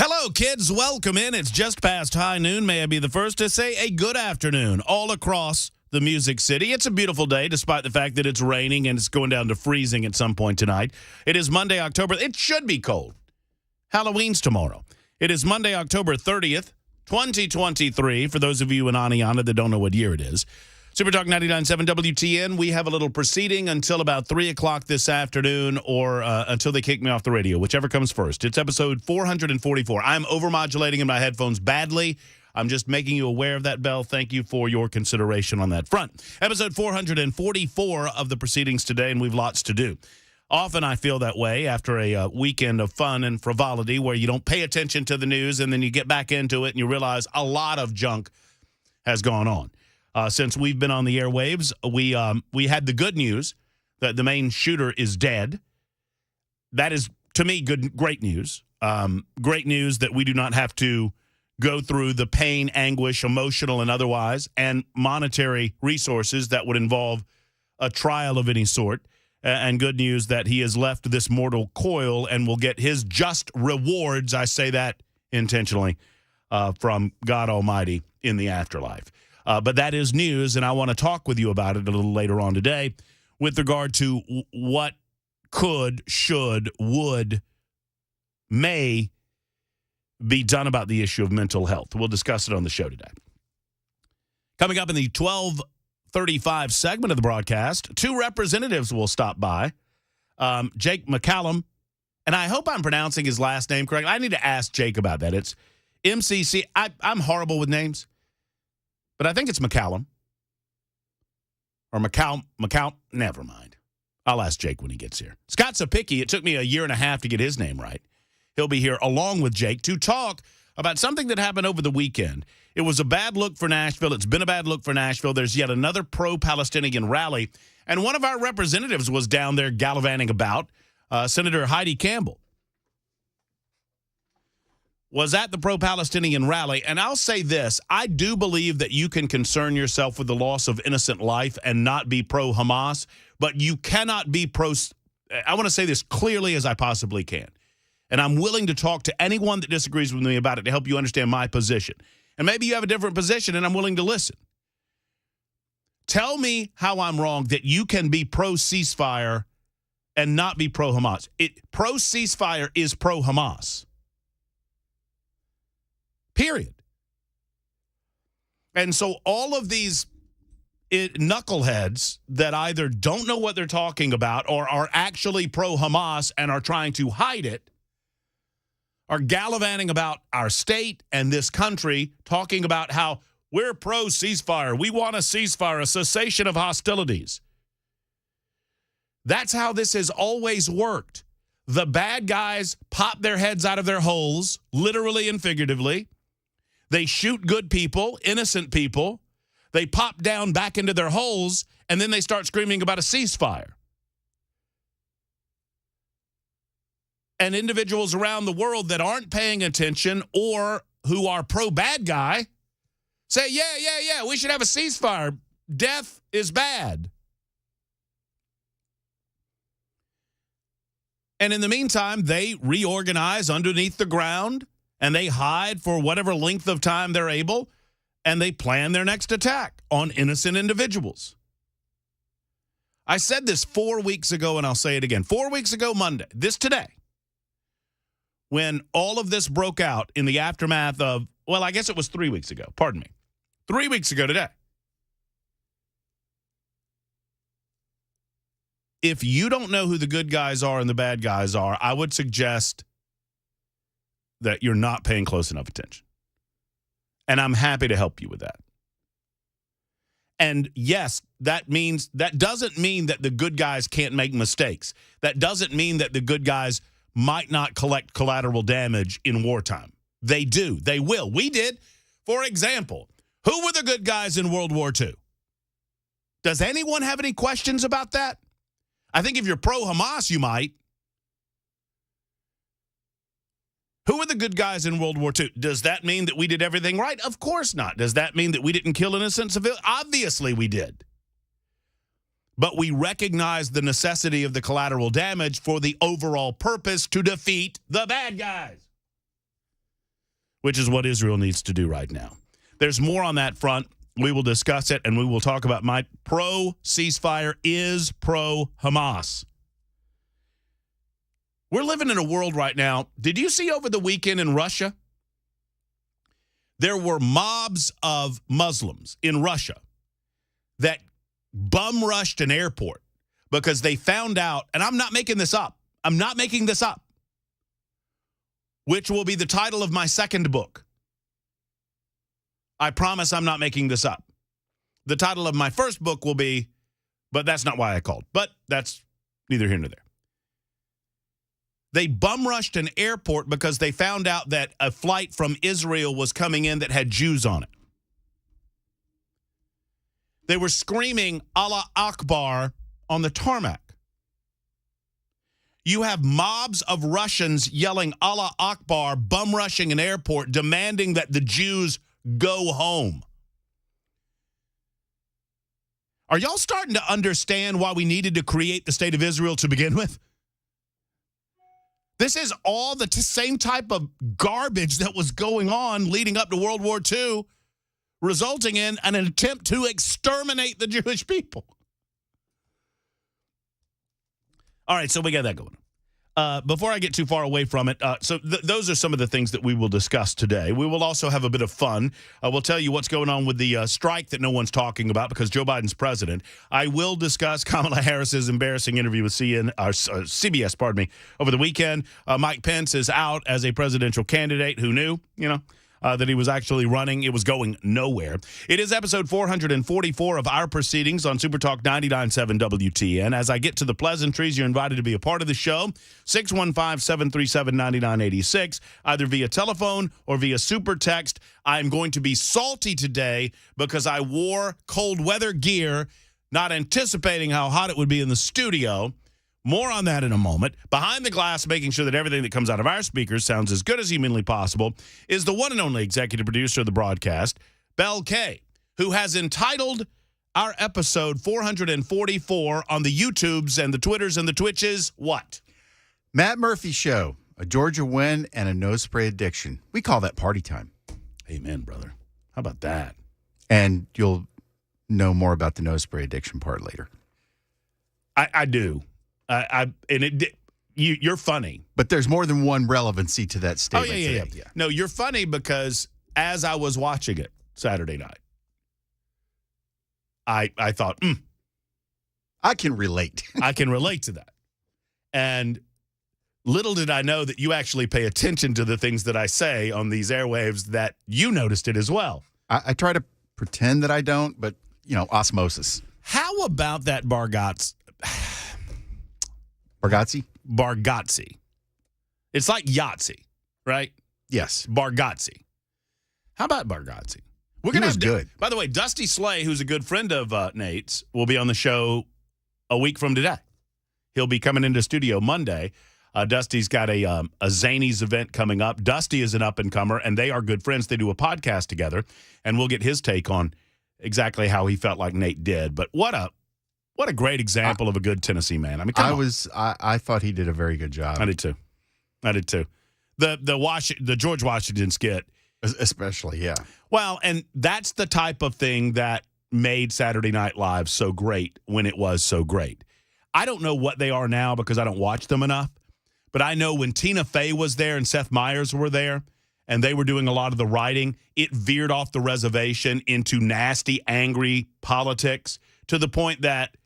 Hello, kids. Welcome in. It's just past high noon. May I be the first to say a good afternoon all across the Music City. It's a beautiful day, despite the fact that it's raining and it's going down to freezing at some point tonight. It is Monday, October. It should be cold. Halloween's tomorrow. It is Monday, October 30th, 2023. For those of you in Aniana that don't know what year it is. Super Talk 99.7 WTN. We have a little proceeding until about 3 o'clock this afternoon or until they kick me off the radio, whichever comes first. It's episode 444. I'm overmodulating in my headphones badly. I'm just making you aware of that, Bell. Thank you for your consideration on that front. Episode 444 of the proceedings today, and we've lots to do. Often I feel that way after a weekend of fun and frivolity where you don't pay attention to the news and then you get back into it and you realize a lot of junk has gone on. Since we've been on the airwaves, we had the good news that the main shooter is dead. That is, to me, great news. Great news that we do not have to go through the pain, anguish, emotional and otherwise, and monetary resources that would involve a trial of any sort. And good news that he has left this mortal coil and will get his just rewards, I say that intentionally, from God Almighty in the afterlife. But that is news, and I want to talk with you about it a little later on today with regard to what could, should, would, may be done about the issue of mental health. We'll discuss it on the show today. Coming up in the 12:35 segment of the broadcast, two representatives will stop by. Jake McCallum, and I hope I'm pronouncing his last name correctly. I need to ask Jake about that. It's MCC. I'm horrible with names. But I think it's McCallum. Or McCallum. Never mind. I'll ask Jake when he gets here. Scott Sapicki, it took me a year and a half to get his name right. He'll be here along with Jake to talk about something that happened over the weekend. It was a bad look for Nashville. It's been a bad look for Nashville. There's yet another pro-Palestinian rally. And one of our representatives was down there gallivanting about, Senator Heidi Campbell. Was at the pro-Palestinian rally, and I'll say this, I do believe that you can concern yourself with the loss of innocent life and not be pro-Hamas, but you cannot be I want to say this clearly as I possibly can, and I'm willing to talk to anyone that disagrees with me about it to help you understand my position, and maybe you have a different position, and I'm willing to listen. Tell me how I'm wrong that you can be pro-ceasefire and not be pro-Hamas. Pro-ceasefire is pro-Hamas. Period. And so all of these knuckleheads that either don't know what they're talking about or are actually pro-Hamas and are trying to hide it are gallivanting about our state and this country, talking about how we're pro-ceasefire. We want a ceasefire, a cessation of hostilities. That's how this has always worked. The bad guys pop their heads out of their holes, literally and figuratively. They shoot good people, innocent people. They pop down back into their holes, and then they start screaming about a ceasefire. And individuals around the world that aren't paying attention or who are pro-bad guy say, yeah, we should have a ceasefire. Death is bad. And in the meantime, they reorganize underneath the ground, and they hide for whatever length of time they're able, and they plan their next attack on innocent individuals. I said this 4 weeks ago, and I'll say it again. 4 weeks ago Monday, today, when all of this broke out in the aftermath of, well, I guess it was 3 weeks ago. Pardon me. 3 weeks ago today. If you don't know who the good guys are and the bad guys are, I would suggest that you're not paying close enough attention. And I'm happy to help you with that. And yes, that doesn't mean that the good guys can't make mistakes. That doesn't mean that the good guys might not collect collateral damage in wartime. They do. They will. We did. For example, who were the good guys in World War II? Does anyone have any questions about that? I think if you're pro-Hamas, you might. Who were the good guys in World War II? Does that mean that we did everything right? Of course not. Does that mean that we didn't kill innocent civilians? Obviously we did. But we recognize the necessity of the collateral damage for the overall purpose to defeat the bad guys. which is what Israel needs to do right now. There's more on that front. We will discuss it, and we will talk about my pro-ceasefire is pro-Hamas. We're living in a world right now. Did you see over the weekend in Russia? There were mobs of Muslims in Russia that bum rushed an airport because they found out, and I'm not making this up. I'm not making this up, which will be the title of my second book. I promise I'm not making this up. The title of my first book will be, but that's not why I called. But that's neither here nor there. They bum rushed an airport because they found out that a flight from Israel was coming in that had Jews on it. They were screaming Allah Akbar on the tarmac. You have mobs of Russians yelling Allah Akbar, bum rushing an airport, demanding that the Jews go home. Are y'all starting to understand why we needed to create the state of Israel to begin with? This is all the same type of garbage that was going on leading up to World War II, resulting in an attempt to exterminate the Jewish people. All right, so we got that going. Before I get too far away from it, those are some of the things that we will discuss today. We will also have a bit of fun. We'll tell you what's going on with the strike that no one's talking about because Joe Biden's president. I will discuss Kamala Harris's embarrassing interview with CBS, over the weekend. Mike Pence is out as a presidential candidate. Who knew? That he was actually running. It was going nowhere. It is episode 444 of our proceedings on Supertalk 99.7 WTN. As I get to the pleasantries, you're invited to be a part of the show. 615-737-9986, either via telephone or via super text. I'm going to be salty today because I wore cold weather gear, not anticipating how hot it would be in the studio. More on that in a moment. Behind the glass, making sure that everything that comes out of our speakers sounds as good as humanly possible, is the one and only executive producer of the broadcast, Belle K, who has entitled our episode 444 on the YouTubes and the Twitters and the Twitches, what? Matt Murphy Show, a Georgia win and a nose spray addiction. We call that party time. Amen, brother. How about that? And you'll know more about the nose spray addiction part later. I do. You're funny. But there's more than one relevancy to that statement. Oh, yeah. No, you're funny because as I was watching it Saturday night, I thought, I can relate. I can relate to that. And little did I know that you actually pay attention to the things that I say on these airwaves, that you noticed it as well. I try to pretend that I don't, but, osmosis. How about that Bargatze? Bargatze. It's like Yahtzee, right? Yes. Bargatze. How about Bargatze? He was good. By the way, Dusty Slay, who's a good friend of Nate's, will be on the show a week from today. He'll be coming into studio Monday. Dusty's got a Zanies event coming up. Dusty is an up-and-comer, and they are good friends. They do a podcast together, and we'll get his take on exactly how he felt like Nate did. But what a great example of a good Tennessee man. I mean, I thought he did a very good job. I did too. The George Washington skit, especially, yeah. Well, and that's the type of thing that made Saturday Night Live so great when it was so great. I don't know what they are now because I don't watch them enough, but I know when Tina Fey was there and Seth Meyers were there and they were doing a lot of the writing, it veered off the reservation into nasty, angry politics to the point that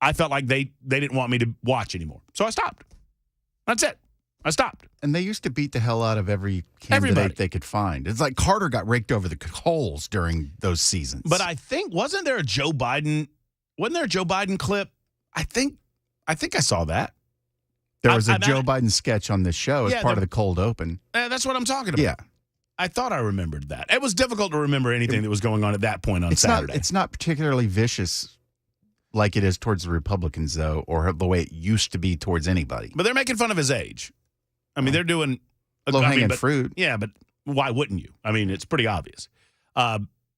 I felt like they didn't want me to watch anymore. So I stopped. That's it. I stopped. And they used to beat the hell out of every candidate they could find. It's like Carter got raked over the coals during those seasons. But I think, wasn't there a Joe Biden clip? I think I saw that. There was a Joe Biden sketch on this show as part of the cold open. That's what I'm talking about. Yeah. I thought I remembered that. It was difficult to remember anything that was going on at that point on Saturday. It's not particularly vicious like it is towards the Republicans, though, or the way it used to be towards anybody. But they're making fun of his age. I mean, they're doing low-hanging fruit. Yeah, but why wouldn't you? I mean, it's pretty obvious.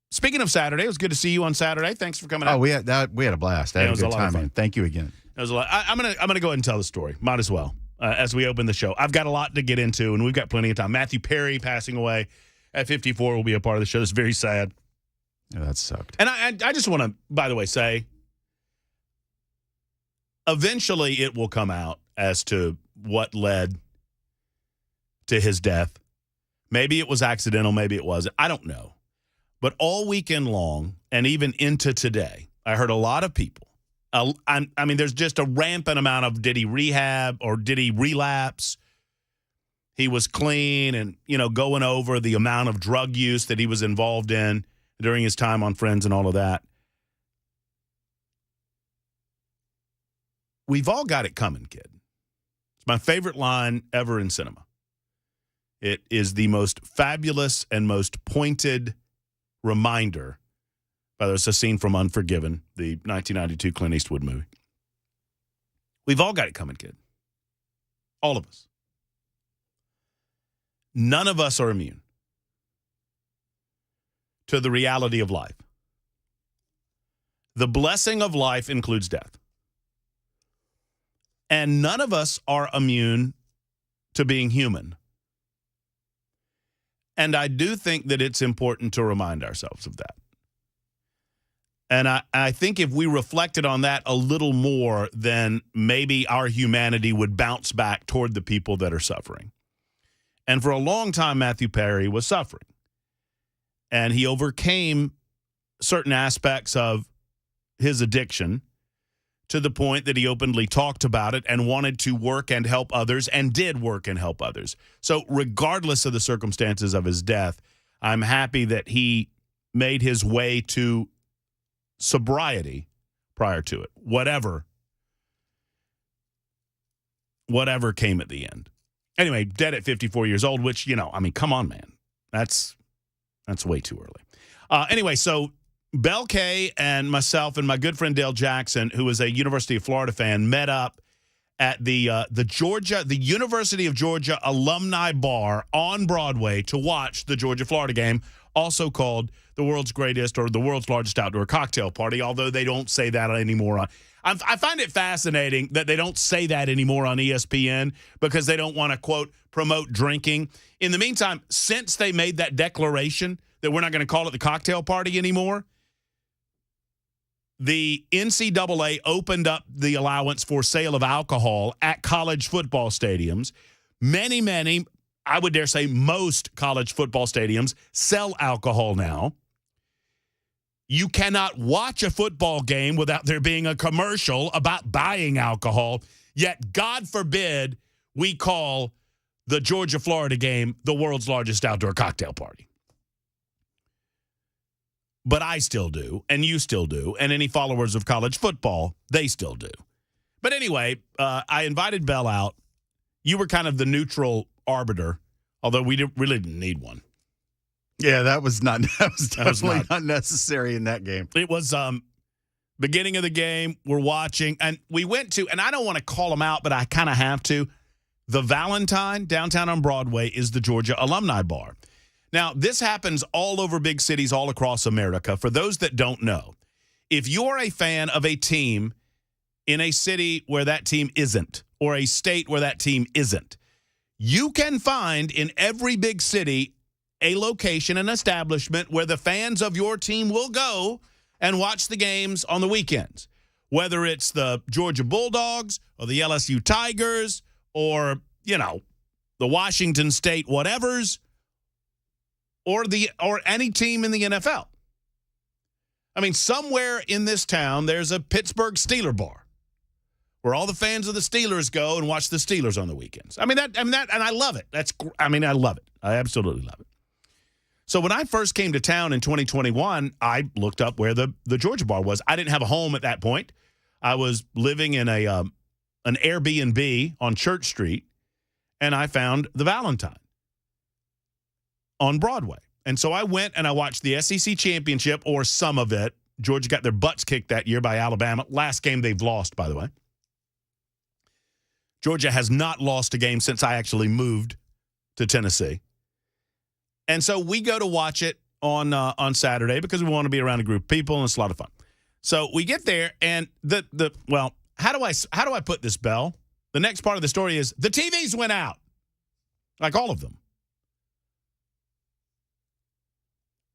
Speaking of Saturday, it was good to see you on Saturday. Thanks for coming out. Oh, we had a blast. I had a good time, man. Thank you again. It was a lot. I'm gonna go ahead and tell the story. Might as well. as we open the show. I've got a lot to get into, and we've got plenty of time. Matthew Perry passing away at 54 will be a part of the show. It's very sad. Yeah, that sucked. And I just want to, by the way, say, eventually it will come out as to what led to his death. Maybe it was accidental, maybe it wasn't. I don't know. But all weekend long, and even into today, I heard a lot of people. I mean, there's just a rampant amount of, did he rehab or did he relapse? He was clean and, going over the amount of drug use that he was involved in during his time on Friends and all of that. We've all got it coming, kid. It's my favorite line ever in cinema. It is the most fabulous and most pointed reminder. There's a scene from Unforgiven, the 1992 Clint Eastwood movie. We've all got it coming, kid. All of us. None of us are immune to the reality of life. The blessing of life includes death. And none of us are immune to being human. And I do think that it's important to remind ourselves of that. And I think if we reflected on that a little more, then maybe our humanity would bounce back toward the people that are suffering. And for a long time, Matthew Perry was suffering. And he overcame certain aspects of his addiction to the point that he openly talked about it and wanted to work and help others and did work and help others. So regardless of the circumstances of his death, I'm happy that he made his way to sobriety prior to it, whatever came at the end. Anyway, dead at 54 years old, which, come on, man. That's way too early. Anyway, so Bel Kay and myself and my good friend Dale Jackson, who is a University of Florida fan, met up at the University of Georgia Alumni Bar on Broadway to watch the Georgia-Florida game, also called the world's greatest or the world's largest outdoor cocktail party, although they don't say that anymore. I find it fascinating that they don't say that anymore on ESPN because they don't want to, quote, promote drinking. In the meantime, since they made that declaration that we're not going to call it the cocktail party anymore, the NCAA opened up the allowance for sale of alcohol at college football stadiums. Many, I would dare say most college football stadiums sell alcohol now. You cannot watch a football game without there being a commercial about buying alcohol. Yet, God forbid, we call the Georgia-Florida game the world's largest outdoor cocktail party. But I still do, and you still do, and any followers of college football, they still do. But anyway, I invited Bell out. You were kind of the neutral arbiter, although we really didn't need one. Yeah, that was definitely not necessary in that game. It was beginning of the game. We're watching, and we went to, and I don't want to call them out, but I kind of have to. The Valentine downtown on Broadway is the Georgia Alumni Bar. Now, this happens all over big cities all across America. For those that don't know, if you're a fan of a team in a city where that team isn't, or a state where that team isn't, you can find in every big city a location, an establishment where the fans of your team will go and watch the games on the weekends. Whether it's the Georgia Bulldogs or the LSU Tigers or, the Washington State whatevers, or any team in the NFL. I mean, somewhere in this town, there's a Pittsburgh Steeler bar where all the fans of the Steelers go and watch the Steelers on the weekends. And I love it. I love it. I absolutely love it. So when I first came to town in 2021, I looked up where the Georgia bar was. I didn't have a home at that point. I was living in an Airbnb on Church Street, and I found the Valentine on Broadway. And so I went and I watched the SEC championship, or some of it. Georgia got their butts kicked that year by Alabama. Last game they've lost, by the way. Georgia has not lost a game since I actually moved to Tennessee. And so we go to watch it on Saturday because we want to be around a group of people, and it's a lot of fun. So we get there, and how do I put this, Bell? the next part of the story is the TVs went out. Like all of them.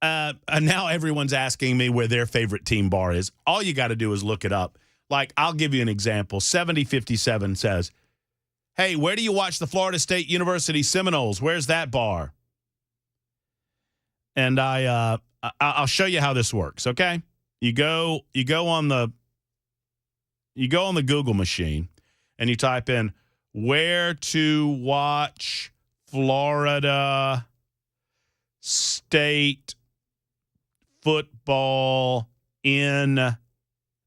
And now everyone's asking me where their favorite team bar is. All you got to do is look it up. Like, I'll give you an example. 7057 says, hey, where do you watch the Florida State University Seminoles? Where's that bar? And I'll show you how this works, okay? You go on the Google machine and you type in where to watch Florida State football in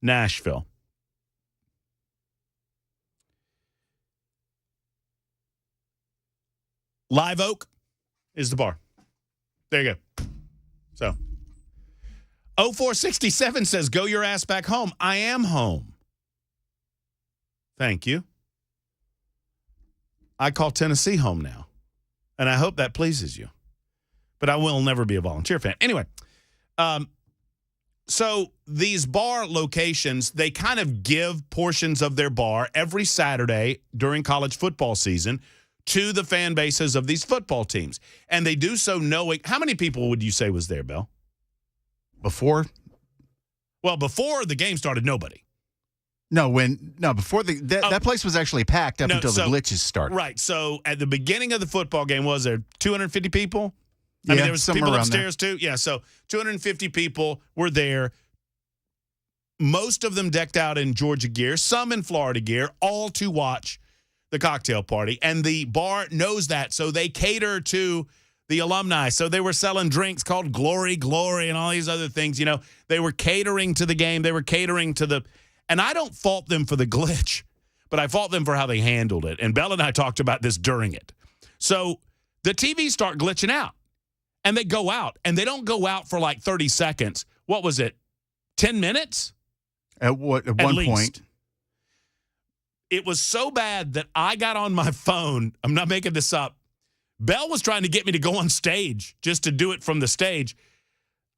Nashville. Live Oak is the bar. There you go. So, 0467 says, go your ass back home. I am home. Thank you. I call Tennessee home now, and I hope that pleases you. But I will never be a volunteer fan. Anyway, so these bar locations, they kind of give portions of their bar every Saturday during college football season to the fan bases of these football teams. And they do so knowing – how many people would you say was there, Bill? Before? Well, before the game started, nobody. Before that place was actually packed until the glitches started. Right. So at the beginning of the football game, was there 250 people? I mean, there was people upstairs too. Yeah, so 250 people were there. Most of them decked out in Georgia gear, some in Florida gear, all to watch the cocktail party. And the bar knows that, so they cater to the alumni. So they were selling drinks called Glory, Glory, and all these other things. You know, they were catering to the game. They were catering to the – and I don't fault them for the glitch, but I fault them for how they handled it. And Bella and I talked about this during it. So the TVs start glitching out. And they go out, and they don't go out for like 30 seconds. What was it, 10 minutes? At one point. It was so bad that I got on my phone. I'm not making this up. Bell was trying to get me to go on stage just to do it from the stage.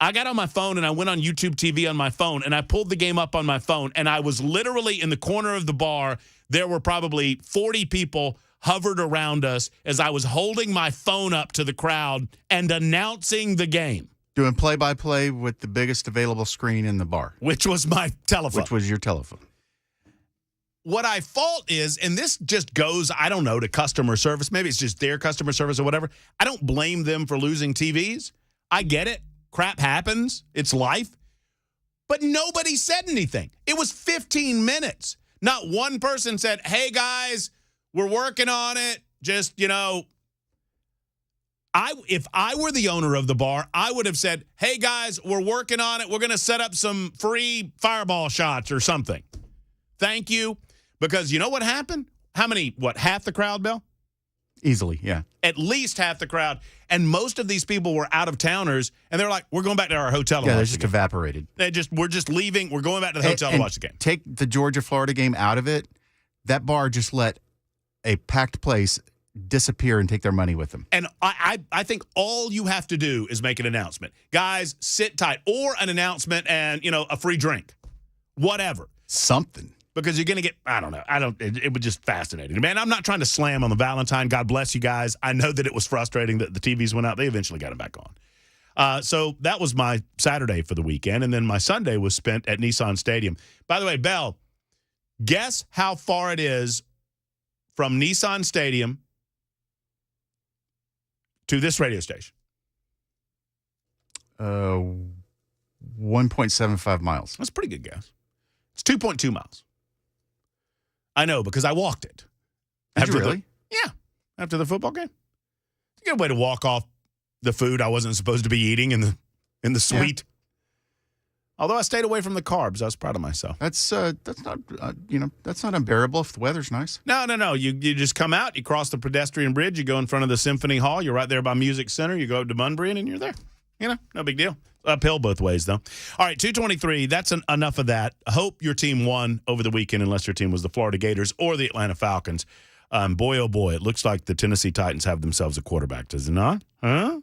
I got on my phone, and I went on YouTube TV on my phone, and I pulled the game up on my phone, and I was literally in the corner of the bar. There were probably 40 people hovered around us as I was holding my phone up to the crowd and announcing the game. Doing play-by-play with the biggest available screen in the bar. Which was my telephone. Which was your telephone. What I fault is, and this just goes, I don't know, to customer service. Maybe it's just their customer service or whatever. I don't blame them for losing TVs. I get it. Crap happens. It's life. But nobody said anything. It was 15 minutes. Not one person said, hey, guys, we're working on it. Just, you know, if I were the owner of the bar, I would have said, hey, guys, we're working on it. We're going to set up some free fireball shots or something. Thank you. Because you know what happened? How many, half the crowd, Bill? Easily, yeah. At least half the crowd. And most of these people were out-of-towners, and they're like, we're going back to our hotel to watch the game. Yeah, they just evaporated. We're just leaving. We're going back to the hotel to watch the game. Take the Georgia-Florida game out of it. That bar just let a packed place disappear and take their money with them. And I think all you have to do is make an announcement. Guys, sit tight. Or an announcement and, a free drink. Whatever. Something. Because you're going to get, I don't know. It was just fascinating. Man, I'm not trying to slam on the Valentine. God bless you guys. I know that it was frustrating that the TVs went out. They eventually got them back on. So that was my Saturday for the weekend. And then my Sunday was spent at Nissan Stadium. By the way, Bell, guess how far it is from Nissan Stadium to this radio station? 1.75 miles. That's a pretty good guess. It's 2.2 miles. I know, because I walked it. Did you really? After the football game. It's a good way to walk off the food I wasn't supposed to be eating in the suite. Yeah. Although I stayed away from the carbs, I was proud of myself. That's not that's not unbearable if the weather's nice. No. You just come out, you cross the pedestrian bridge, you go in front of the Symphony Hall, you're right there by Music Center, you go up to Bunbury, and you're there. No big deal. Uphill both ways, though. All right, 223. That's enough of that. I hope your team won over the weekend, unless your team was the Florida Gators or the Atlanta Falcons. Boy, oh boy, it looks like the Tennessee Titans have themselves a quarterback, does it not? Huh?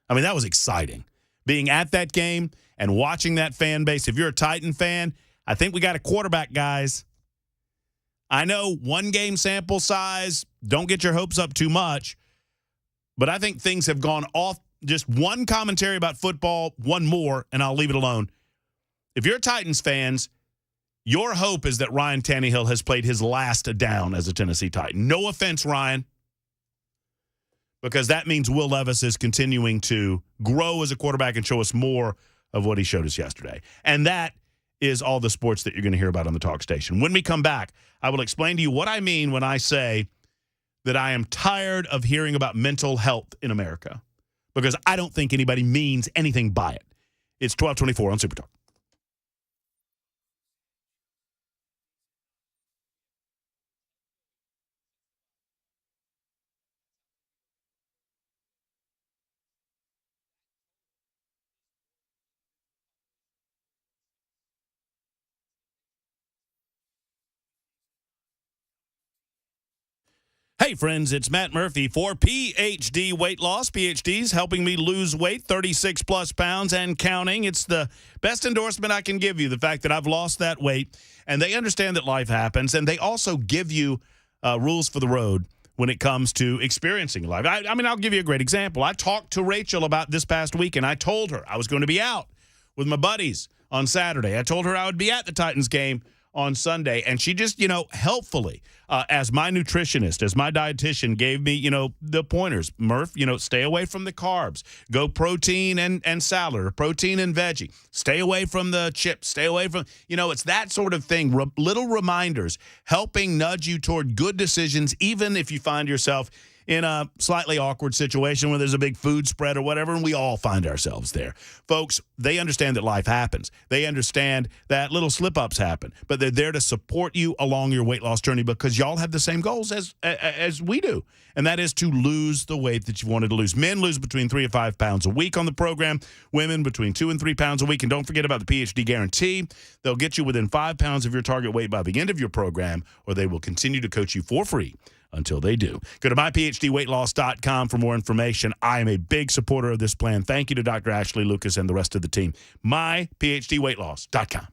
I mean, that was exciting. Being at that game and watching that fan base. If you're a Titan fan, I think we got a quarterback, guys. I know one game sample size, don't get your hopes up too much, but I think things have gone off. Just one commentary about football, one more, and I'll leave it alone. If you're Titans fans, your hope is that Ryan Tannehill has played his last down as a Tennessee Titan. No offense, Ryan, because that means Will Levis is continuing to grow as a quarterback and show us more of what he showed us yesterday. And that is all the sports that you're going to hear about on the talk station. When we come back, I will explain to you what I mean when I say that I am tired of hearing about mental health in America, because I don't think anybody means anything by it. It's 1224 on Super Talk. Hey, friends, it's Matt Murphy for PhD Weight Loss. PhD's helping me lose weight, 36-plus pounds and counting. It's the best endorsement I can give you, the fact that I've lost that weight. And they understand that life happens, and they also give you rules for the road when it comes to experiencing life. I mean, I'll give you a great example. I talked to Rachel about this past week, and I told her I was going to be out with my buddies on Saturday. I told her I would be at the Titans game on Sunday, and she just, helpfully, as my nutritionist, as my dietitian, gave me, the pointers. Murph, stay away from the carbs. Go protein and salad, or protein and veggie. Stay away from the chips. Stay away from, it's that sort of thing. Little reminders helping nudge you toward good decisions, even if you find yourself in a slightly awkward situation where there's a big food spread or whatever, and we all find ourselves there. Folks, they understand that life happens. They understand that little slip-ups happen, but they're there to support you along your weight loss journey because y'all have the same goals as we do, and that is to lose the weight that you wanted to lose. Men lose between 3 and 5 pounds a week on the program. Women between 2 and 3 pounds a week. And don't forget about the PhD guarantee. They'll get you within 5 pounds of your target weight by the end of your program, or they will continue to coach you for free until they do. Go to myphdweightloss.com for more information. I am a big supporter of this plan. Thank you to Dr. Ashley Lucas and the rest of the team. myphdweightloss.com.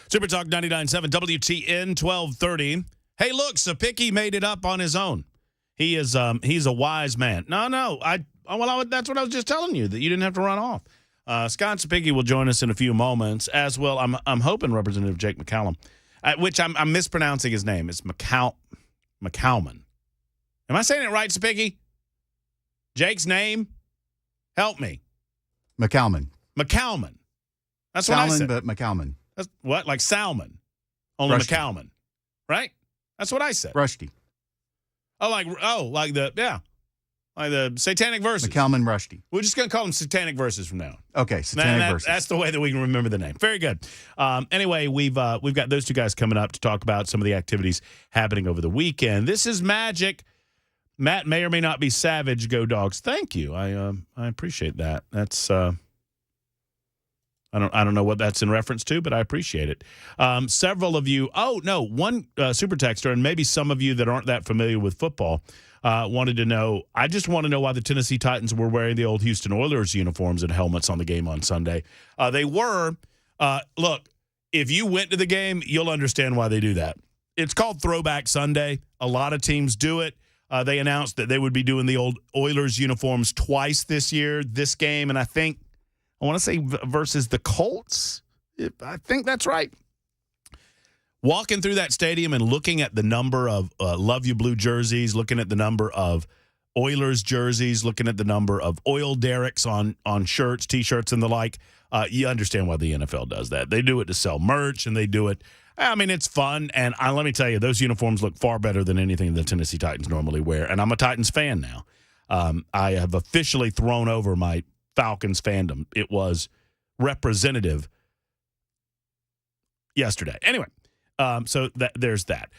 Super Talk 99.7 WTN 1230. Hey, look, Sapicki made it up on his own. He's a wise man. No, that's what I was just telling you, that you didn't have to run off. Scott Sapicki will join us in a few moments, as well. I'm hoping Representative Jake McCallum, which I'm mispronouncing his name. It's McCallman. Am I saying it right, Sapicki? Jake's name? Help me. McCallman. That's what I said. But McCallman. That's what? Like Salmon. Only Rusty. McCallman. Right? That's what I said. Rusty. Like the Satanic Verses. McCallman Rusty. We're just going to call them Satanic Verses from now on. Okay, Satanic Verses. That's the way that we can remember the name. Very good. Anyway, we've got those two guys coming up to talk about some of the activities happening over the weekend. This is Magic. Matt may or may not be savage. Go Dogs. Thank you. I appreciate that. That's I don't know what that's in reference to, but I appreciate it. Several of you. Oh no, one super texter, and maybe some of you that aren't that familiar with football wanted to know. I just want to know why the Tennessee Titans were wearing the old Houston Oilers uniforms and helmets on the game on Sunday. They were. Look, if you went to the game, you'll understand why they do that. It's called Throwback Sunday. A lot of teams do it. They announced that they would be doing the old Oilers uniforms twice this year, this game, and I want to say versus the Colts. I think that's right. Walking through that stadium and looking at the number of Love You Blue jerseys, looking at the number of Oilers jerseys, looking at the number of oil derricks on shirts, T-shirts, and the like, you understand why the NFL does that. They do it to sell merch, and they do it. I mean, it's fun, and let me tell you, those uniforms look far better than anything the Tennessee Titans normally wear, and I'm a Titans fan now. I have officially thrown over my Falcons fandom. It was representative yesterday. Anyway, so there's that.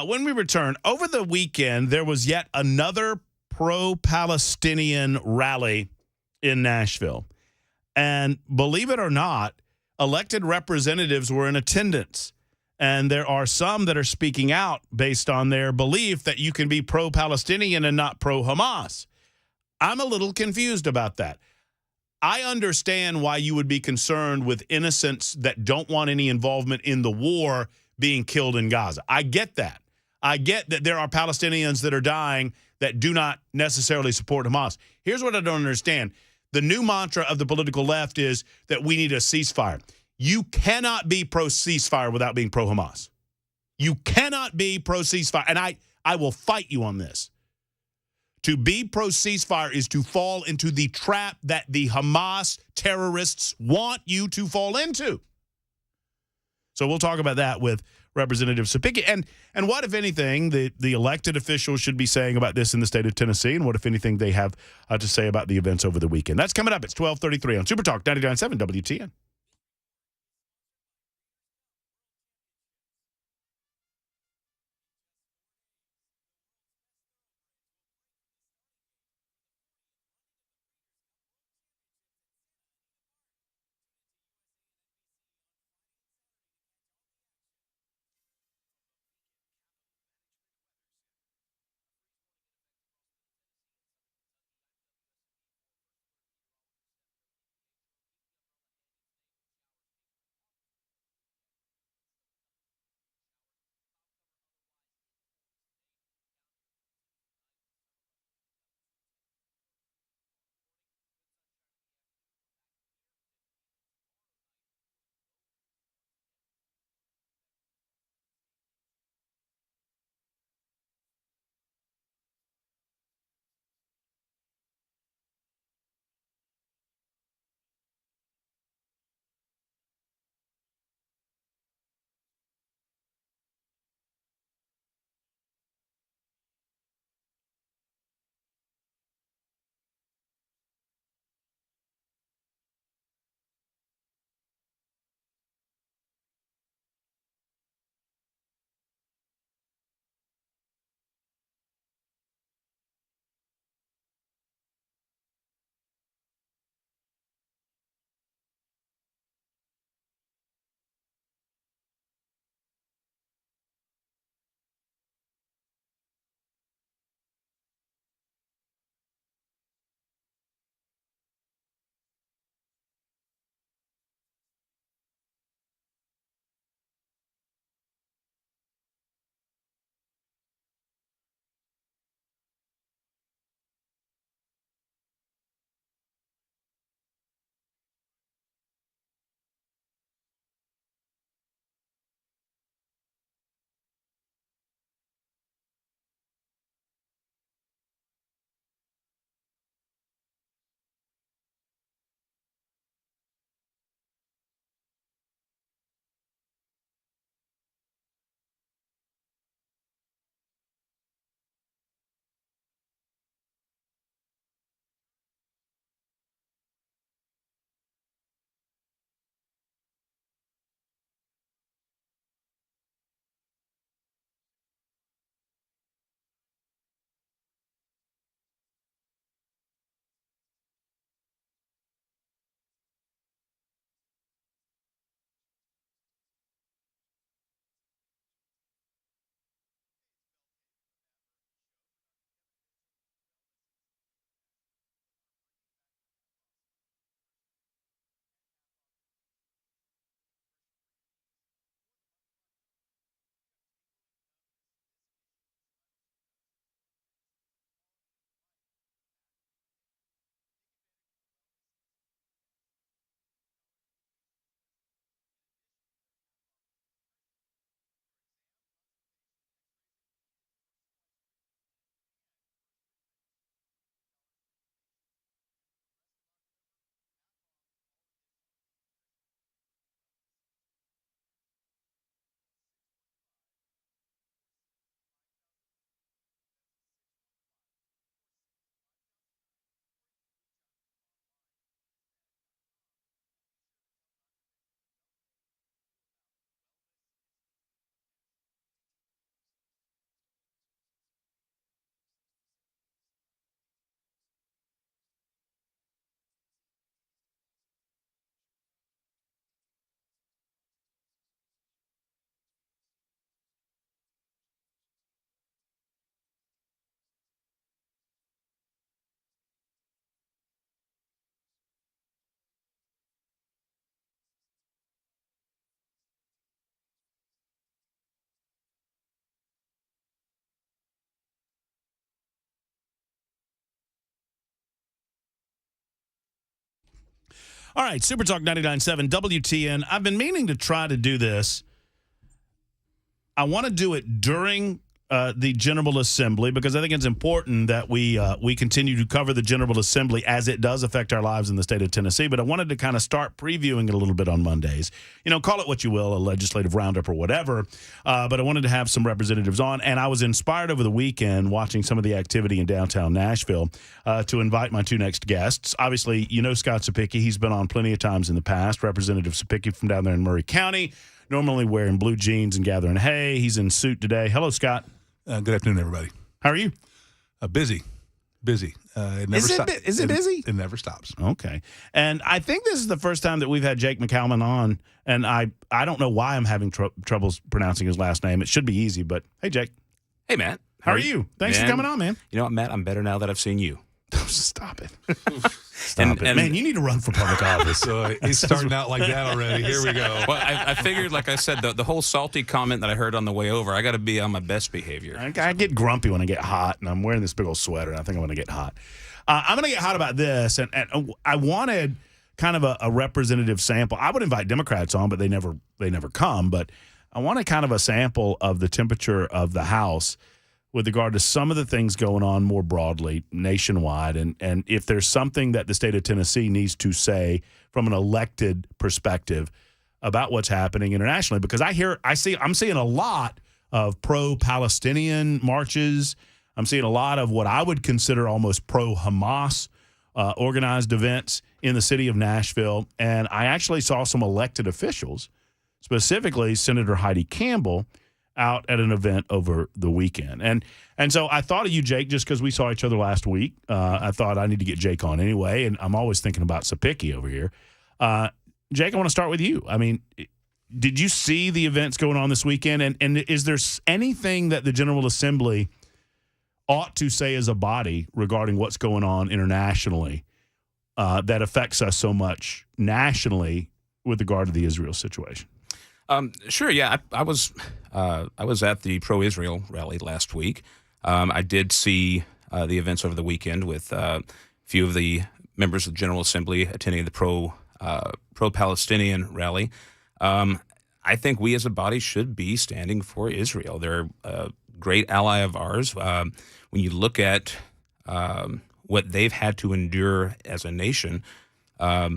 When we return, over the weekend, there was yet another pro-Palestinian rally in Nashville. And believe it or not, elected representatives were in attendance. And there are some that are speaking out based on their belief that you can be pro-Palestinian and not pro-Hamas. I'm a little confused about that. I understand why you would be concerned with innocents that don't want any involvement in the war being killed in Gaza. I get that. I get that there are Palestinians that are dying that do not necessarily support Hamas. Here's what I don't understand. The new mantra of the political left is that we need a ceasefire. You cannot be pro-ceasefire without being pro-Hamas. You cannot be pro-ceasefire. And I will fight you on this. To be pro-ceasefire is to fall into the trap that the Hamas terrorists want you to fall into. So we'll talk about that with Representative Sapicki. And what, if anything, the elected officials should be saying about this in the state of Tennessee, and what, if anything, they have to say about the events over the weekend. That's coming up. It's 12:33 on Super Talk 99.7 WTN. All right, Super Talk 99.7 WTN. I've been meaning to try to do this. I want to do it during the General Assembly because I think it's important that we continue to cover the General Assembly as it does affect our lives in the state of Tennessee. But I wanted to kind of start previewing it a little bit on Mondays. You know, call it what you will, a legislative roundup or whatever. But I wanted to have some representatives on. And I was inspired over the weekend watching some of the activity in downtown Nashville to invite my two next guests. Obviously, you know Scott Sapicki. He's been on plenty of times in the past. Representative Sapicki from down there in Murray County, normally wearing blue jeans and gathering hay. He's in suit today. Hello, Scott. Good afternoon, everybody. How are you? Busy. It never Is it busy? It never stops. Okay. And I think this is the first time that we've had Jake McCalman on, and I don't know why I'm having troubles pronouncing his last name. It should be easy, but hey, Jake. Hey, Matt. How are you? Thanks for coming on, man. You know what, Matt? I'm better now that I've seen you. Stop it. Stop it. Man, you need to run for public office. So he's starting out like that already. Here we go. Well, I figured, like I said, the whole salty comment that I heard on the way over, I got to be on my best behavior. I get grumpy when I get hot, and I'm wearing this big old sweater, and I think I'm going to get hot. I'm going to get hot about this, and I wanted kind of a representative sample. I would invite Democrats on, but they never come. But I wanted kind of a sample of the temperature of the House with regard to some of the things going on more broadly nationwide, and if there's something that the state of Tennessee needs to say from an elected perspective about what's happening internationally, because I'm seeing a lot of pro-Palestinian marches. I'm seeing a lot of what I would consider almost pro-Hamas organized events in the city of Nashville, and I actually saw some elected officials, specifically Senator Heidi Campbell, out at an event over the weekend. And so I thought of you, Jake, just because we saw each other last week. I thought I need to get Jake on anyway, and I'm always thinking about Sapicki over here. Jake, I want to start with you. I mean, did you see the events going on this weekend? And is there anything that the General Assembly ought to say as a body regarding what's going on internationally that affects us so much nationally with regard to the Israel situation? Sure. Yeah, I was at the pro-Israel rally last week. I did see the events over the weekend with a few of the members of the General Assembly attending the pro-Palestinian rally. I think we as a body should be standing for Israel. They're a great ally of ours. When you look at what they've had to endure as a nation, I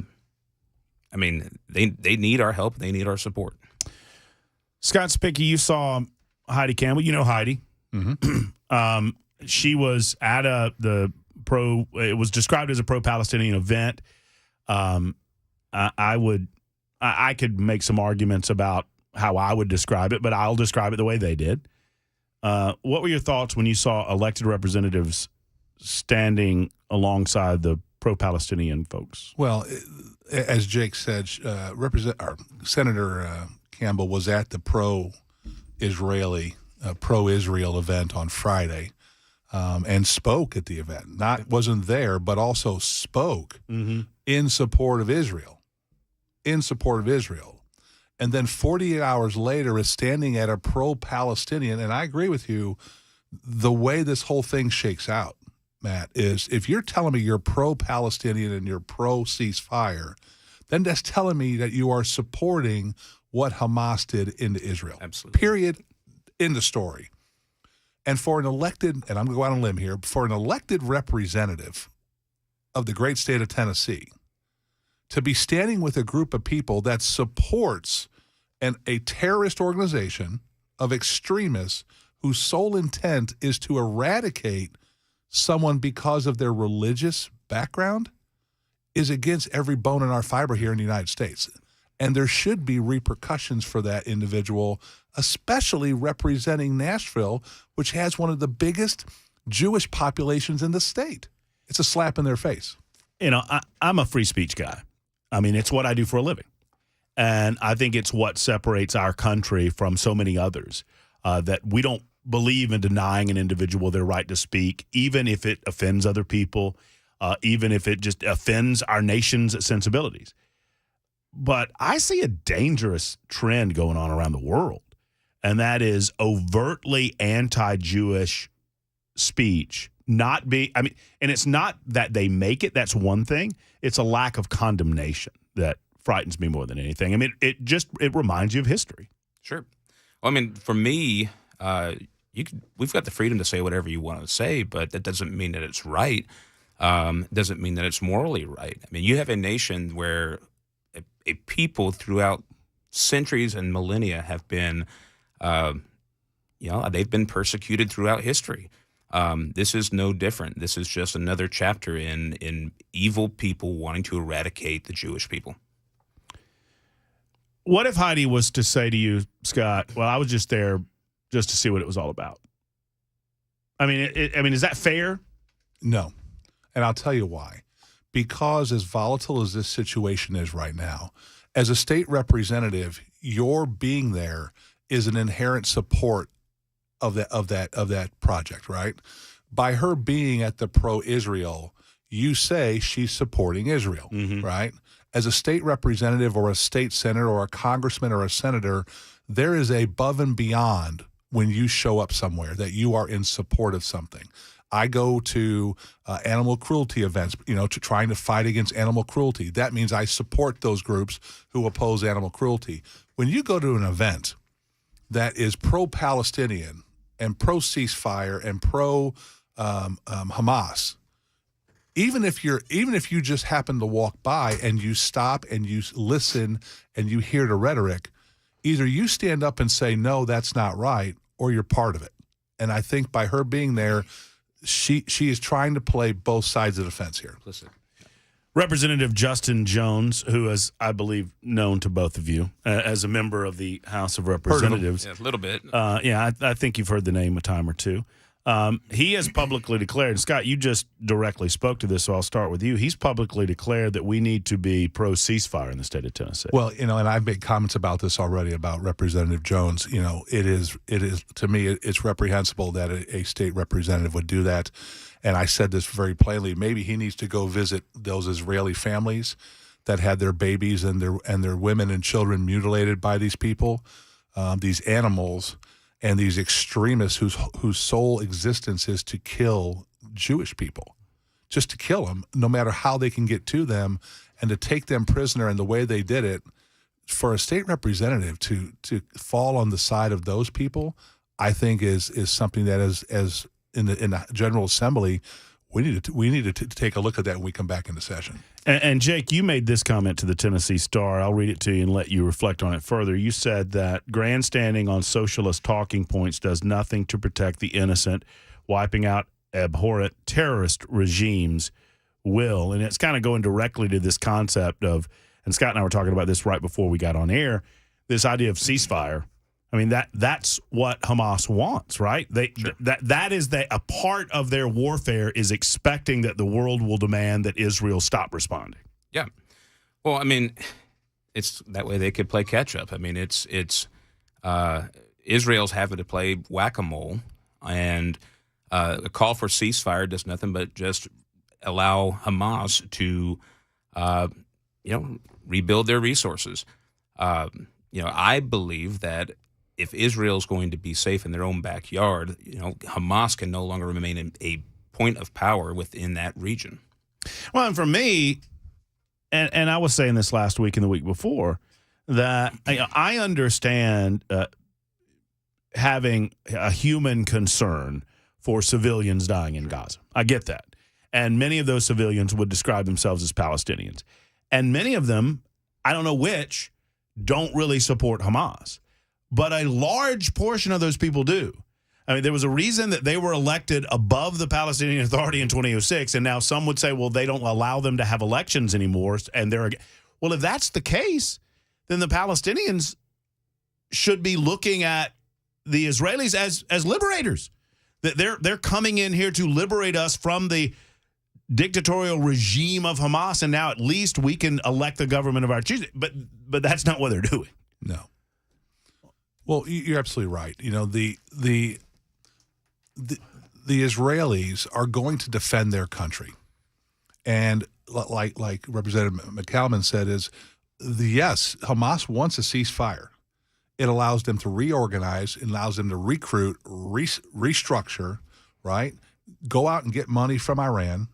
mean, they need our help. They need our support. Scott Sapicki, you saw Heidi Campbell. You know Heidi. Mm-hmm. She was at it was described as a pro-Palestinian event. I could make some arguments about how I would describe it, but I'll describe it the way they did. What were your thoughts when you saw elected representatives standing alongside the pro-Palestinian folks? Well, as Jake said, Senator Campbell was at the pro-Israel event on Friday and spoke at the event. Wasn't there, but also spoke in support of Israel. And then 48 hours later is standing at a pro-Palestinian. And I agree with you, the way this whole thing shakes out, Matt, is if you're telling me you're pro-Palestinian and you're pro-ceasefire, then that's telling me that you are supporting what Hamas did into Israel. Absolutely. Period. End of story. And for an elected, and I'm going to go out on a limb here, for an elected representative of the great state of Tennessee to be standing with a group of people that supports a terrorist organization of extremists whose sole intent is to eradicate someone because of their religious background is against every bone in our fiber here in the United States. And there should be repercussions for that individual, especially representing Nashville, which has one of the biggest Jewish populations in the state. It's a slap in their face. You know, I'm a free speech guy. I mean, it's what I do for a living. And I think it's what separates our country from so many others, that we don't believe in denying an individual their right to speak, even if it offends other people, even if it just offends our nation's sensibilities. But I see a dangerous trend going on around the world, and that is overtly anti-Jewish speech. And it's not that they make it. That's one thing. It's a lack of condemnation. that frightens me more than anything. I mean, it reminds you of history. Sure. Well, I mean, for me, we've got the freedom to say whatever you want to say, but that doesn't mean that it's right. Doesn't mean that it's morally right. I mean, you have a nation where a people throughout centuries and millennia have been, they've been persecuted throughout history. This is no different. This is just another chapter in evil people wanting to eradicate the Jewish people. What if Heidi was to say to you, Scott, well, I was just there just to see what it was all about? I mean, is that fair? No. And I'll tell you why. Because as volatile as this situation is right now, as a state representative, your being there is an inherent support of that project, right? By her being at the pro-Israel, you say she's supporting Israel, right? As a state representative or a state senator or a congressman or a senator, there is a above and beyond when you show up somewhere that you are in support of something. I go to animal cruelty events, trying to fight against animal cruelty. That means I support those groups who oppose animal cruelty. When you go to an event that is pro-Palestinian and pro-ceasefire and pro-Hamas, even if you just happen to walk by and you stop and you listen and you hear the rhetoric, either you stand up and say, no, that's not right, or you're part of it. And I think by her being there, she is trying to play both sides of the fence here. Listen. Representative Justin Jones, who is, I believe, known to both of you as a member of the House of Representatives. Yeah, a little bit. I think you've heard the name a time or two. He has publicly declared, and Scott, you just directly spoke to this, so I'll start with you. He's publicly declared that we need to be pro-ceasefire in the state of Tennessee. Well, and I've made comments about this already about Representative Jones. It is to me, it's reprehensible that a state representative would do that. And I said this very plainly. Maybe he needs to go visit those Israeli families that had their babies and their women and children mutilated by these people, these animals, and these extremists whose sole existence is to kill Jewish people, just to kill them, no matter how they can get to them, and to take them prisoner. And the way they did it, for a state representative to fall on the side of those people, I think is something that is in the General Assembly, we needed to take a look at that when we come back into session. And Jake, you made this comment to the Tennessee Star. I'll read it to you and let you reflect on it further. You said that grandstanding on socialist talking points does nothing to protect the innocent. Wiping out abhorrent terrorist regimes will. And it's kind of going directly to this concept of, and Scott and I were talking about this right before we got on air, this idea of ceasefire. I mean, that's what Hamas wants, right? That is a part of their warfare is expecting that the world will demand that Israel stop responding. Yeah. Well, I mean, it's that way they could play catch up. I mean, it's Israel's having to play whack-a-mole, and a call for ceasefire does nothing but just allow Hamas to, rebuild their resources. I believe that if Israel's going to be safe in their own backyard, Hamas can no longer remain a point of power within that region. Well, and for me, and I was saying this last week and the week before, that I understand having a human concern for civilians dying in Gaza. I get that. And many of those civilians would describe themselves as Palestinians. And many of them, I don't know which, don't really support Hamas. But a large portion of those people do. I mean, there was a reason that they were elected above the Palestinian Authority in 2006, and now some would say, well, they don't allow them to have elections anymore. And well, if that's the case, then the Palestinians should be looking at the Israelis as liberators. That they're coming in here to liberate us from the dictatorial regime of Hamas, and now at least we can elect the government of our choosing. But that's not what they're doing. No. Well, you're absolutely right. The Israelis are going to defend their country, and like Representative McCalman said, yes, Hamas wants a ceasefire. It allows them to reorganize. It allows them to recruit, restructure, right? Go out and get money from Iran,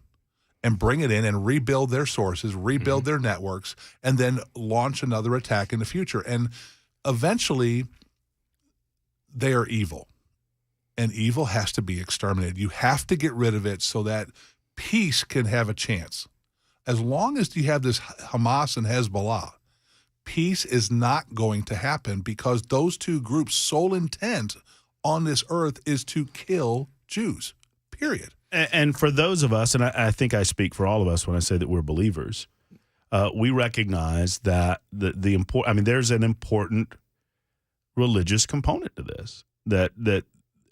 and bring it in and rebuild their sources, rebuild their networks, and then launch another attack in the future. And eventually, they are evil. And evil has to be exterminated. You have to get rid of it so that peace can have a chance. As long as you have this Hamas and Hezbollah, peace is not going to happen because those two groups' sole intent on this earth is to kill Jews, period. And for those of us, and I think I speak for all of us when I say that we're believers, we recognize that there's an important religious component to this.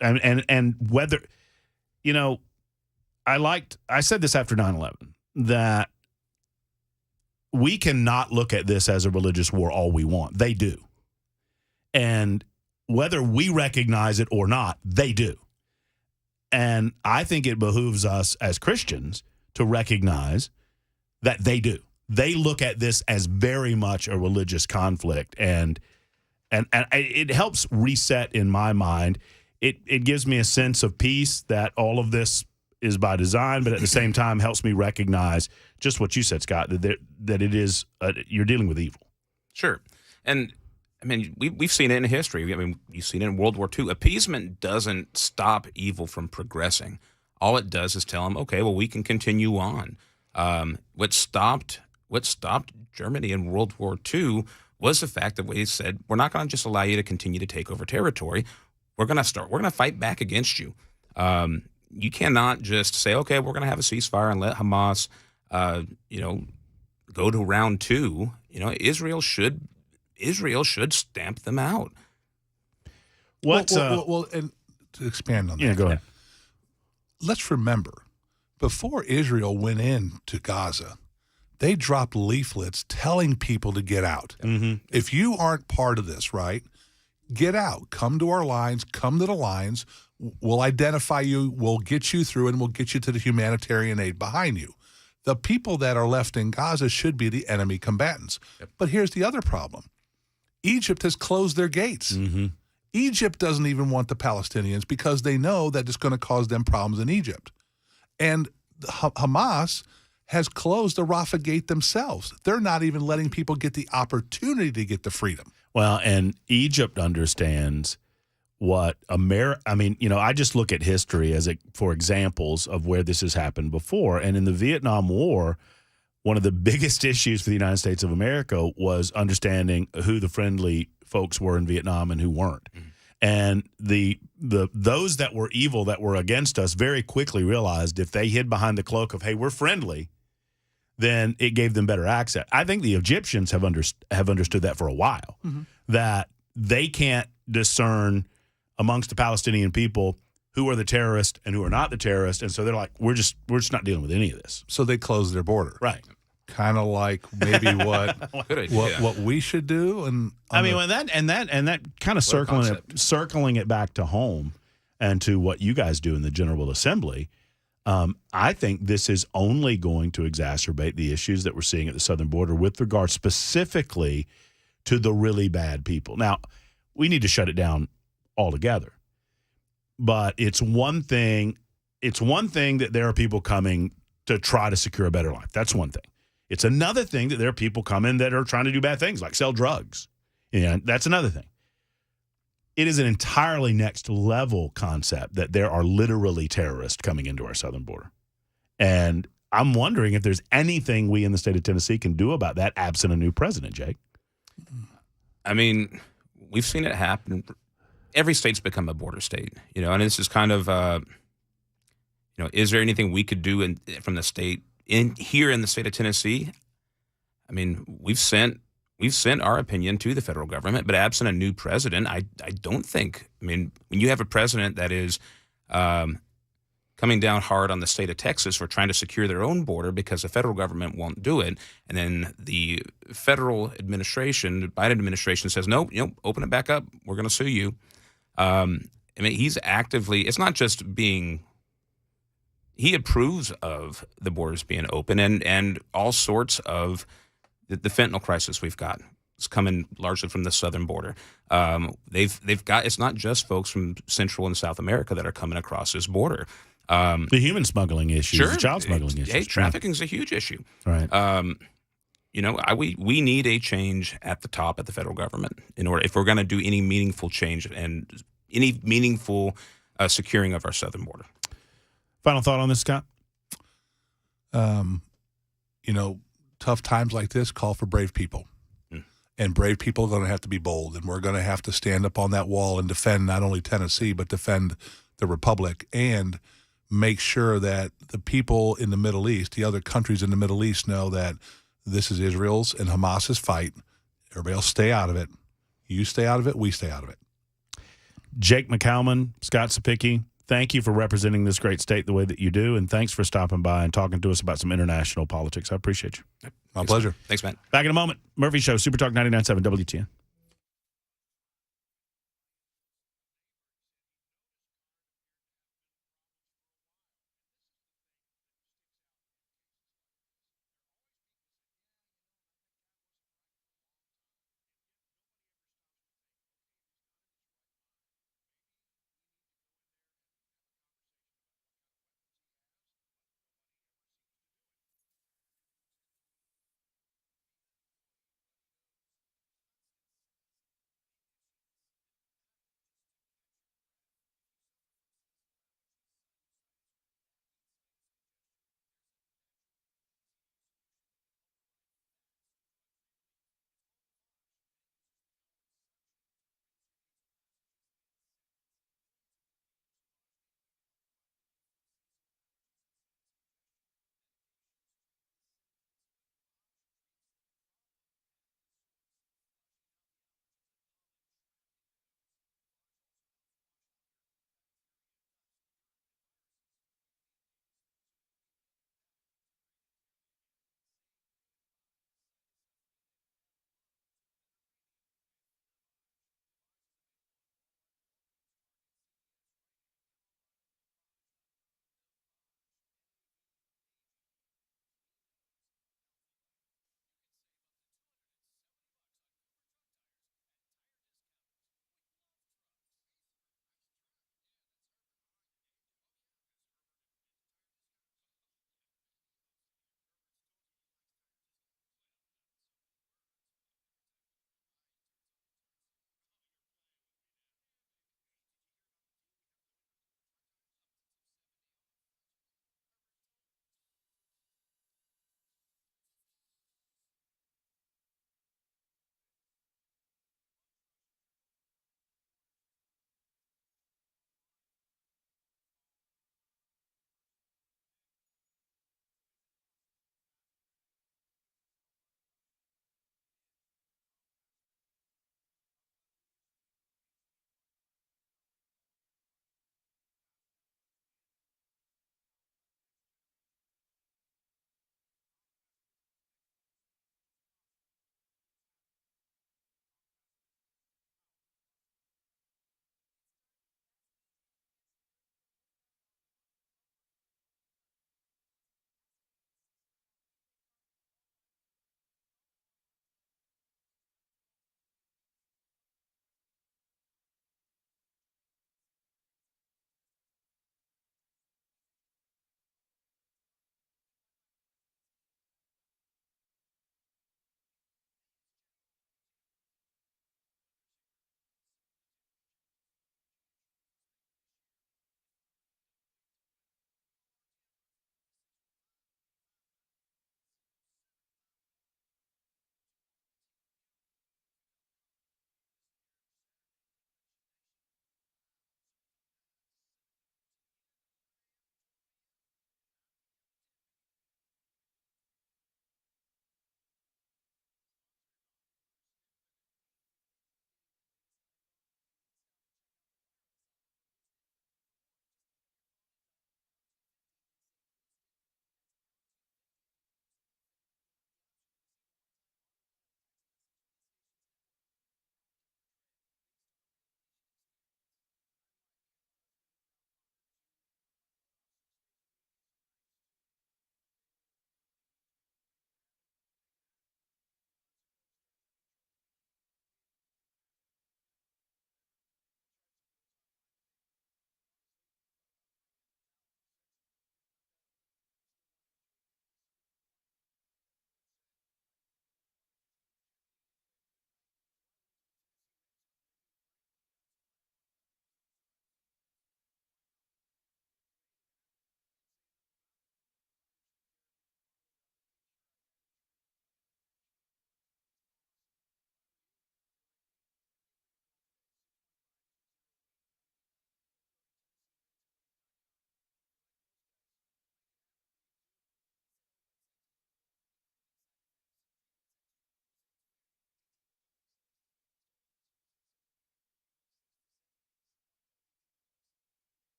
And whether, I said this after 9/11, that we cannot look at this as a religious war all we want. They do. And whether we recognize it or not, they do. And I think it behooves us as Christians to recognize that they do. They look at this as very much a religious conflict, and it helps reset in my mind. It gives me a sense of peace that all of this is by design, but at the same time helps me recognize just what you said, Scott, that it is you're dealing with evil. Sure. And I mean, we've seen it in history. I mean, you've seen it in World War II. Appeasement doesn't stop evil from progressing. All it does is tell them, okay, well, we can continue on. What stopped Germany in World War II was the fact that we said, we're not going to just allow you to continue to take over territory. We're going to fight back against you. You cannot just say, okay, we're going to have a ceasefire and let Hamas, go to round two. Israel should stamp them out. Well, and to expand on that. Yeah, go ahead. Let's remember, before Israel went into Gaza, they dropped leaflets telling people to get out. Mm-hmm. If you aren't part of this, right, get out. Come to our lines. Come to the lines. We'll identify you. We'll get you through, and we'll get you to the humanitarian aid behind you. The people that are left in Gaza should be the enemy combatants. Yep. But here's the other problem. Egypt has closed their gates. Mm-hmm. Egypt doesn't even want the Palestinians because they know that it's going to cause them problems in Egypt. And Hamas has closed the Rafah gate themselves. They're not even letting people get the opportunity to get the freedom. Well, and Egypt understands what I just look at history for examples of where this has happened before. And in the Vietnam War, one of the biggest issues for the United States of America was understanding who the friendly folks were in Vietnam and who weren't. Mm-hmm. And those that were evil, that were against us, very quickly realized if they hid behind the cloak of, hey, we're friendly, then it gave them better access. I think the Egyptians have understood that for a while, mm-hmm. that they can't discern amongst the Palestinian people who are the terrorists and who are not the terrorists, and so they're like, we're just not dealing with any of this. So they closed their border, right? Kind of like maybe what we should do. And that kind of circling it back to home and to what you guys do in the General Assembly. I think this is only going to exacerbate the issues that we're seeing at the southern border with regard specifically to the really bad people. Now, we need to shut it down altogether. But it's one thing that there are people coming to try to secure a better life. That's one thing. It's another thing that there are people coming that are trying to do bad things, like sell drugs. That's another thing. It is an entirely next level concept that there are literally terrorists coming into our southern border. And I'm wondering if there's anything we in the state of Tennessee can do about that absent a new president, Jake. I mean, we've seen it happen. Every state's become a border state, and this is kind of, is there anything we could do from the state here in the state of Tennessee? I mean, we've sent our opinion to the federal government, but absent a new president, I don't think. I mean, when you have a president that is coming down hard on the state of Texas for trying to secure their own border because the federal government won't do it, and then the federal administration, the Biden administration says, no, open it back up, we're going to sue you. I mean, he's actively, it's not just he approves of the borders being open and all sorts of the fentanyl crisis we've got. It's coming largely from the southern border. They've got, it's not just folks from Central and South America that are coming across this border. The human smuggling issues, the child smuggling issues. Hey, trafficking is a huge issue. Right. We need a change at the top at the federal government if we're going to do any meaningful change and any meaningful securing of our southern border. Final thought on this, Scott? Tough times like this call for brave people. And brave people are going to have to be bold, and we're going to have to stand up on that wall and defend not only Tennessee, but defend the Republic and make sure that the people in the Middle East, the other countries in the Middle East, know that this is Israel's and Hamas's fight. Everybody else stay out of it. You stay out of it, we stay out of it. Jake McCalman, Scott Sapicki, thank you for representing this great state the way that you do, and thanks for stopping by and talking to us about some international politics. I appreciate you. My pleasure. Thanks, Matt. Back in a moment. Murphy Show, Super Talk 99.7 WTN.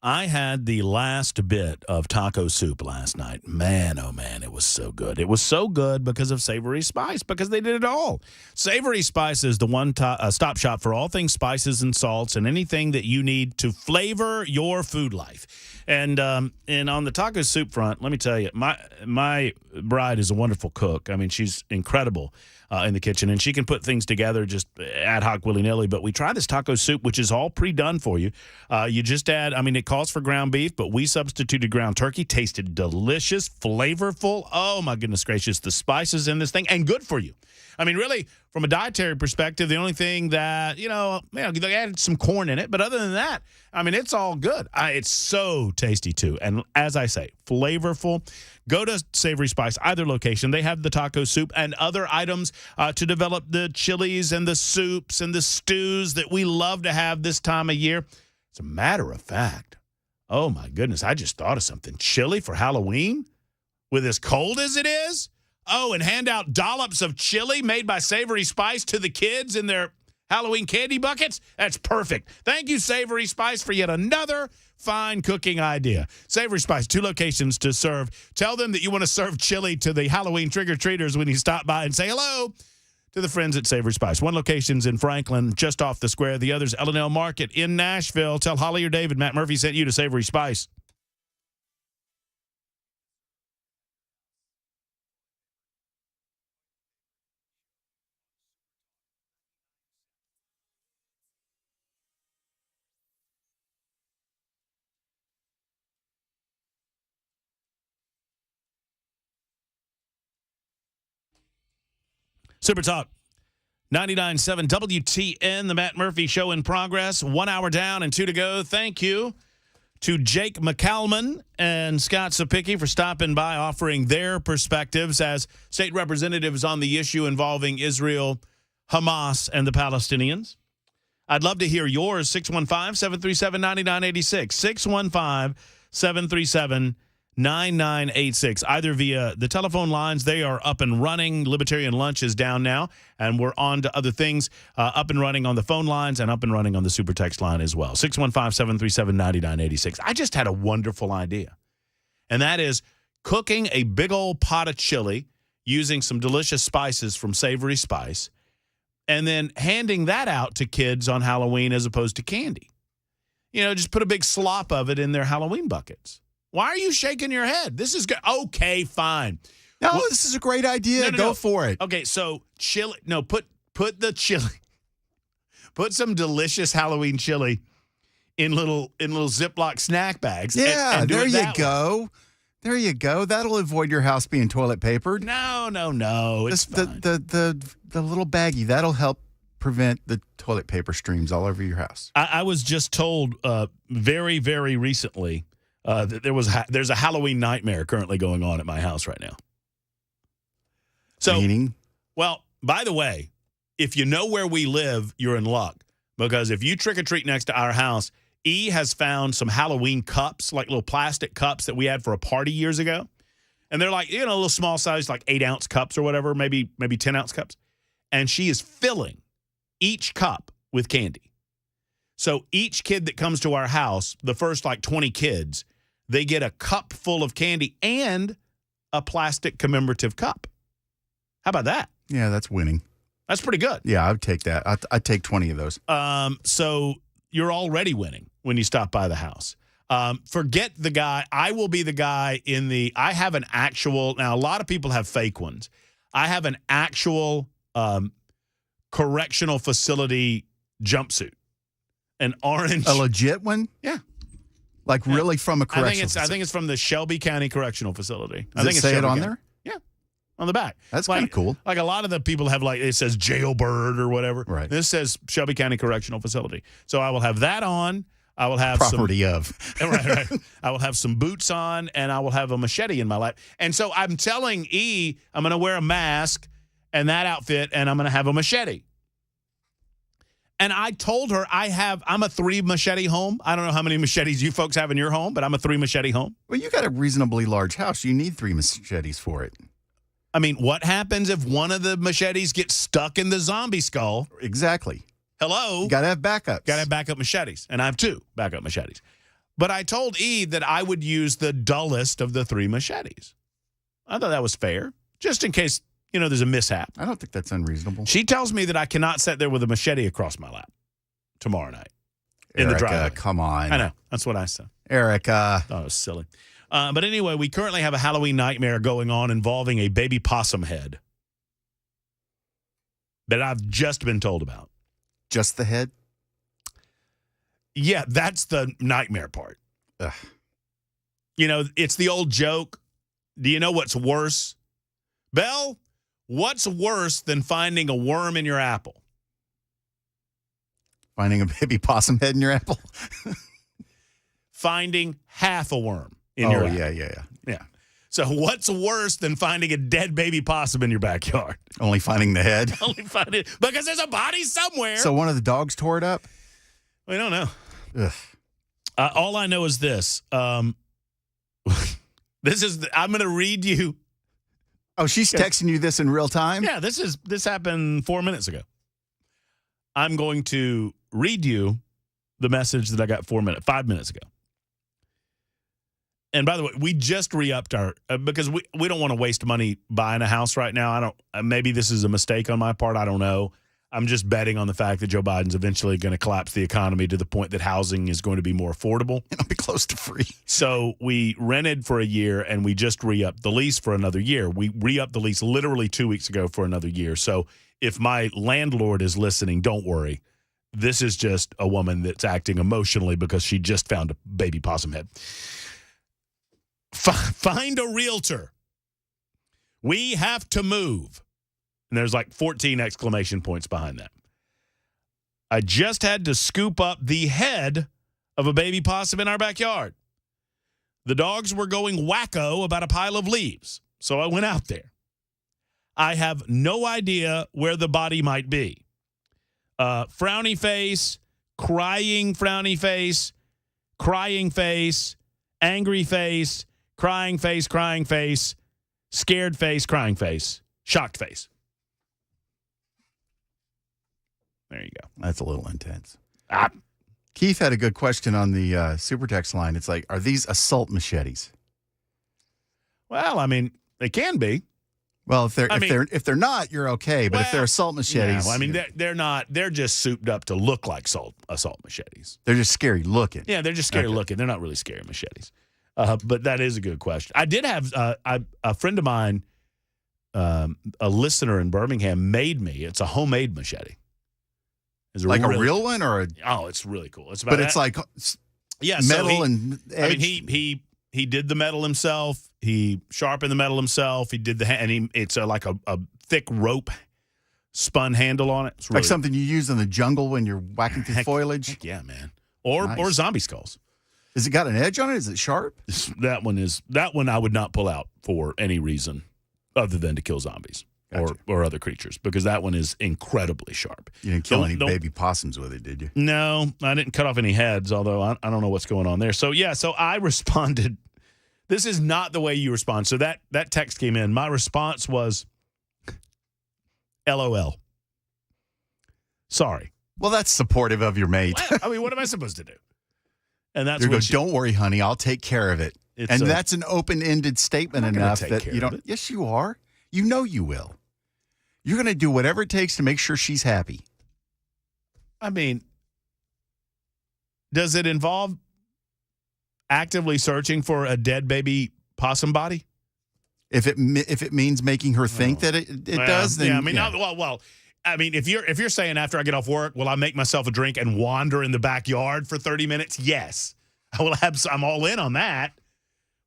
I had the last bit of taco soup last night. Man, oh man, it was so good. It was so good because of Savory Spice, because they did it all. Savory Spice is the one stop shop for all things spices and salts and anything that you need to flavor your food life. And on the taco soup front, let me tell you, my bride is a wonderful cook. I mean, she's incredible in the kitchen, and she can put things together just ad hoc, willy-nilly. But we try this taco soup, which is all pre-done for you. You just add, I mean, it calls for ground beef, but we substituted ground turkey. Tasted delicious, flavorful. Oh, my goodness gracious. The spices in this thing, and good for you. I mean, really, from a dietary perspective, the only thing that, they added some corn in it. But other than that, I mean, it's all good. It's so tasty, too. And as I say, flavorful. Go to Savory Spice, either location. They have the taco soup and other items to develop the chilies and the soups and the stews that we love to have this time of year. As a matter of fact, oh, my goodness, I just thought of something. Chili for Halloween with as cold as it is? Oh, and hand out dollops of chili made by Savory Spice to the kids in their Halloween candy buckets? That's perfect. Thank you, Savory Spice, for yet another fine cooking idea. Savory Spice, 2 locations to serve. Tell them that you want to serve chili to the Halloween trick-or-treaters when you stop by and say hello to the friends at Savory Spice. One location's in Franklin, just off the square. The other's L&L Market in Nashville. Tell Holly or David Matt Murphy sent you to Savory Spice. Super Talk 99.7 WTN, the Matt Murphy Show in progress. 1 hour down and 2 to go. Thank you to Jake McCalman and Scott Sapicki for stopping by, offering their perspectives as state representatives on the issue involving Israel, Hamas, and the Palestinians. I'd love to hear yours, 615-737-9986, 615-737-9986, either via the telephone lines. They are up and running. Libertarian Lunch is down now, and we're on to other things, up and running on the phone lines and up and running on the super text line as well. 615-737-9986. I just had a wonderful idea, and that is cooking a big old pot of chili using some delicious spices from Savory Spice, and then handing that out to kids on Halloween as opposed to candy. Just put a big slop of it in their Halloween buckets. Why are you shaking your head? This is good. Okay, fine. No, this is a great idea. No. Go for it. Okay, so chili. No, put the chili. Put some delicious Halloween chili in little Ziploc snack bags. Yeah, and there you go. There you go. That'll avoid your house being toilet papered. No. It's fine. The little baggie, that'll help prevent the toilet paper streams all over your house. I was just told very, very recently that there's a Halloween nightmare currently going on at my house right now. So, Meaning? Well, by the way, if you know where we live, you're in luck, because if you trick or treat next to our house, E has found some Halloween cups, like little plastic cups that we had for a party years ago, and they're like a little small size, like 8-ounce cups or whatever, maybe 10-ounce cups, and she is filling each cup with candy. So each kid that comes to our house, the first 20 kids, they get a cup full of candy and a plastic commemorative cup. How about that? Yeah, that's winning. That's pretty good. Yeah, I'd take that. I'd take 20 of those. So you're already winning when you stop by the house. Forget the guy. I will be the guy I have an actual, now a lot of people have fake ones. I have an actual correctional facility jumpsuit. An orange. A legit one? Yeah. Really from a correctional facility? I think it's from the Shelby County Correctional Facility. Does it say it on there? Yeah. On the back. That's kind of cool. Like a lot of the people have it says jailbird or whatever. Right. This says Shelby County Correctional Facility. So I will have that on. I will have property of. Right. I will have some boots on, and I will have a machete in my lap. And so I'm telling E I'm going to wear a mask and that outfit, and I'm going to have a machete. And I told her I'm a 3-machete home. I don't know how many machetes you folks have in your home, but I'm a 3-machete home. Well, you got a reasonably large house. You need 3 machetes for it. I mean, what happens if one of the machetes gets stuck in the zombie skull? Exactly. Hello? You got to have backups. Got to have backup machetes. And I have 2 backup machetes. But I told Eve that I would use the dullest of the 3 machetes. I thought that was fair, just in case, there's a mishap. I don't think that's unreasonable. She tells me that I cannot sit there with a machete across my lap tomorrow night in the driveway. Come on. I know. That's what I said. Erica. Thought it was silly. But anyway, we currently have a Halloween nightmare going on involving a baby possum head that I've just been told about. Just the head? Yeah, that's the nightmare part. Ugh. It's the old joke. Do you know what's worse? Belle, what's worse than finding a worm in your apple? Finding a baby possum head in your apple? Finding half a worm in your apple. Yeah. So what's worse than finding a dead baby possum in your backyard? Only finding the head? Only finding it because there's a body somewhere. So one of the dogs tore it up? We don't know. Ugh. All I know is this. I'm going to read you. Oh, she's texting you this in real time? Yeah, this happened 4 minutes ago. I'm going to read you the message that I got 5 minutes ago. And by the way, we just re-upped our because we don't want to waste money buying a house right now. Maybe this is a mistake on my part. I don't know. I'm just betting on the fact that Joe Biden's eventually going to collapse the economy to the point that housing is going to be more affordable. It'll be close to free. So we rented for a year, and we just re-upped the lease for another year. We re-upped the lease literally 2 weeks ago for another year. So if my landlord is listening, don't worry. This is just a woman that's acting emotionally because she just found a baby possum head. Find a realtor. We have to move. And there's like 14 exclamation points behind that. I just had to scoop up the head of a baby possum in our backyard. The dogs were going wacko about a pile of leaves, so I went out there. I have no idea where the body might be. Frowny face, crying frowny face, crying face, angry face, crying face, scared face, crying face, shocked face. There you go. That's a little intense. Keith had a good question on the super text line. It's like, are these assault machetes? Well, I mean, they can be. Well, if they're not, you're okay. But if they're assault machetes, yeah, well, I mean, they're not. They're just souped up to look like assault machetes. They're just scary looking. Yeah, they're just scary looking. They're not really scary machetes. But that is a good question. I did have a friend of mine, a listener in Birmingham, made me. It's a homemade machete. It's like a real one, or it's really cool. It's like metal and edge. I mean, he did the metal himself. He sharpened the metal himself. He did it's like a thick rope spun handle on it. It's really, like something you use in the jungle when you're whacking through foliage. Heck yeah, man. Or zombie skulls. Has it got an edge on it? Is it sharp? That one I would not pull out for any reason other than to kill zombies. Gotcha. Or other creatures, because that one is incredibly sharp. You didn't kill any baby possums with it, did you? No, I didn't cut off any heads, although I don't know what's going on there. So, yeah, I responded. This is not the way you respond. So that text came in. My response was, LOL. Sorry. Well, that's supportive of your mate. Well, I mean, what am I supposed to do? And that's what don't worry, honey. I'll take care of it. That's an open-ended statement enough that you don't. Yes, you are. You know you will. You're going to do whatever it takes to make sure she's happy. I mean, does it involve actively searching for a dead baby possum body? If it means making her think that it does, then yeah. I mean, I mean, if you're saying after I get off work, will I make myself a drink and wander in the backyard for 30 minutes? Yes, I'm all in on that.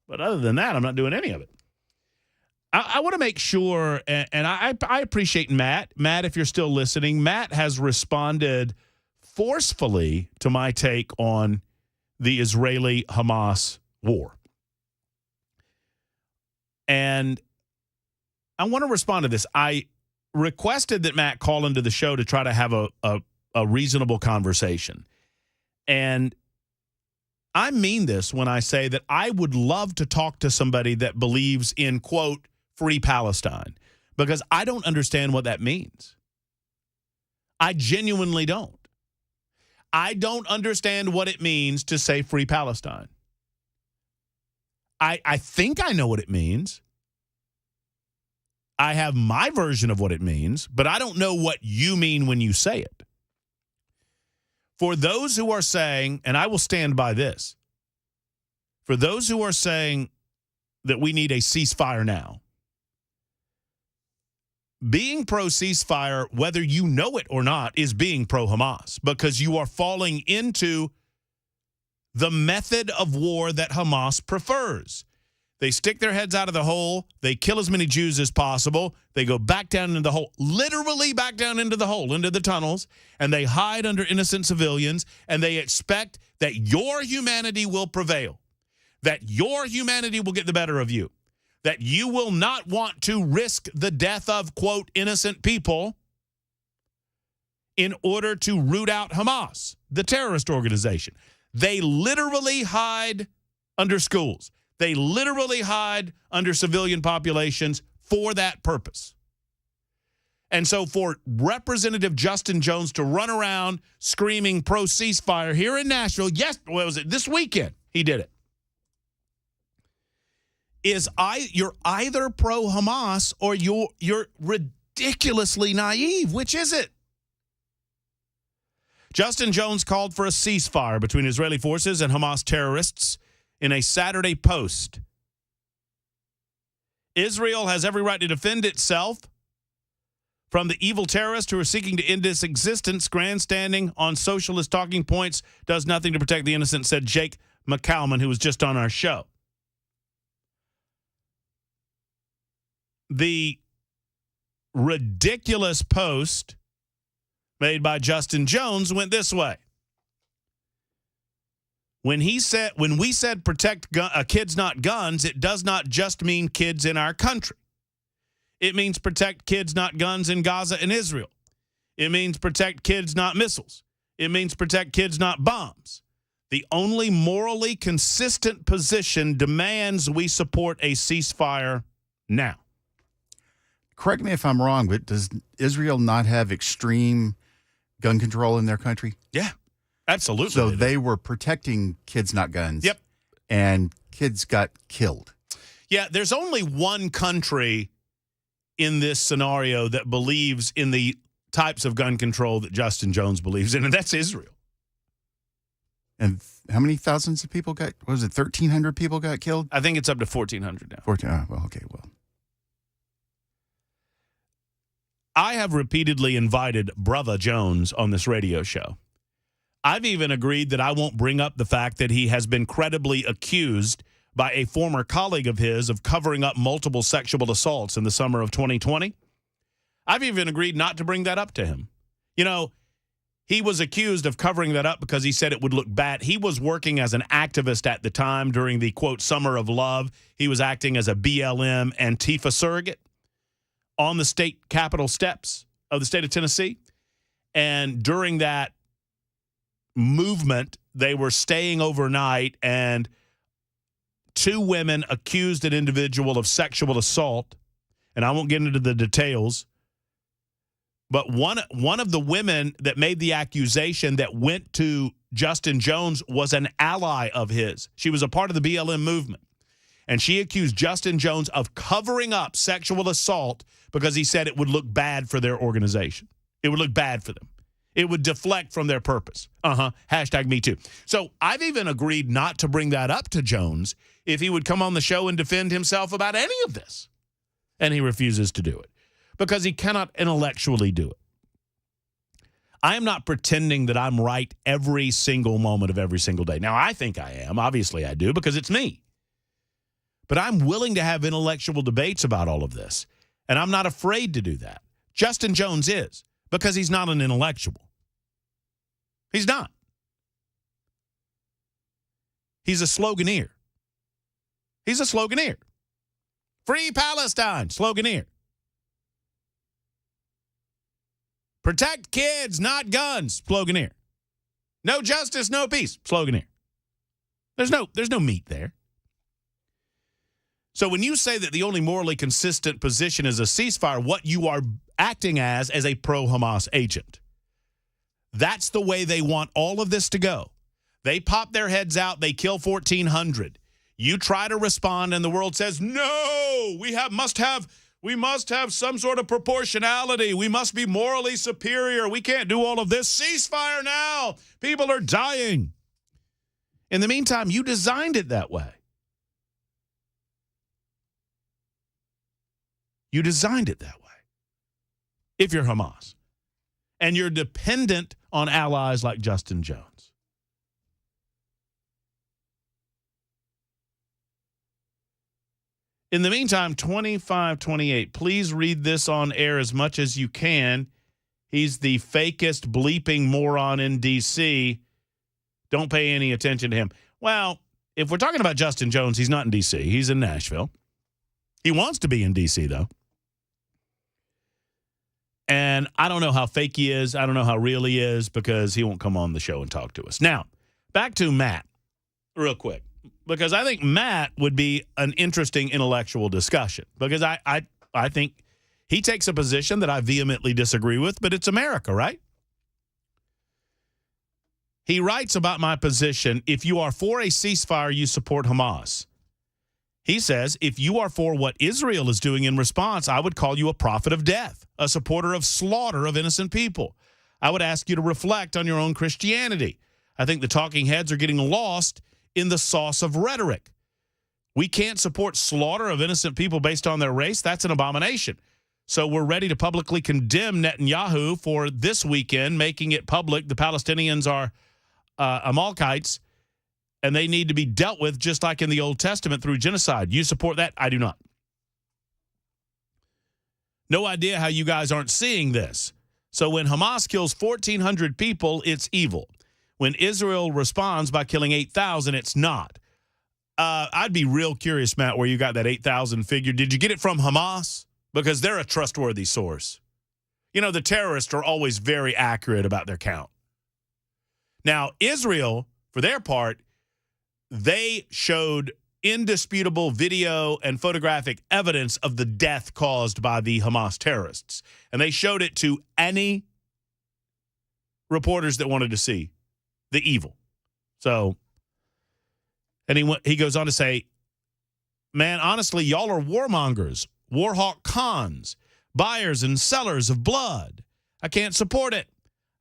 But other than that, I'm not doing any of it. I want to make sure, and I appreciate Matt. Matt, if you're still listening, Matt has responded forcefully to my take on the Israeli-Hamas war. And I want to respond to this. I requested that Matt call into the show to try to have a reasonable conversation. And I mean this when I say that I would love to talk to somebody that believes in, quote, free Palestine, because I don't understand what that means. I genuinely don't. I don't understand what it means to say free Palestine. I think I know what it means. I have my version of what it means, but I don't know what you mean when you say it. For those who are saying, and I will stand by this, for those who are saying that we need a ceasefire now, being pro-ceasefire, whether you know it or not, is being pro-Hamas, because you are falling into the method of war that Hamas prefers. They stick their heads out of the hole. They kill as many Jews as possible. They go back down into the hole, literally back down into the hole, into the tunnels, and they hide under innocent civilians, and they expect that your humanity will prevail, that your humanity will get the better of you, that you will not want to risk the death of, quote, innocent people in order to root out Hamas, the terrorist organization. They literally hide under schools. They literally hide under civilian populations for that purpose. And so for Representative Justin Jones to run around screaming pro-ceasefire here in Nashville, yes, what was it? This weekend he did it. You're either pro-Hamas or you're ridiculously naive. Which is it? Justin Jones called for a ceasefire between Israeli forces and Hamas terrorists in a Saturday post. Israel has every right to defend itself from the evil terrorists who are seeking to end its existence. Grandstanding on socialist talking points does nothing to protect the innocent, said Jake McCalman, who was just on our show. The ridiculous post made by Justin Jones went this way. When we said protect kids, not guns, it does not just mean kids in our country. It means protect kids, not guns in Gaza and Israel. It means protect kids, not missiles. It means protect kids, not bombs. The only morally consistent position demands we support a ceasefire now. Correct me if I'm wrong, but does Israel not have extreme gun control in their country? Yeah, absolutely. So they were protecting kids, not guns. Yep. And kids got killed. Yeah, there's only one country in this scenario that believes in the types of gun control that Justin Jones believes in, and that's Israel. And how many thousands of people got, what was it, 1,300 people got killed? I think it's up to 1,400 now. 14, well, okay, well. I have repeatedly invited Brother Jones on this radio show. I've even agreed that I won't bring up the fact that he has been credibly accused by a former colleague of his of covering up multiple sexual assaults in the summer of 2020. I've even agreed not to bring that up to him. You know, he was accused of covering that up because he said it would look bad. He was working as an activist at the time during the, quote, Summer of Love. He was acting as a BLM Antifa surrogate on the state capitol steps of the state of Tennessee. And during that movement, they were staying overnight, and two women accused an individual of sexual assault. And I won't get into the details, but one of the women that made the accusation that went to Justin Jones was an ally of his. She was a part of the BLM movement. And she accused Justin Jones of covering up sexual assault because he said it would look bad for their organization. It would look bad for them. It would deflect from their purpose. Hashtag me too. So I've even agreed not to bring that up to Jones if he would come on the show and defend himself about any of this. And he refuses to do it because he cannot intellectually do it. I am not pretending that I'm right every single moment of every single day. Now, I think I am. Obviously, I do because it's me. But I'm willing to have intellectual debates about all of this, and I'm not afraid to do that. Justin Jones is, because he's not an intellectual. He's not. He's a sloganeer. He's a sloganeer. Free Palestine, sloganeer. Protect kids, not guns, sloganeer. No justice, no peace, sloganeer. There's no meat there. So when you say that the only morally consistent position is a ceasefire, what you are acting as a pro-Hamas agent. That's the way they want all of this to go. They pop their heads out. They kill 1,400. You try to respond, and the world says, no, we must have some sort of proportionality. We must be morally superior. We can't do all of this. Ceasefire now. People are dying. In the meantime, you designed it that way. You designed it that way. If you're Hamas. And you're dependent on allies like Justin Jones. In the meantime, 2528, please read this on air as much as you can. He's the fakest bleeping moron in D.C. Don't pay any attention to him. Well, if we're talking about Justin Jones, he's not in D.C. He's in Nashville. He wants to be in D.C., though. And I don't know how fake he is. I don't know how real he is because he won't come on the show and talk to us. Now, back to Matt real quick. Because I think Matt would be an interesting intellectual discussion. Because I think he takes a position that I vehemently disagree with, but it's America, right? He writes about my position, if you are for a ceasefire, you support Hamas. He says, if you are for what Israel is doing in response, I would call you a prophet of death, a supporter of slaughter of innocent people. I would ask you to reflect on your own Christianity. I think the talking heads are getting lost in the sauce of rhetoric. We can't support slaughter of innocent people based on their race. That's an abomination. So we're ready to publicly condemn Netanyahu for this weekend, making it public the Palestinians are Amalekites, and they need to be dealt with just like in the Old Testament through genocide. You support that? I do not. No idea how you guys aren't seeing this. So when Hamas kills 1,400 people, it's evil. When Israel responds by killing 8,000, it's not. I'd be real curious, Matt, where you got that 8,000 figure. Did you get it from Hamas? Because they're a trustworthy source. You know, the terrorists are always very accurate about their count. Now, Israel, for their part, they showed indisputable video and photographic evidence of the death caused by the Hamas terrorists. And they showed it to any reporters that wanted to see the evil. So, and he goes on to say, man, honestly, y'all are warmongers, warhawk cons, buyers and sellers of blood. I can't support it.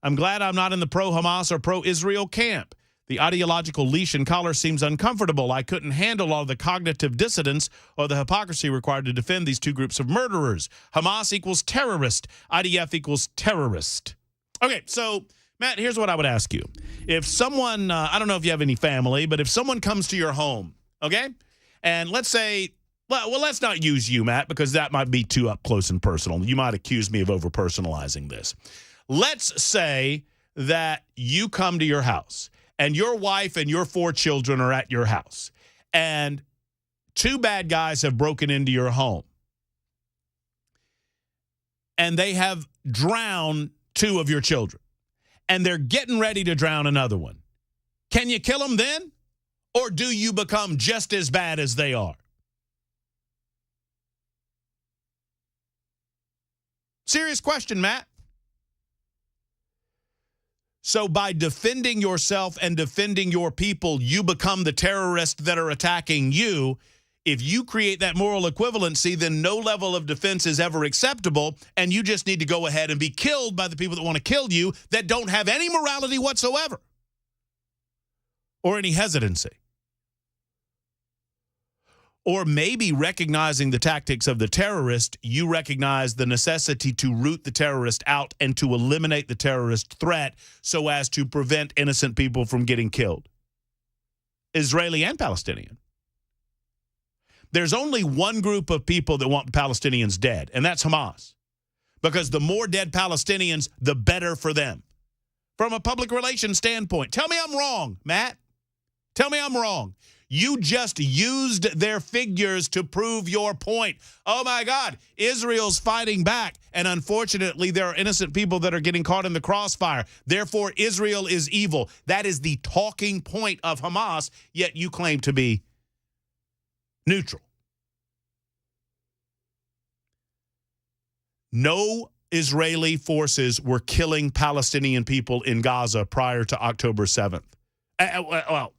I'm glad I'm not in the pro-Hamas or pro-Israel camp. The ideological leash and collar seems uncomfortable. I couldn't handle all the cognitive dissonance or the hypocrisy required to defend these two groups of murderers. Hamas equals terrorist. IDF equals terrorist. Okay, so Matt, here's what I would ask you. If someone, I don't know if you have any family, but if someone comes to your home, okay, and let's say, well, let's not use you, Matt, because that might be too up close and personal. You might accuse me of over-personalizing this. Let's say that you come to your house, and your wife and your 4 children are at your house, and 2 bad guys have broken into your home, and they have drowned 2 of your children. And they're getting ready to drown another one. Can you kill them then? Or do you become just as bad as they are? Serious question, Matt. So by defending yourself and defending your people, you become the terrorists that are attacking you. If you create that moral equivalency, then no level of defense is ever acceptable, and you just need to go ahead and be killed by the people that want to kill you that don't have any morality whatsoever or any hesitancy. Or maybe recognizing the tactics of the terrorist, you recognize the necessity to root the terrorist out and to eliminate the terrorist threat so as to prevent innocent people from getting killed, Israeli and Palestinian. There's only one group of people that want Palestinians dead, and that's Hamas. Because the more dead Palestinians, the better for them. From a public relations standpoint. Tell me I'm wrong, Matt. Tell me I'm wrong. You just used their figures to prove your point. Oh, my God, Israel's fighting back, and unfortunately, there are innocent people that are getting caught in the crossfire. Therefore, Israel is evil. That is the talking point of Hamas, yet you claim to be neutral. No Israeli forces were killing Palestinian people in Gaza prior to October 7th. Well,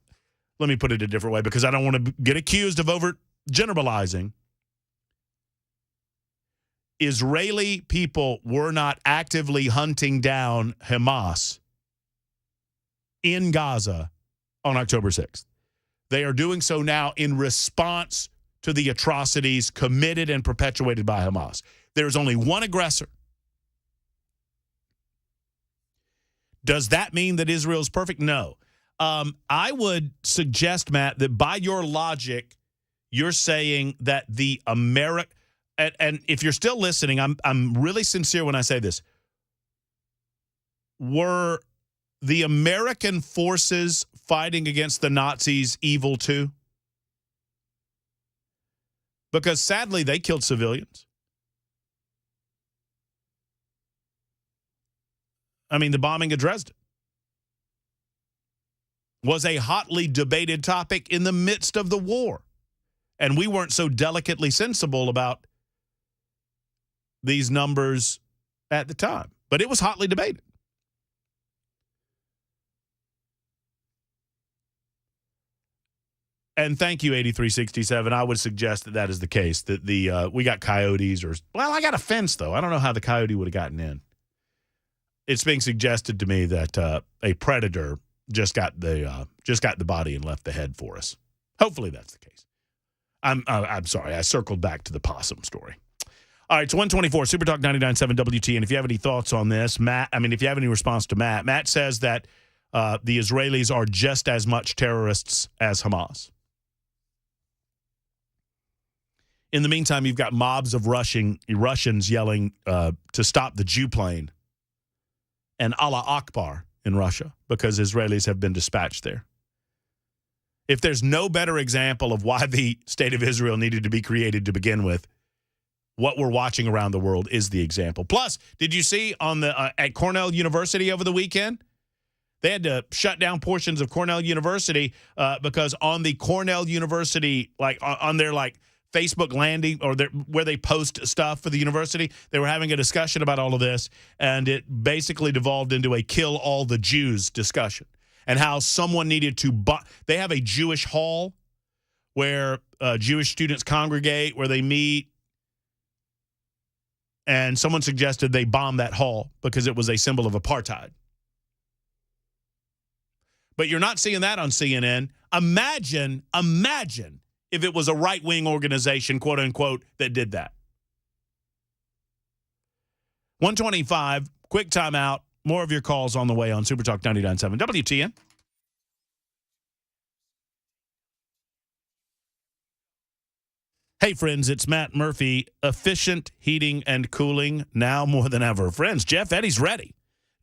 let me put it a different way because I don't want to get accused of over-generalizing. Israeli people were not actively hunting down Hamas in Gaza on October 6th. They are doing so now in response to the atrocities committed and perpetuated by Hamas. There's only one aggressor. Does that mean that Israel is perfect? No. I would suggest, Matt, that by your logic, you're saying that the and if you're still listening, I'm really sincere when I say this. Were the American forces fighting against the Nazis evil too? Because sadly, they killed civilians. I mean, the bombing of Dresden was a hotly debated topic in the midst of the war. And we weren't so delicately sensible about these numbers at the time. But it was hotly debated. And thank you, 8367. I would suggest that that is the case, that we got coyotes well, I got a fence, though. I don't know how the coyote would have gotten in. It's being suggested to me that a predator just got the body and left the head for us. Hopefully that's the case. I'm sorry. I circled back to the possum story. All right, it's 124, Super Talk 99.7 WT. And if you have any thoughts on this, Matt, if you have any response to Matt says that the Israelis are just as much terrorists as Hamas. In the meantime, you've got mobs of Russians yelling to stop the Jew plane and Allah Akbar in Russia because Israelis have been dispatched there. If there's no better example of why the state of Israel needed to be created to begin with, what we're watching around the world is the example. Plus, did you see on the at Cornell University over the weekend? They had to shut down portions of Cornell University because on the Cornell University, on their Facebook landing or where they post stuff for the university, they were having a discussion about all of this, and it basically devolved into a kill all the Jews discussion and how someone needed to they have a Jewish hall where Jewish students congregate, where they meet, and someone suggested they bomb that hall because it was a symbol of apartheid. But you're not seeing that on CNN. Imagine if it was a right-wing organization, quote unquote, that did that. 125, quick timeout. More of your calls on the way on Super Talk 99.7 WTN. Hey, friends, it's Matt Murphy. Efficient heating and cooling now more than ever. Friends, Jeff Eddy's ready.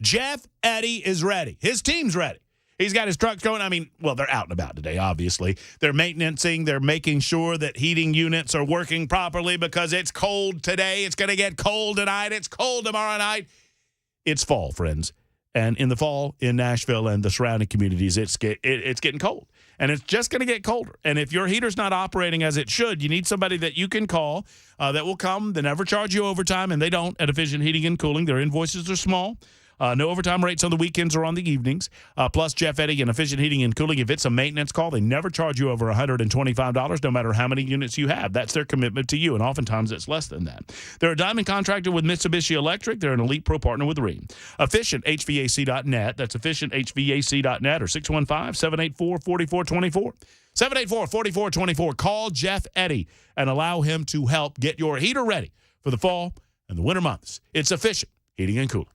Jeff Eddy is ready. His team's ready. He's got his trucks going. They're out and about today, obviously. They're maintaining. They're making sure that heating units are working properly because it's cold today. It's going to get cold tonight. It's cold tomorrow night. It's fall, friends. And in the fall, in Nashville and the surrounding communities, it's getting cold. And it's just going to get colder. And if your heater's not operating as it should, you need somebody that you can call that will come. They never charge you overtime, and they don't at Efficient Heating and Cooling. Their invoices are small. No overtime rates on the weekends or on the evenings. Plus, Jeff Eddy and Efficient Heating and Cooling, if it's a maintenance call, they never charge you over $125, no matter how many units you have. That's their commitment to you, and oftentimes it's less than that. They're a diamond contractor with Mitsubishi Electric. They're an elite pro partner with Rheem. EfficientHVAC.net. That's EfficientHVAC.net or 615-784-4424. 784-4424. Call Jeff Eddy and allow him to help get your heater ready for the fall and the winter months. It's Efficient Heating and Cooling.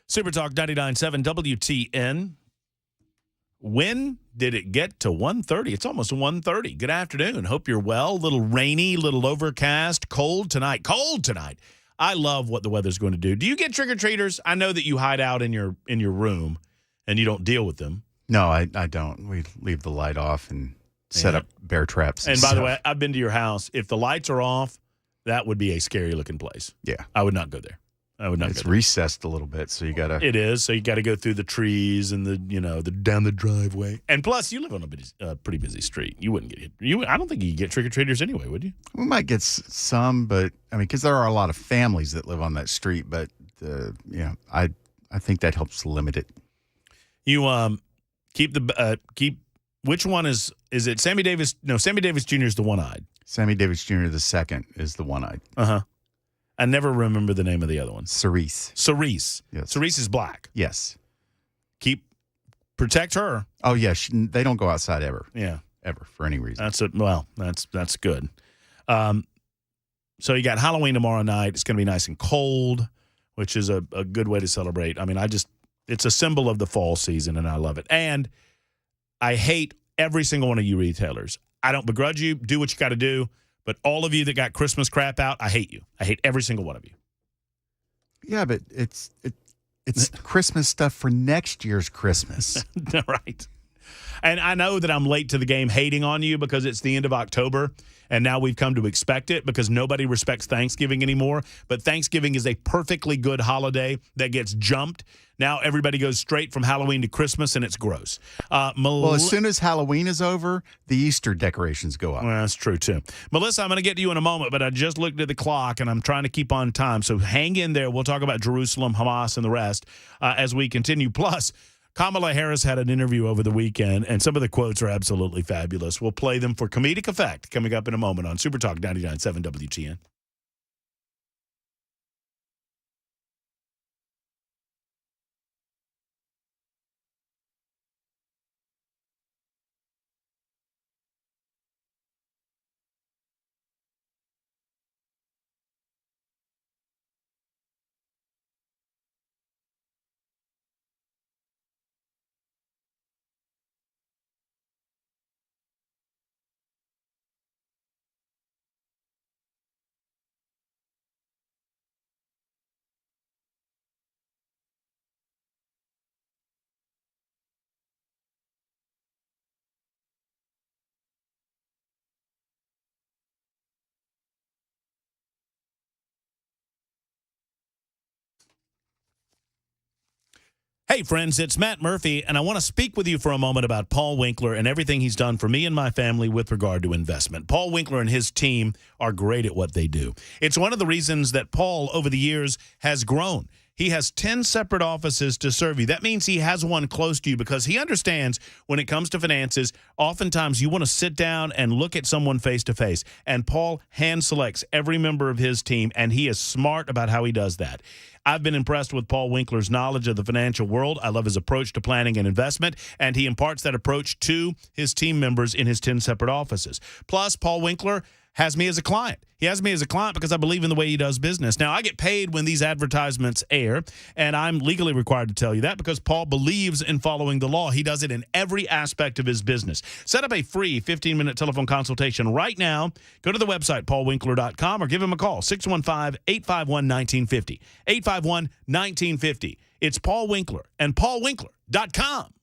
Super Talk 99.7 WTN. When did it get to 1:30? It's almost 1:30. Good afternoon. Hope you're well. A little rainy, a little overcast, cold tonight. Cold tonight. I love what the weather's going to do. Do you get trick-or-treaters? I know that you hide out in your room and you don't deal with them. No, I don't. We leave the light off and set up bear traps. And by the way, I've been to your house. If the lights are off, that would be a scary-looking place. Yeah. I would not go there. I would not. It's recessed a little bit, so you got to. It is. So you got to go through the trees and the down the driveway. And plus, you live on a pretty busy street. You wouldn't get hit. I don't think you get trick or treaters anyway, would you? We might get some, but I mean, because there are a lot of families that live on that street. But I think that helps limit it. You keep. Which one is it? Sammy Davis? No, Sammy Davis Jr. is the one-eyed. Sammy Davis Jr. the second is the one-eyed. I never remember the name of the other one. Cerise. Yes. Cerise is black. Yes. Protect her. Oh, yeah. They don't go outside ever. Yeah. Ever, for any reason. That's good. So you got Halloween tomorrow night. It's going to be nice and cold, which is a good way to celebrate. I mean, it's a symbol of the fall season, and I love it. And I hate every single one of you retailers. I don't begrudge you. Do what you got to do. But all of you that got Christmas crap out, I hate you. I hate every single one of you. Yeah, but it's Christmas stuff for next year's Christmas. Right. And I know that I'm late to the game hating on you because it's the end of October, and now we've come to expect it because nobody respects Thanksgiving anymore. But Thanksgiving is a perfectly good holiday that gets jumped. Now everybody goes straight from Halloween to Christmas, and it's gross. Well, as soon as Halloween is over, the Easter decorations go up. Well, that's true, too. Melissa, I'm going to get to you in a moment, but I just looked at the clock, and I'm trying to keep on time. So hang in there. We'll talk about Jerusalem, Hamas, and the rest as we continue. Plus, Kamala Harris had an interview over the weekend, and some of the quotes are absolutely fabulous. We'll play them for comedic effect coming up in a moment on Super Talk 99.7 WTN. Hey, friends, it's Matt Murphy, and I want to speak with you for a moment about Paul Winkler and everything he's done for me and my family with regard to investment. Paul Winkler and his team are great at what they do. It's one of the reasons that Paul, over the years, has grown. He has 10 separate offices to serve you. That means he has one close to you because he understands when it comes to finances, oftentimes you want to sit down and look at someone face to face. And Paul hand selects every member of his team, and he is smart about how he does that. I've been impressed with Paul Winkler's knowledge of the financial world. I love his approach to planning and investment, and he imparts that approach to his team members in his 10 separate offices. Plus, Paul Winkler has me as a client. He has me as a client because I believe in the way he does business. Now, I get paid when these advertisements air, and I'm legally required to tell you that because Paul believes in following the law. He does it in every aspect of his business. Set up a free 15-minute telephone consultation right now. Go to the website, paulwinkler.com, or give him a call, 615-851-1950. 851-1950. It's Paul Winkler and paulwinkler.com.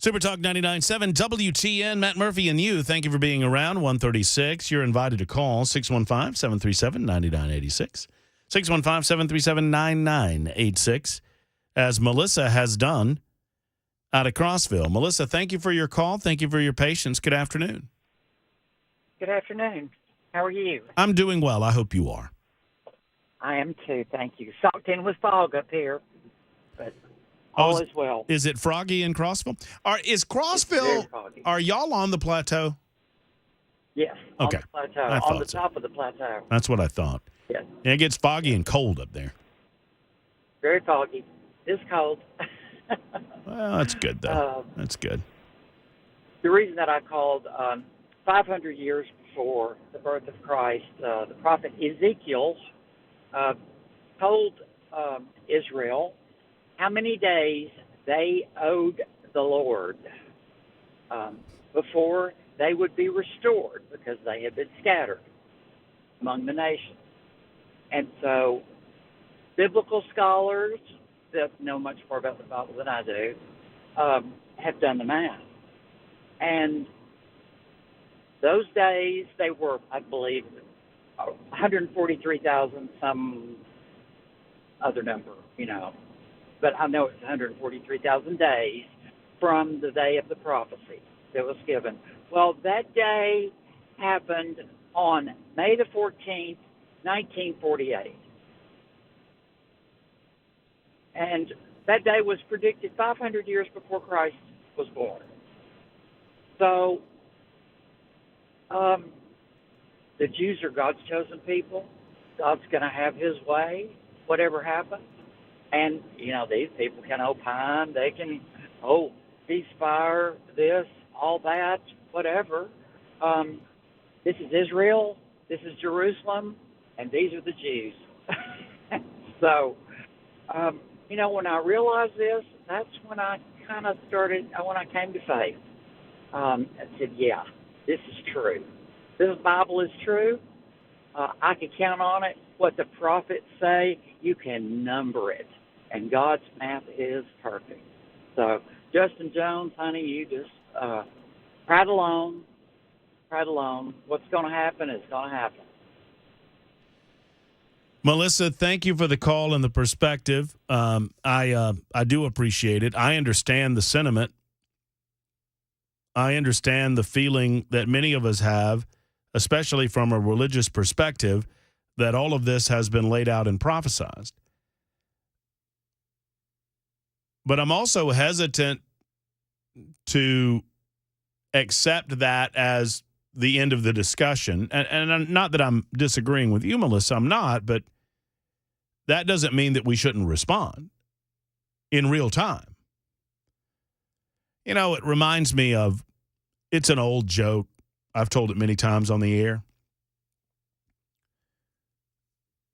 Super Talk 99.7 WTN, Matt Murphy and you. Thank you for being around. 136. You're invited to call 615-737-9986. 615-737-9986, as Melissa has done out of Crossville. Melissa, thank you for your call. Thank you for your patience. Good afternoon. Good afternoon. How are you? I'm doing well. I hope you are. I am too, thank you. Socked in with fog up here, but all is well. Is it froggy in Crossville? Is Crossville, are y'all on the plateau? Yes, okay. On the plateau, on the top of the plateau. That's what I thought. Yes. Yeah, it gets foggy and cold up there. Very foggy. It's cold. Well, that's good, though. That's good. The reason that I called, 500 years before the birth of Christ, the prophet Ezekiel told Israel how many days they owed the Lord before they would be restored, because they had been scattered among the nations. And so biblical scholars that know much more about the Bible than I do have done the math. And those days, they were, I believe, 143,000, some other number, But I know it's 143,000 days from the day of the prophecy that was given. Well, that day happened on May the 14th, 1948. And that day was predicted 500 years before Christ was born. So the Jews are God's chosen people. God's going to have his way, whatever happens. And, these people can opine. They can, ceasefire, this, all that, whatever. This is Israel. This is Jerusalem. And these are the Jews. So, when I realized this, that's when I kind of started, when I came to faith. I said, yeah, this is true. This Bible is true. I can count on it. What the prophets say, you can number it. And God's math is perfect. So, Justin Jones, honey, you just prat along. What's going to happen is going to happen. Melissa, thank you for the call and the perspective. I do appreciate it. I understand the sentiment. I understand the feeling that many of us have, especially from a religious perspective, that all of this has been laid out and prophesied. But I'm also hesitant to accept that as the end of the discussion. And not that I'm disagreeing with you, Melissa, I'm not, but that doesn't mean that we shouldn't respond in real time. It reminds me of, it's an old joke. I've told it many times on the air.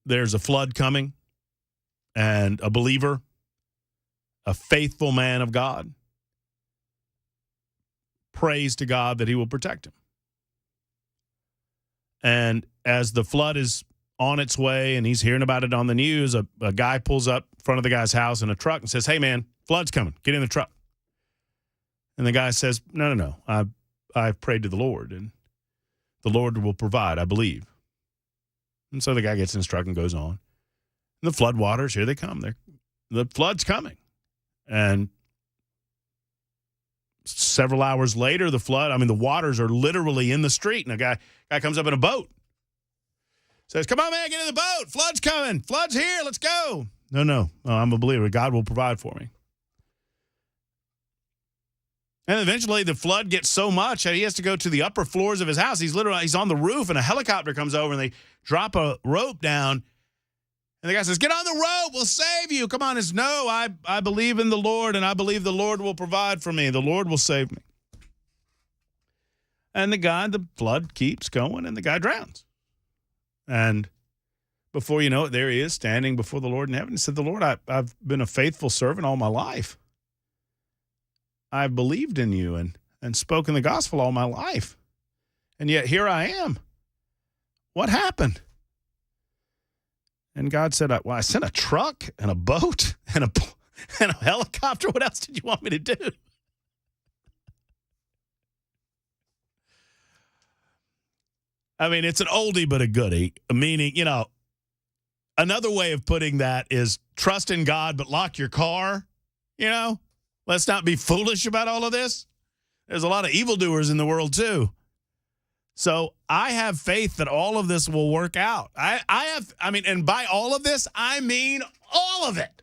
There's a flood coming, and a believer, a faithful man of God, prays to God that he will protect him. And as the flood is on its way and he's hearing about it on the news, a guy pulls up in front of the guy's house in a truck and says, "Hey, man, flood's coming. Get in the truck." And the guy says, No. I've prayed to the Lord, and the Lord will provide, I believe. And so the guy gets in his truck and goes on. And the flood waters, here they come. The flood's coming. And several hours later, the waters are literally in the street. And a guy comes up in a boat. Says, "Come on, man, get in the boat. Flood's coming. Flood's here. Let's go." No, I'm a believer. God will provide for me. And eventually the flood gets so much that he has to go to the upper floors of his house. He's on the roof, and a helicopter comes over, and they drop a rope down. And the guy says, "Get on the rope. We'll save you." "Come on." He says, "No, I believe in the Lord, and I believe the Lord will provide for me. The Lord will save me." And the flood keeps going, and the guy drowns. And before you know it, there he is standing before the Lord in heaven. He said, "The Lord, I've been a faithful servant all my life. I've believed in you and spoken the gospel all my life. And yet here I am. What happened?" And God said, "I sent a truck and a boat and a helicopter. What else did you want me to do?" I mean, it's an oldie but a goodie, meaning, another way of putting that is trust in God but lock your car, Let's not be foolish about all of this. There's a lot of evildoers in the world, too. So I have faith that all of this will work out. And by all of this, I mean all of it.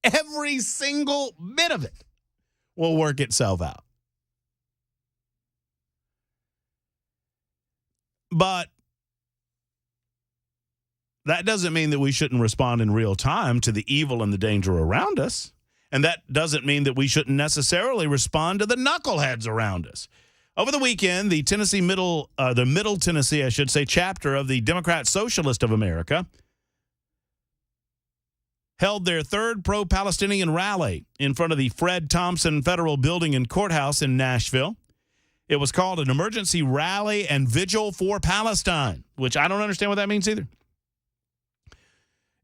Every single bit of it will work itself out. But that doesn't mean that we shouldn't respond in real time to the evil and the danger around us. And that doesn't mean that we shouldn't necessarily respond to the knuckleheads around us. Over the weekend, the Middle Tennessee, I should say, chapter of the Democrat Socialist of America held their third pro-Palestinian rally in front of the Fred Thompson Federal Building and Courthouse in Nashville. It was called an Emergency Rally and Vigil for Palestine, which I don't understand what that means either.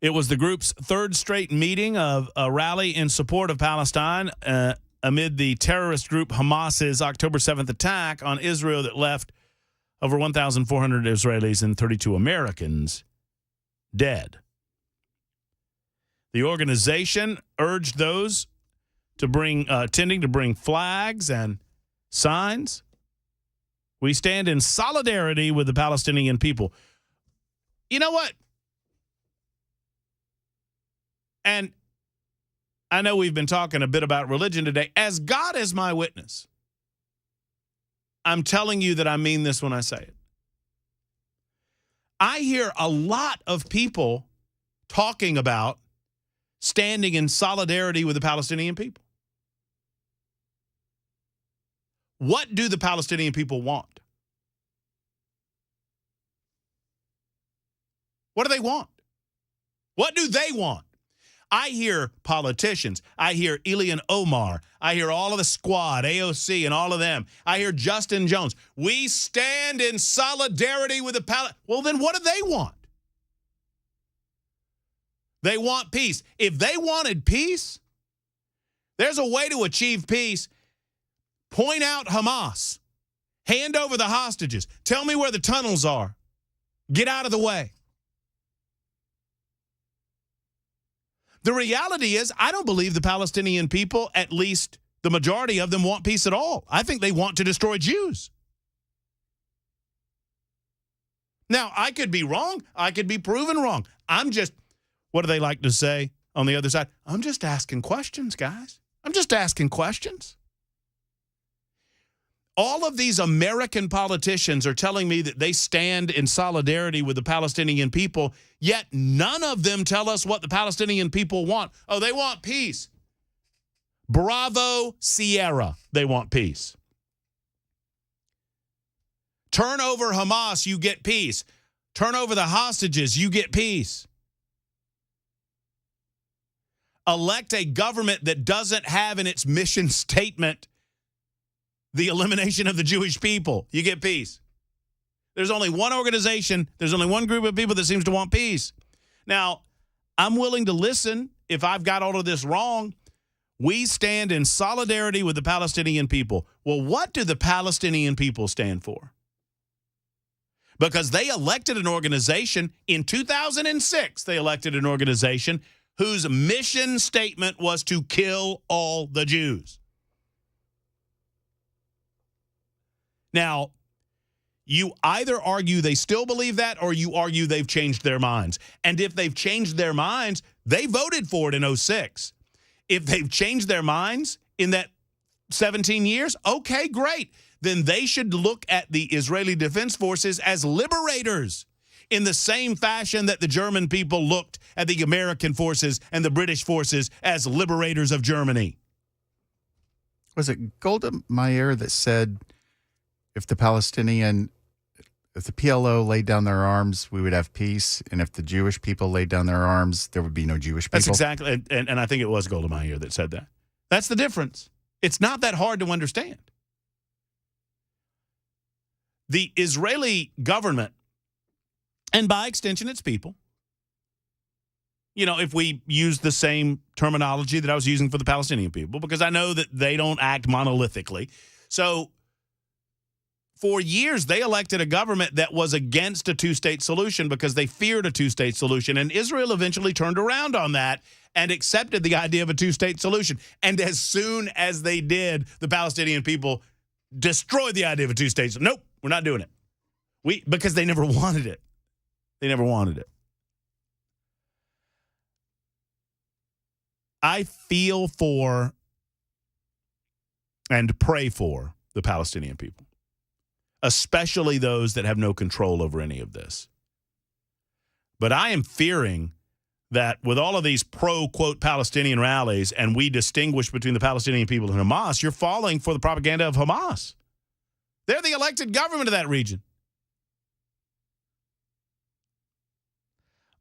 It was the group's third straight meeting of a rally in support of Palestine amid the terrorist group Hamas's October 7th attack on Israel that left over 1,400 Israelis and 32 Americans dead. The organization urged those attending to bring flags and signs. We stand in solidarity with the Palestinian people. You know what? And I know we've been talking a bit about religion today. As God is my witness, I'm telling you that I mean this when I say it. I hear a lot of people talking about standing in solidarity with the Palestinian people. What do the Palestinian people want? What do they want? What do they want? I hear politicians. I hear Elian Omar. I hear all of the squad, AOC, and all of them. I hear Justin Jones. We stand in solidarity with the Palestinians. Well, then what do they want? They want peace. If they wanted peace, there's a way to achieve peace. Point out Hamas. Hand over the hostages. Tell me where the tunnels are. Get out of the way. The reality is, I don't believe the Palestinian people, at least the majority of them, want peace at all. I think they want to destroy Jews. Now, I could be wrong. I could be proven wrong. What do they like to say on the other side? I'm just asking questions, guys. I'm just asking questions. All of these American politicians are telling me that they stand in solidarity with the Palestinian people, yet none of them tell us what the Palestinian people want. Oh, they want peace. Bravo, Sierra, they want peace. Turn over Hamas, you get peace. Turn over the hostages, you get peace. Elect a government that doesn't have in its mission statement the elimination of the Jewish people. You get peace. There's only one organization, there's only one group of people that seems to want peace. Now, I'm willing to listen if I've got all of this wrong. We stand in solidarity with the Palestinian people. Well, what do the Palestinian people stand for? Because they elected an organization in 2006, they elected an organization whose mission statement was to kill all the Jews. Now, you either argue they still believe that or you argue they've changed their minds. And if they've changed their minds, they voted for it in 2006. If they've changed their minds in that 17 years, okay, great. Then they should look at the Israeli Defense Forces as liberators in the same fashion that the German people looked at the American forces and the British forces as liberators of Germany. Was it Golda Meir that said, if the PLO laid down their arms, we would have peace. And if the Jewish people laid down their arms, there would be no Jewish people? That's exactly, and I think it was Golda Meir that said that. That's the difference. It's not that hard to understand. The Israeli government, and by extension its people, if we use the same terminology that I was using for the Palestinian people, because I know that they don't act monolithically. So, for years, they elected a government that was against a two-state solution because they feared a two-state solution. And Israel eventually turned around on that and accepted the idea of a two-state solution. And as soon as they did, the Palestinian people destroyed the idea of a two-state solution. Nope, we're not doing it. Because they never wanted it. They never wanted it. I feel for and pray for the Palestinian people, especially those that have no control over any of this. But I am fearing that with all of these pro-quote Palestinian rallies, and we distinguish between the Palestinian people and Hamas, you're falling for the propaganda of Hamas. They're the elected government of that region.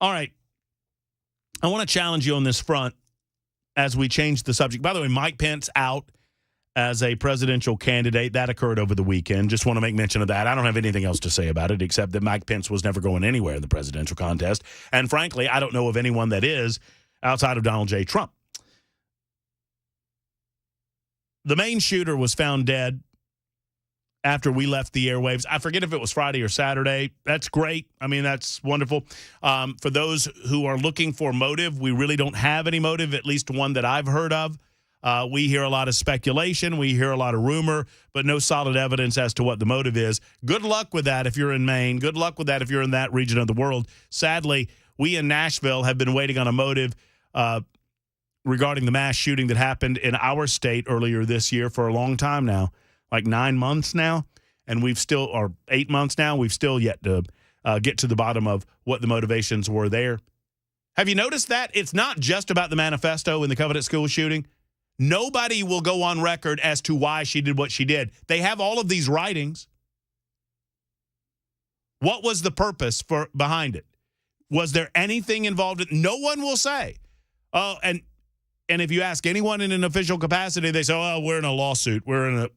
All right. I want to challenge you on this front as we change the subject. By the way, Mike Pence out as a presidential candidate. That occurred over the weekend. Just want to make mention of that. I don't have anything else to say about it except that Mike Pence was never going anywhere in the presidential contest. And frankly, I don't know of anyone that is outside of Donald J. Trump. The main shooter was found dead after we left the airwaves. I forget if it was Friday or Saturday. That's great. I mean, that's wonderful. For those who are looking for motive, we really don't have any motive, at least one that I've heard of. We hear a lot of speculation. We hear a lot of rumor, but no solid evidence as to what the motive is. Good luck with that if you're in Maine. Good luck with that if you're in that region of the world. Sadly, we in Nashville have been waiting on a motive regarding the mass shooting that happened in our state earlier this year for a long time now, like 9 months now, and or 8 months now, we've still yet to get to the bottom of what the motivations were there. Have you noticed that? It's not just about the manifesto in the Covenant School shooting. Nobody will go on record as to why she did what she did. They have all of these writings. What was the purpose behind it? Was there anything involved? No one will say. Oh, and if you ask anyone in an official capacity, they say, oh, we're in a lawsuit. We're in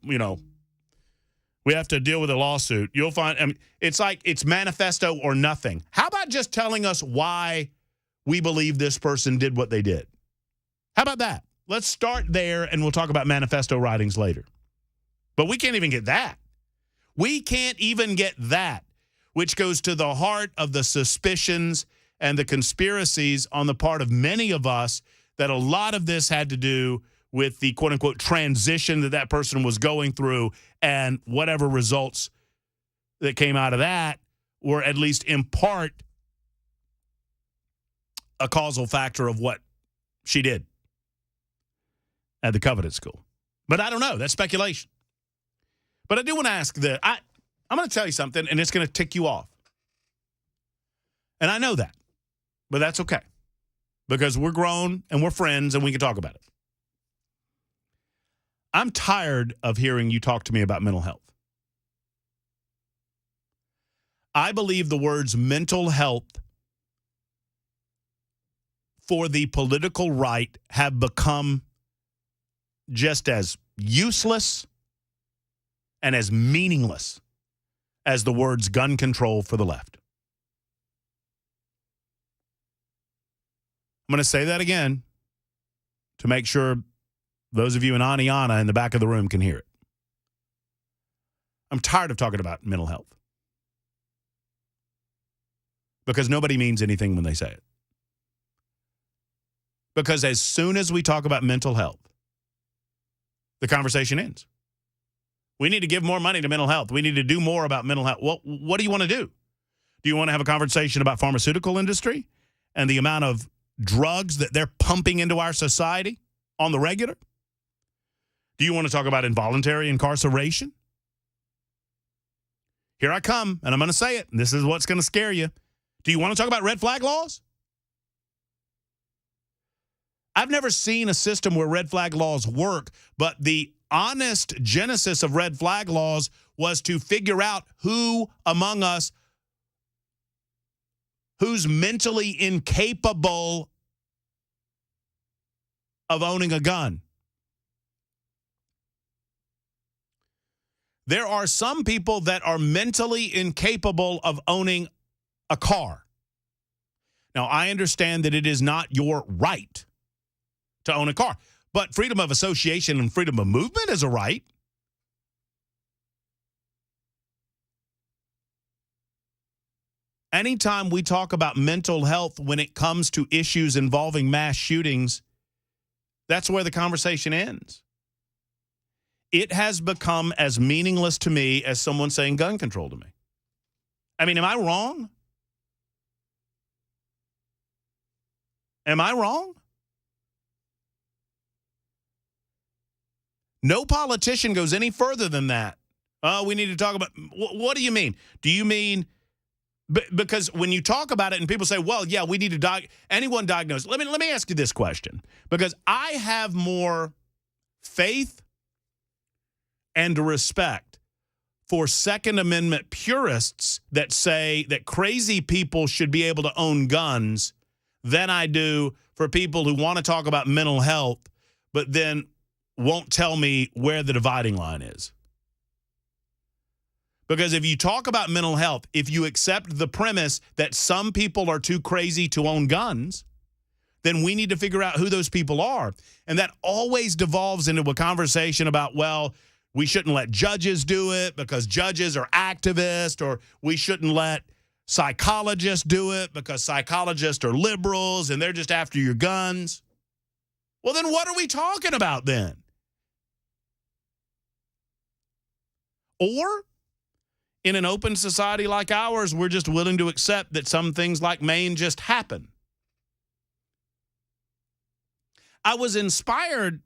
we have to deal with a lawsuit. You'll find, it's like it's manifesto or nothing. How about just telling us why we believe this person did what they did? How about that? Let's start there, and we'll talk about manifesto writings later. But we can't even get that. We can't even get that, which goes to the heart of the suspicions and the conspiracies on the part of many of us that a lot of this had to do with the quote-unquote transition that person was going through, and whatever results that came out of that were at least in part a causal factor of what she did at the Covenant School. But I don't know. That's speculation. But I do want to ask that. I'm going to tell you something, and it's going to tick you off. And I know that. But that's okay. Because we're grown, and we're friends, and we can talk about it. I'm tired of hearing you talk to me about mental health. I believe the words mental health for the political right have become just as useless and as meaningless as the words gun control for the left. I'm going to say that again to make sure those of you in Aniana in the back of the room can hear it. I'm tired of talking about mental health because nobody means anything when they say it. Because as soon as we talk about mental health, the conversation ends. We need to give more money to mental health. We need to do more about mental health. Well, what do you want to do? Do you want to have a conversation about pharmaceutical industry and the amount of drugs that they're pumping into our society on the regular? Do you want to talk about involuntary incarceration? Here I come, and I'm going to say it, and this is what's going to scare you. Do you want to talk about red flag laws? I've never seen a system where red flag laws work, but the honest genesis of red flag laws was to figure out who among us who's mentally incapable of owning a gun. There are some people that are mentally incapable of owning a car. Now, I understand that it is not your right to own a car, but freedom of association and freedom of movement is a right. anytime we talk about mental health when it comes to issues involving mass shootings, that's where the conversation ends. It has become as meaningless to me as someone saying gun control to me. I mean, am I wrong? Am I wrong? No politician goes any further than that. Oh, we need to talk about, what do you mean? Do you mean, because when you talk about it and people say, well, yeah, we need to anyone diagnosed. Let me ask you this question, because I have more faith and respect for Second Amendment purists that say that crazy people should be able to own guns than I do for people who want to talk about mental health, but then won't tell me where the dividing line is. Because if you talk about mental health, if you accept the premise that some people are too crazy to own guns, then we need to figure out who those people are. And that always devolves into a conversation about, well, we shouldn't let judges do it because judges are activists, or we shouldn't let psychologists do it because psychologists are liberals and they're just after your guns. Well, then what are we talking about then? Or in an open society like ours, we're just willing to accept that some things like Maine just happen. I was inspired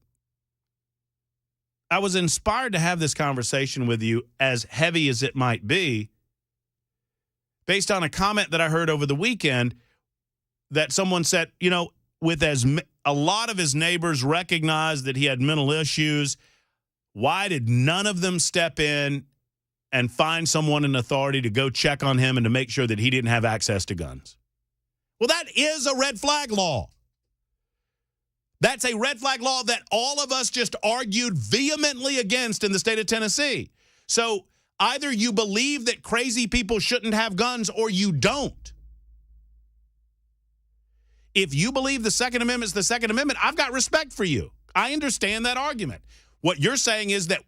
to have this conversation with you, as heavy as it might be, based on a comment that I heard over the weekend that someone said, you know, with as a lot of his neighbors recognized that he had mental issues, why did none of them step in and find someone in authority to go check on him and to make sure that he didn't have access to guns? Well, that is a red flag law. That's a red flag law that all of us just argued vehemently against in the state of Tennessee. So either you believe that crazy people shouldn't have guns or you don't. If you believe the Second Amendment is the Second Amendment, I've got respect for you. I understand that argument. What you're saying is that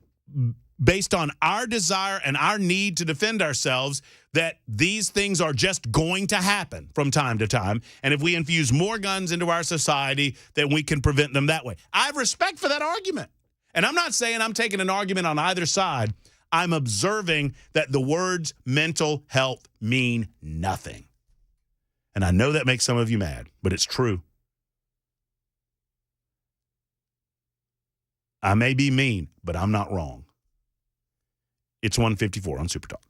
based on our desire and our need to defend ourselves, that these things are just going to happen from time to time. And if we infuse more guns into our society, then we can prevent them that way. I have respect for that argument. And I'm not saying I'm taking an argument on either side. I'm observing that the words mental health mean nothing. And I know that makes some of you mad, but it's true. I may be mean, but I'm not wrong. It's 1:54 on Super Talk.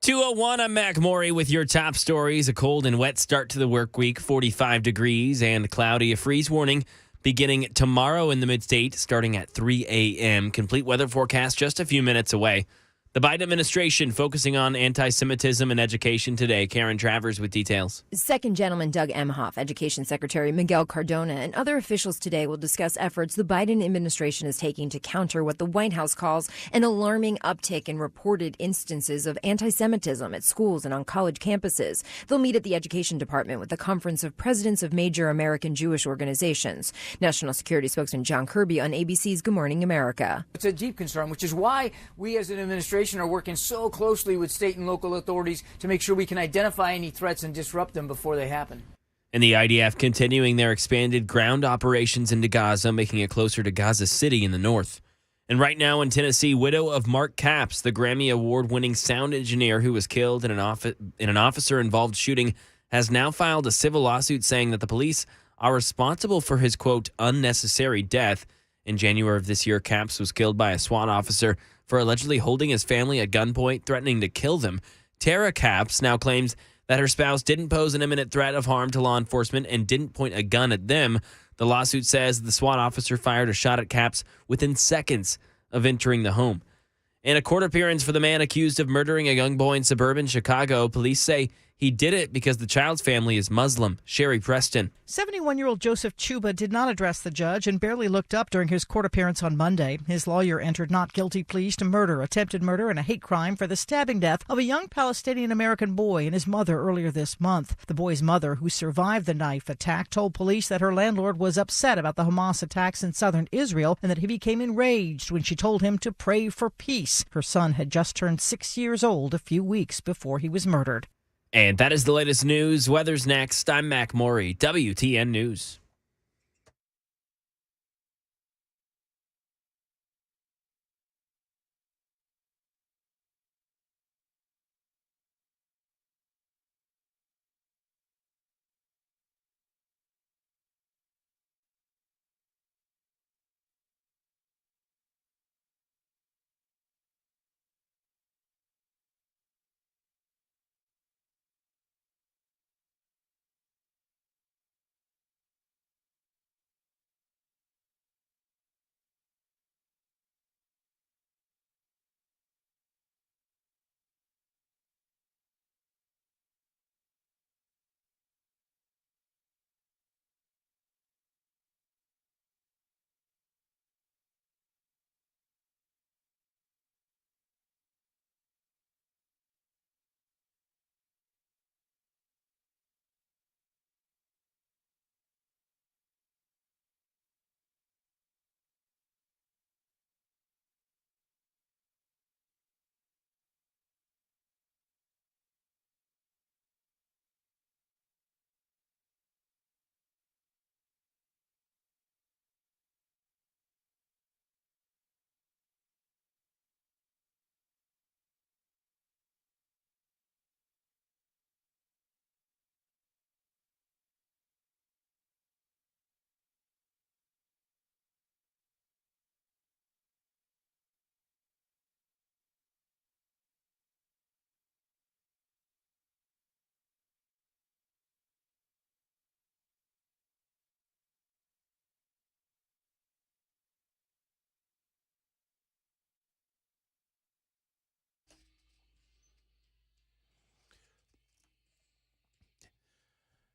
2:01, I'm Mac Maury with your top stories. A cold and wet start to the work week, 45 degrees and cloudy. A freeze warning beginning tomorrow in the mid-state, starting at 3 a.m. Complete weather forecast just a few minutes away. The Biden administration focusing on anti-Semitism and education today. Karen Travers with details. Second Gentleman Doug Emhoff, Education Secretary Miguel Cardona, and other officials today will discuss efforts the Biden administration is taking to counter what the White House calls an alarming uptick in reported instances of anti-Semitism at schools and on college campuses. They'll meet at the Education Department with the Conference of Presidents of Major American Jewish Organizations. National Security Spokesman John Kirby on ABC's Good Morning America. It's a deep concern, which is why we as an administration are working so closely with state and local authorities to make sure we can identify any threats and disrupt them before they happen. And the IDF continuing their expanded ground operations into Gaza, making it closer to Gaza City in the north. And right now in Tennessee, widow of Mark Capps, the Grammy Award-winning sound engineer who was killed in an officer-involved shooting, has now filed a civil lawsuit saying that the police are responsible for his, quote, unnecessary death. In January of this year, Capps was killed by a SWAT officer for allegedly holding his family at gunpoint, threatening to kill them. Tara Capps now claims that her spouse didn't pose an imminent threat of harm to law enforcement and didn't point a gun at them. The lawsuit says the SWAT officer fired a shot at Capps within seconds of entering the home. In a court appearance for the man accused of murdering a young boy in suburban Chicago, police say he did it because the child's family is Muslim. Sherry Preston. 71-year-old Joseph Chuba did not address the judge and barely looked up during his court appearance on Monday. His lawyer entered not guilty pleas to murder, attempted murder, and a hate crime for the stabbing death of a young Palestinian-American boy and his mother earlier this month. The boy's mother, who survived the knife attack, told police that her landlord was upset about the Hamas attacks in southern Israel and that he became enraged when she told him to pray for peace. Her son had just turned 6 years old a few weeks before he was murdered. And that is the latest news. Weather's next. I'm Mac Maury, WTN News.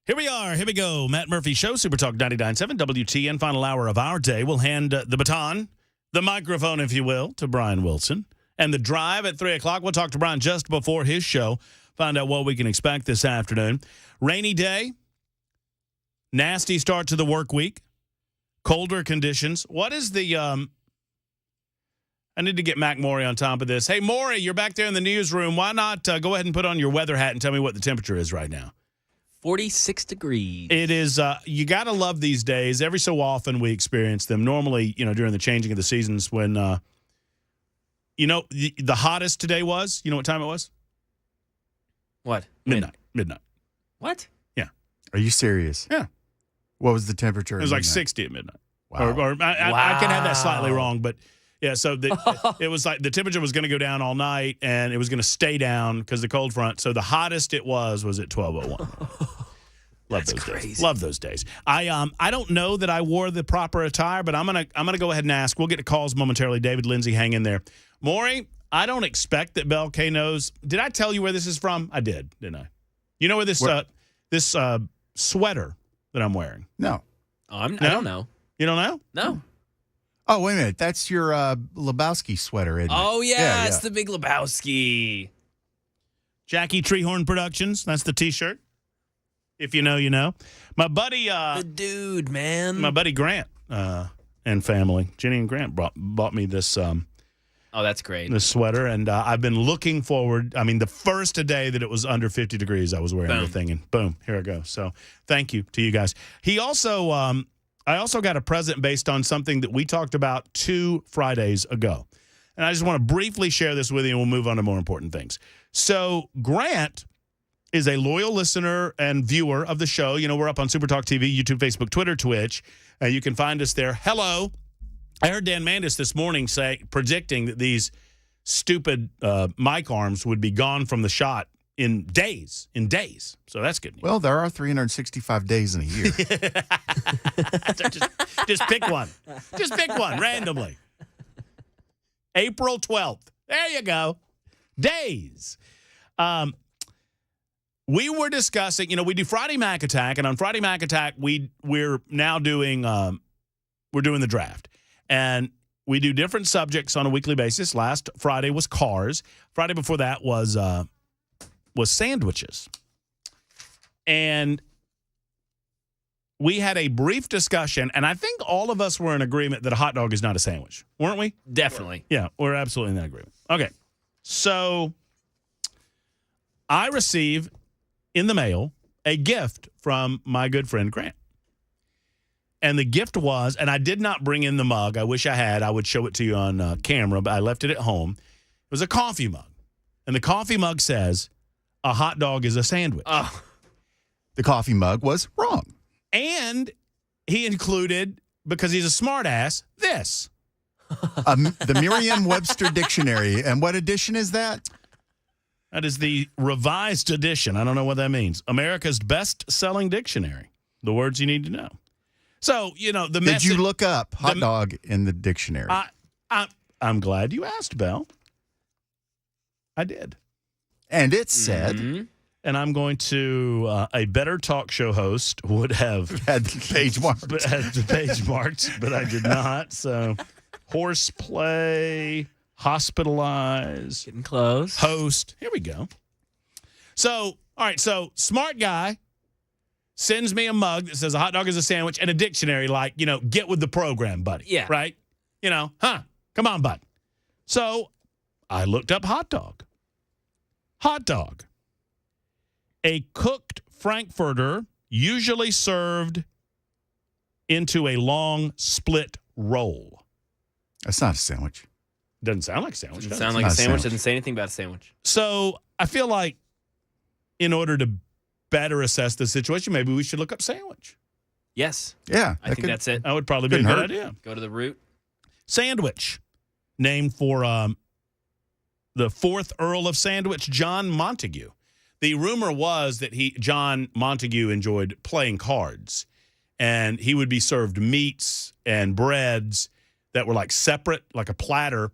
Here we are. Here we go. Matt Murphy Show, Super Talk 99.7, WTN, final hour of our day. We'll hand the baton, the microphone, if you will, to Brian Wilson. And the drive at 3 o'clock, we'll talk to Brian just before his show, find out what we can expect this afternoon. Rainy day, nasty start to the work week, colder conditions. What is the I need to get Mac Maury on top of this. Hey, Maury, you're back there in the newsroom. Why not go ahead and put on your weather hat and tell me what the temperature is right now? 46 degrees. It is, you got to love these days. Every so often we experience them. Normally, during the changing of the seasons when, the hottest today was, you know what time it was? What? Midnight. What? Yeah. Are you serious? Yeah. What was the temperature? It was like 60 at midnight. Wow. Or I can have that slightly wrong, but Yeah, so it was like the temperature was going to go down all night, and it was going to stay down because the cold front. So the hottest it was at 12:01. Love those days. Love those days. I don't know that I wore the proper attire, but I'm gonna go ahead and ask. We'll get to calls momentarily. David, Lindsay, hang in there. Maury, I don't expect that Belle K knows. Did I tell you where this is from? I did, didn't I? You know where this sweater that I'm wearing? No. I don't know. You don't know? No. Oh, wait a minute. That's your Lebowski sweater, isn't it? Oh, yeah. It's the Big Lebowski. Jackie Treehorn Productions. That's the T-shirt. If you know, you know. My buddy... the dude, man. My buddy Grant and family, Jenny and Grant, bought me this... oh, that's great. This sweater, and I've been looking forward. I mean, the first day that it was under 50 degrees, I was wearing the thing, and boom, here I go. So thank you to you guys. He also... I also got a present based on something that we talked about 2 Fridays ago. And I just want to briefly share this with you, and we'll move on to more important things. So Grant is a loyal listener and viewer of the show. You know, we're up on Super Talk TV, YouTube, Facebook, Twitter, Twitch. You can find us there. Hello. I heard Dan Mandis this morning predicting that these stupid mic arms would be gone from the shot in days. So that's good news. Well, there are 365 days in a year. Just pick one. Just pick one randomly. April 12th. There you go. Days. We were discussing, we do Friday Mac Attack, and on Friday Mac Attack, we're now doing we're doing the draft. And we do different subjects on a weekly basis. Last Friday was cars. Friday before that was sandwiches. And we had a brief discussion, and I think all of us were in agreement that a hot dog is not a sandwich. Weren't we? Definitely. Yeah, we're absolutely in that agreement. Okay. So I receive in the mail a gift from my good friend Grant. And the gift was, and I did not bring in the mug. I wish I had. I would show it to you on camera, but I left it at home. It was a coffee mug. And the coffee mug says, a hot dog is a sandwich. Oh. The coffee mug was wrong. And he included, because he's a smart ass, this. The Merriam-Webster Dictionary. And what edition is that? That is the revised edition. I don't know what that means. America's best-selling dictionary. The words you need to know. So, the message... Did you look up hot dog in the dictionary? I'm glad you asked, Belle. I did. And it said... And I'm going to... a better talk show host would have... had the page marked. Had the page marked, but I did not. So, horseplay, hospitalized... Getting close. Host. Here we go. So, all right. So, smart guy sends me a mug that says a hot dog is a sandwich and a dictionary like, get with the program, buddy. Yeah. Right? Come on, bud. So I looked up hot dog. Hot dog. A cooked Frankfurter usually served into a long split roll. That's not a sandwich. Doesn't sound like a sandwich. Doesn't sound like a sandwich. Doesn't say anything about a sandwich. So I feel like in order to better assess the situation, maybe we should look up sandwich. Yes. Yeah. I think that's it. That would probably be a good idea. Go to the root. Sandwich, named for the 4th Earl of Sandwich, John Montague. The rumor was that John Montague enjoyed playing cards, and he would be served meats and breads that were like separate, like a platter,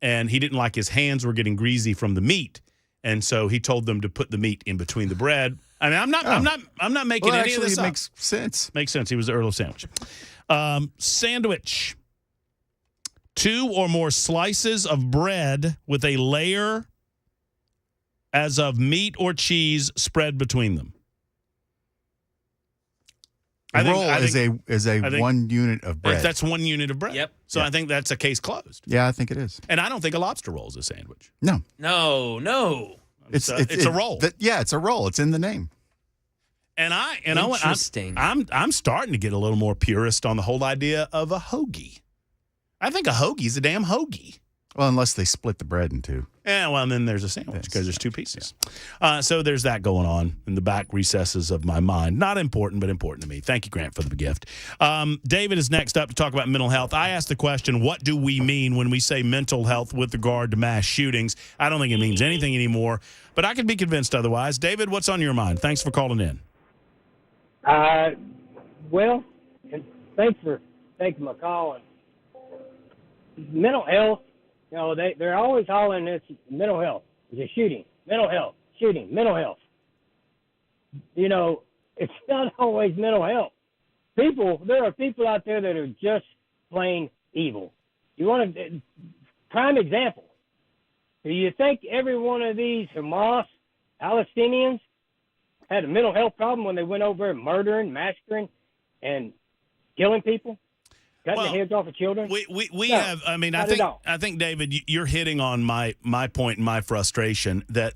and he didn't like his hands were getting greasy from the meat, and so he told them to put the meat in between the bread. I mean, I'm not making any of this up. Makes sense. Makes sense. He was the Earl of Sandwich. Sandwich. 2 or more slices of bread with a layer as of meat or cheese spread between them. A roll is a 1 unit of bread. That's 1 unit of bread. Yep. So I think that's a case closed. Yeah, I think it is. And I don't think a lobster roll is a sandwich. No. No. It's a roll. It's a roll. It's in the name. Interesting. I'm starting to get a little more purist on the whole idea of a hoagie. I think a hoagie is a damn hoagie. Well, unless they split the bread in two. Yeah, well, and then there's a sandwich because there's two pieces. So there's that going on in the back recesses of my mind. Not important, but important to me. Thank you, Grant, for the gift. David is next up to talk about mental health. I asked the question, what do we mean when we say mental health with regard to mass shootings? I don't think it means anything anymore, but I could be convinced otherwise. David, what's on your mind? Thanks for calling in. Well, and thanks for taking my call. Mental health. You know, they're always hollering this mental health. It's a shooting. Mental health. Shooting. Mental health. You know, it's not always mental health. There are people out there that are just plain evil. You want a prime example. Do you think every one of these Hamas Palestinians had a mental health problem when they went over and murdering, massacring, and killing people? Cutting the heads off of children? We have. I mean, I think David, you're hitting on my point and my frustration that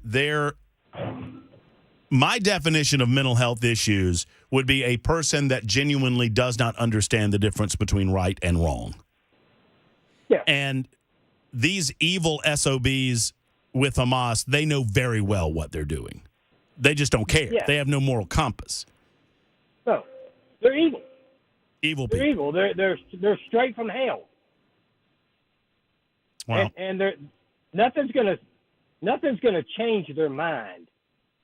my definition of mental health issues would be a person that genuinely does not understand the difference between right and wrong. Yeah. And these evil SOBs with Hamas, they know very well what they're doing. They just don't care. Yeah. They have no moral compass. No, they're evil. Evil they're people. Evil. They're straight from hell. Wow. And nothing's gonna change their mind.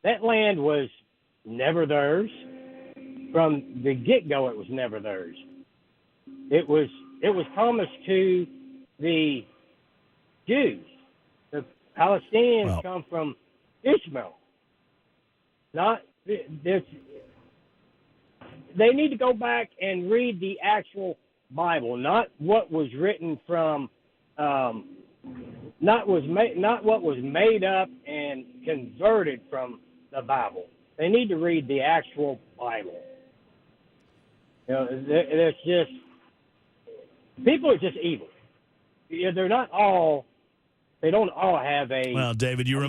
That land was never theirs. From the get-go, it was never theirs. It was promised to the Jews. The Palestinians come from Ishmael. They need to go back and read the actual Bible, not what was written from, not what was made up and converted from the Bible. They need to read the actual Bible. You know, there's just people are just evil. They're not all. They don't all have a. Well, David, you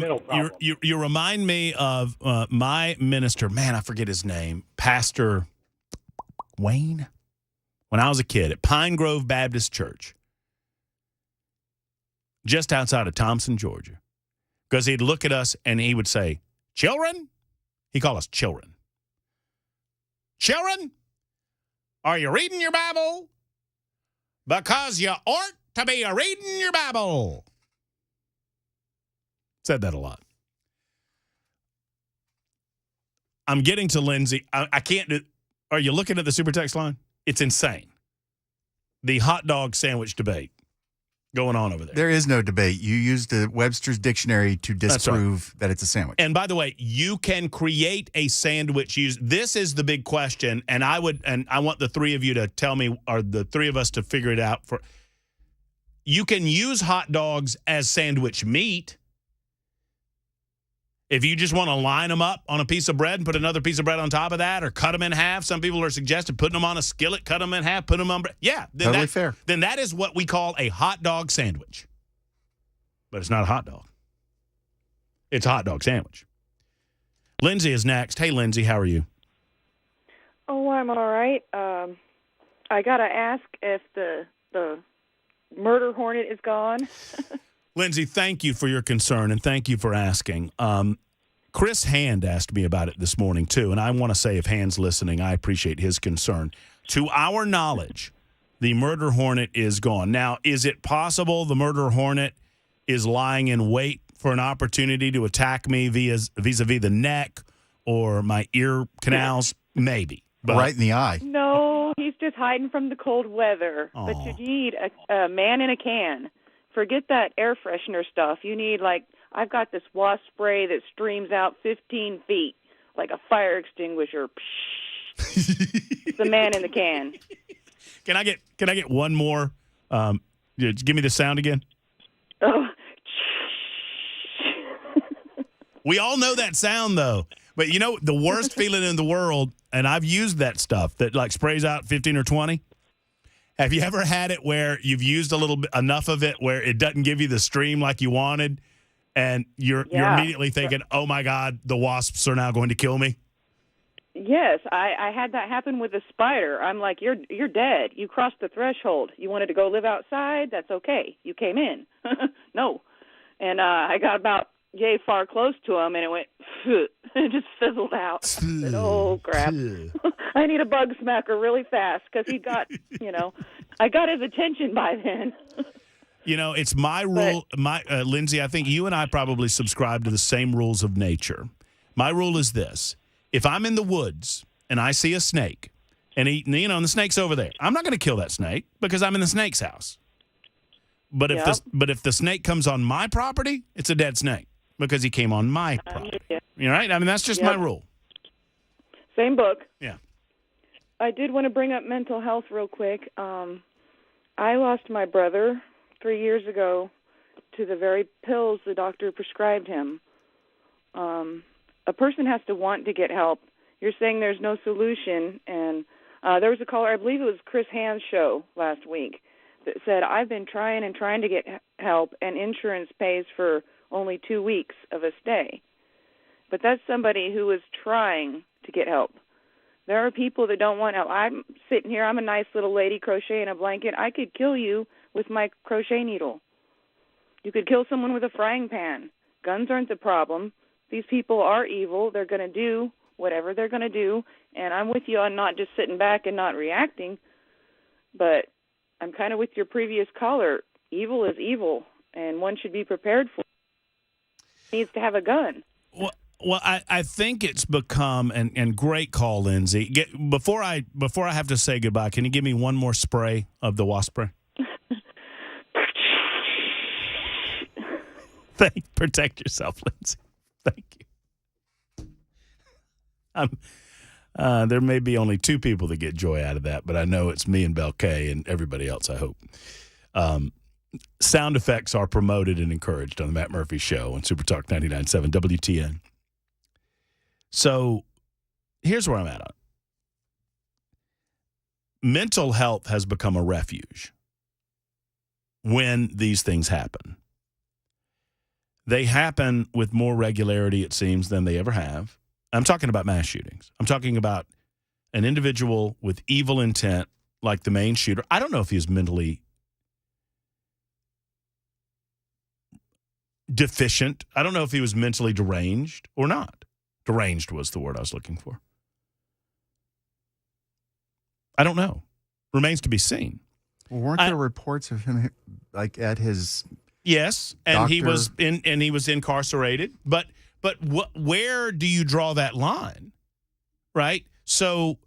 remind me of my minister. Man, I forget his name. Pastor Wayne. When I was a kid at Pine Grove Baptist Church, just outside of Thompson, Georgia, because he'd look at us and he would say, "Children," he called us children. Children, are you reading your Bible? Because you ought to be reading your Bible. Said that a lot. I'm getting to Lindsay. I can't do. Are you looking at the super text line? It's insane. The hot dog sandwich debate going on over there. There is no debate. You used the Webster's Dictionary to disprove that it's a sandwich. And by the way, you can create a sandwich. This is the big question, and I want the three of you to tell me, or the three of us to figure it out. You can use hot dogs as sandwich meat. If you just want to line them up on a piece of bread and put another piece of bread on top of that, or cut them in half, some people are suggesting putting them on a skillet, cut them in half, put them on bread. Yeah, totally fair. Then that is what we call a hot dog sandwich. But it's not a hot dog. It's a hot dog sandwich. Lindsay is next. Hey, Lindsay, how are you? Oh, I'm all right. I got to ask if the murder hornet is gone. Lindsay, thank you for your concern, and thank you for asking. Chris Hand asked me about it this morning, too, and I want to say if Hand's listening, I appreciate his concern. To our knowledge, the murder hornet is gone. Now, is it possible the murder hornet is lying in wait for an opportunity to attack me vis-a-vis the neck or my ear canals? Maybe. But right in the eye. No, he's just hiding from the cold weather. Aww. But you need a man in a can. Forget that air freshener stuff. You need, I've got this wasp spray that streams out 15 feet, like a fire extinguisher. It's the man in the can. Can I get one more? Give me the sound again. Oh. We all know that sound, though. But you know, the worst feeling in the world, and I've used that stuff that sprays out 15 or 20. Have you ever had it where you've used a little bit, enough of it where it doesn't give you the stream like you wanted, and you're immediately thinking, "Oh my God, the wasps are now going to kill me"? Yes, I had that happen with a spider. I'm like, you're dead. You crossed the threshold. You wanted to go live outside? That's okay. You came in. No. And I got about yay far close to him, and it went, it just fizzled out. I said, oh, crap. I need a bug smacker really fast because he got, I got his attention by then. It's my rule. Lindsay, I think you and I probably subscribe to the same rules of nature. My rule is this. If I'm in the woods and I see a snake and and the snake's over there, I'm not going to kill that snake because I'm in the snake's house. But if the snake comes on my property, it's a dead snake because he came on my property. You right? I mean, that's just my rule. Same book. Yeah. I did want to bring up mental health real quick. I lost my brother 3 years ago to the very pills the doctor prescribed him. A person has to want to get help. You're saying there's no solution, and there was a caller, I believe it was Chris Hand's show last week, that said, I've been trying to get help, and insurance pays for only 2 weeks of a stay. But that's somebody who is trying to get help. There are people that don't want help. I'm sitting here, I'm a nice little lady crocheting a blanket. I could kill you with my crochet needle. You could kill someone with a frying pan. Guns aren't the problem. These people are evil. They're going to do whatever they're going to do, and I'm with you on not just sitting back and not reacting, but I'm kind of with your previous caller. Evil is evil, and one should be prepared for it. Needs to have a gun. Well, I think it's become, and great call, Lindsay. Before I have to say goodbye, can you give me one more spray of the wasp spray? Protect yourself, Lindsay. Thank you. There may be only 2 people that get joy out of that, but I know it's me and Bel K and everybody else, I hope. Sound effects are promoted and encouraged on the Matt Murphy Show on Super Talk 99.7 WTN. So here's where I'm at on it. Mental health has become a refuge when these things happen. They happen with more regularity, it seems, than they ever have. I'm talking about mass shootings. I'm talking about an individual with evil intent like the main shooter. I don't know if he was mentally deficient. I don't know if he was mentally deranged or not. Deranged was the word I was looking for. I don't know. Remains to be seen. Well, weren't there reports of him like at his Yes, and doctor? he was incarcerated. But where do you draw that line? Right? So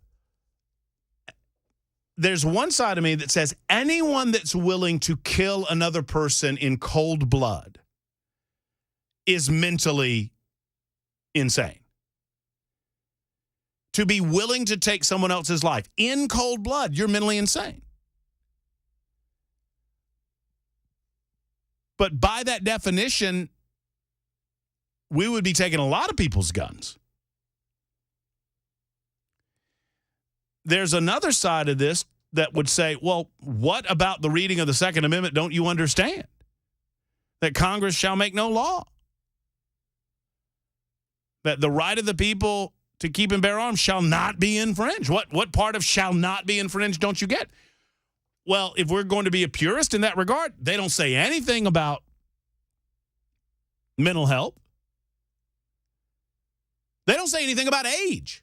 there's one side of me that says anyone that's willing to kill another person in cold blood is mentally insane. To be willing to take someone else's life in cold blood, you're mentally insane. But by that definition, we would be taking a lot of people's guns. There's another side of this that would say, well, what about the reading of the Second Amendment don't you understand? That Congress shall make no law. That the right of the people to keep and bear arms shall not be infringed. What part of shall not be infringed don't you get? Well, if we're going to be a purist in that regard, they don't say anything about mental health. They don't say anything about age.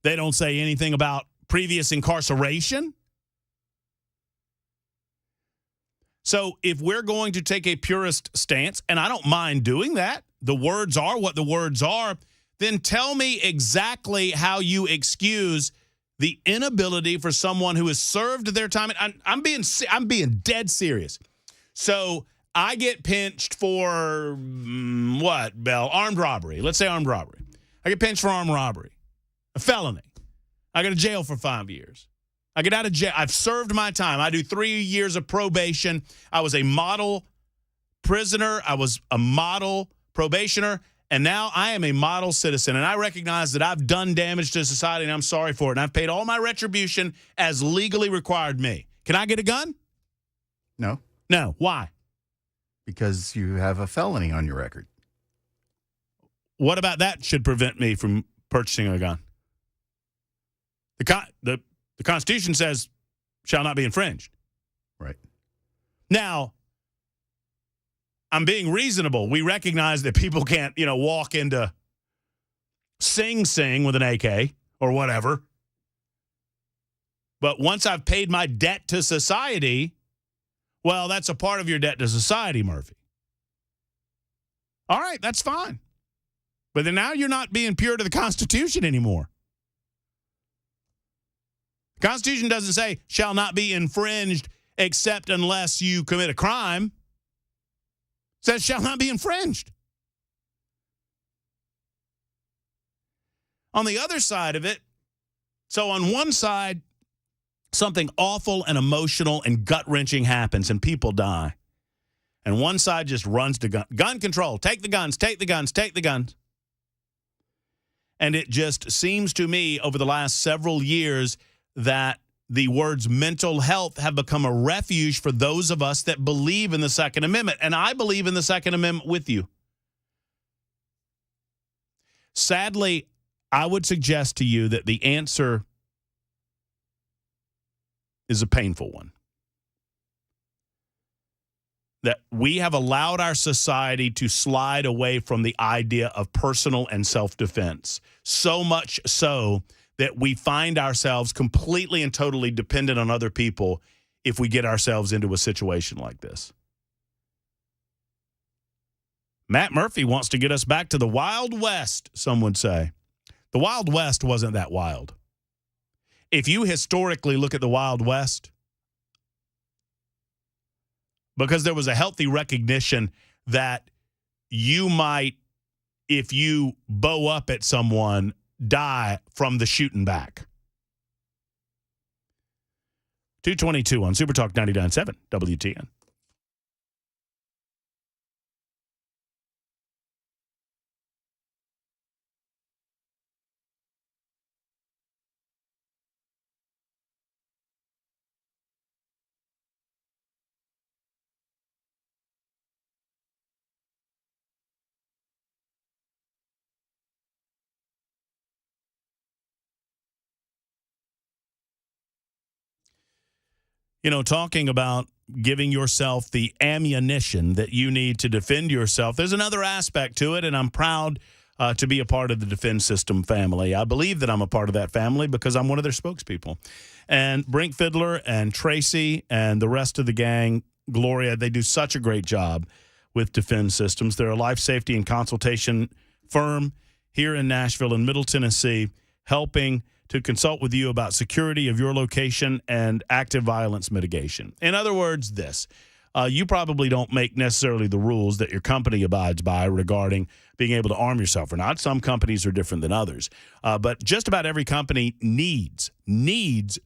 They don't say anything about previous incarceration. So if we're going to take a purist stance, and I don't mind doing that, the words are what the words are, then tell me exactly how you excuse the inability for someone who has served their time. I'm being dead serious. So I get pinched for what, Bell? Armed robbery. Let's say armed robbery. I get pinched for armed robbery, a felony. I go to jail for 5 years. I get out of jail. I've served my time. I do 3 years of probation. I was a model prisoner. I was a model probationer. And now I am a model citizen, and I recognize that I've done damage to society, and I'm sorry for it. And I've paid all my retribution as legally required me. Can I get a gun? No. No. Why? Because you have a felony on your record. what about that should prevent me from purchasing a gun? The Constitution says shall not be infringed. Right. Now, I'm being reasonable. We recognize that people can't, walk into Sing Sing with an AK or whatever. But once I've paid my debt to society, well, that's a part of your debt to society, Murphy. All right, that's fine. But then now you're not being pure to the Constitution anymore. The Constitution doesn't say shall not be infringed except unless you commit a crime. It says shall not be infringed. On the other side of it, so on one side, something awful and emotional and gut-wrenching happens and people die. And one side just runs to gun control. Take the guns, take the guns, take the guns. And it just seems to me over the last several years that the words mental health have become a refuge for those of us that believe in the Second Amendment. And I believe in the Second Amendment with you. Sadly, I would suggest to you that the answer is a painful one. That we have allowed our society to slide away from the idea of personal and self-defense. So much so that we find ourselves completely and totally dependent on other people if we get ourselves into a situation like this. Matt Murphy wants to get us back to the Wild West, some would say. The Wild West wasn't that wild. If you historically look at the Wild West, because there was a healthy recognition that you might, if you bow up at someone, die from the shooting back. 222 on Super Talk 99.7 WTN. Talking about giving yourself the ammunition that you need to defend yourself, there's another aspect to it, and I'm proud to be a part of the Defense System family. I believe that I'm a part of that family because I'm one of their spokespeople. And Brink Fiddler and Tracy and the rest of the gang, Gloria, they do such a great job with Defense Systems. They're a life safety and consultation firm here in Nashville and Middle Tennessee, helping to consult with you about security of your location and active violence mitigation. In other words, this. You probably don't make necessarily the rules that your company abides by regarding being able to arm yourself or not. Some companies are different than others. But just about every company needs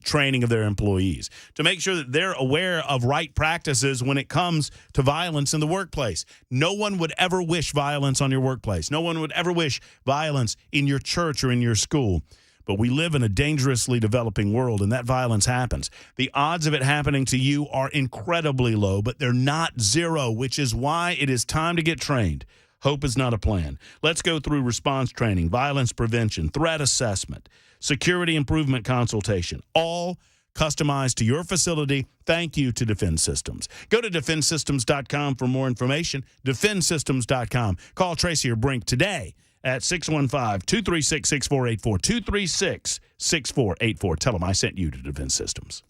training of their employees to make sure that they're aware of right practices when it comes to violence in the workplace. No one would ever wish violence on your workplace. No one would ever wish violence in your church or in your school. But we live in a dangerously developing world, and that violence happens. The odds of it happening to you are incredibly low, but they're not zero, which is why it is time to get trained. Hope is not a plan. Let's go through response training, violence prevention, threat assessment, security improvement consultation, all customized to your facility. Thank you to Defense Systems. Go to defensesystems.com for more information, defensesystems.com. Call Tracy or Brink today at 615-236-6484, 236-6484. Tell them I sent you to Defense Systems.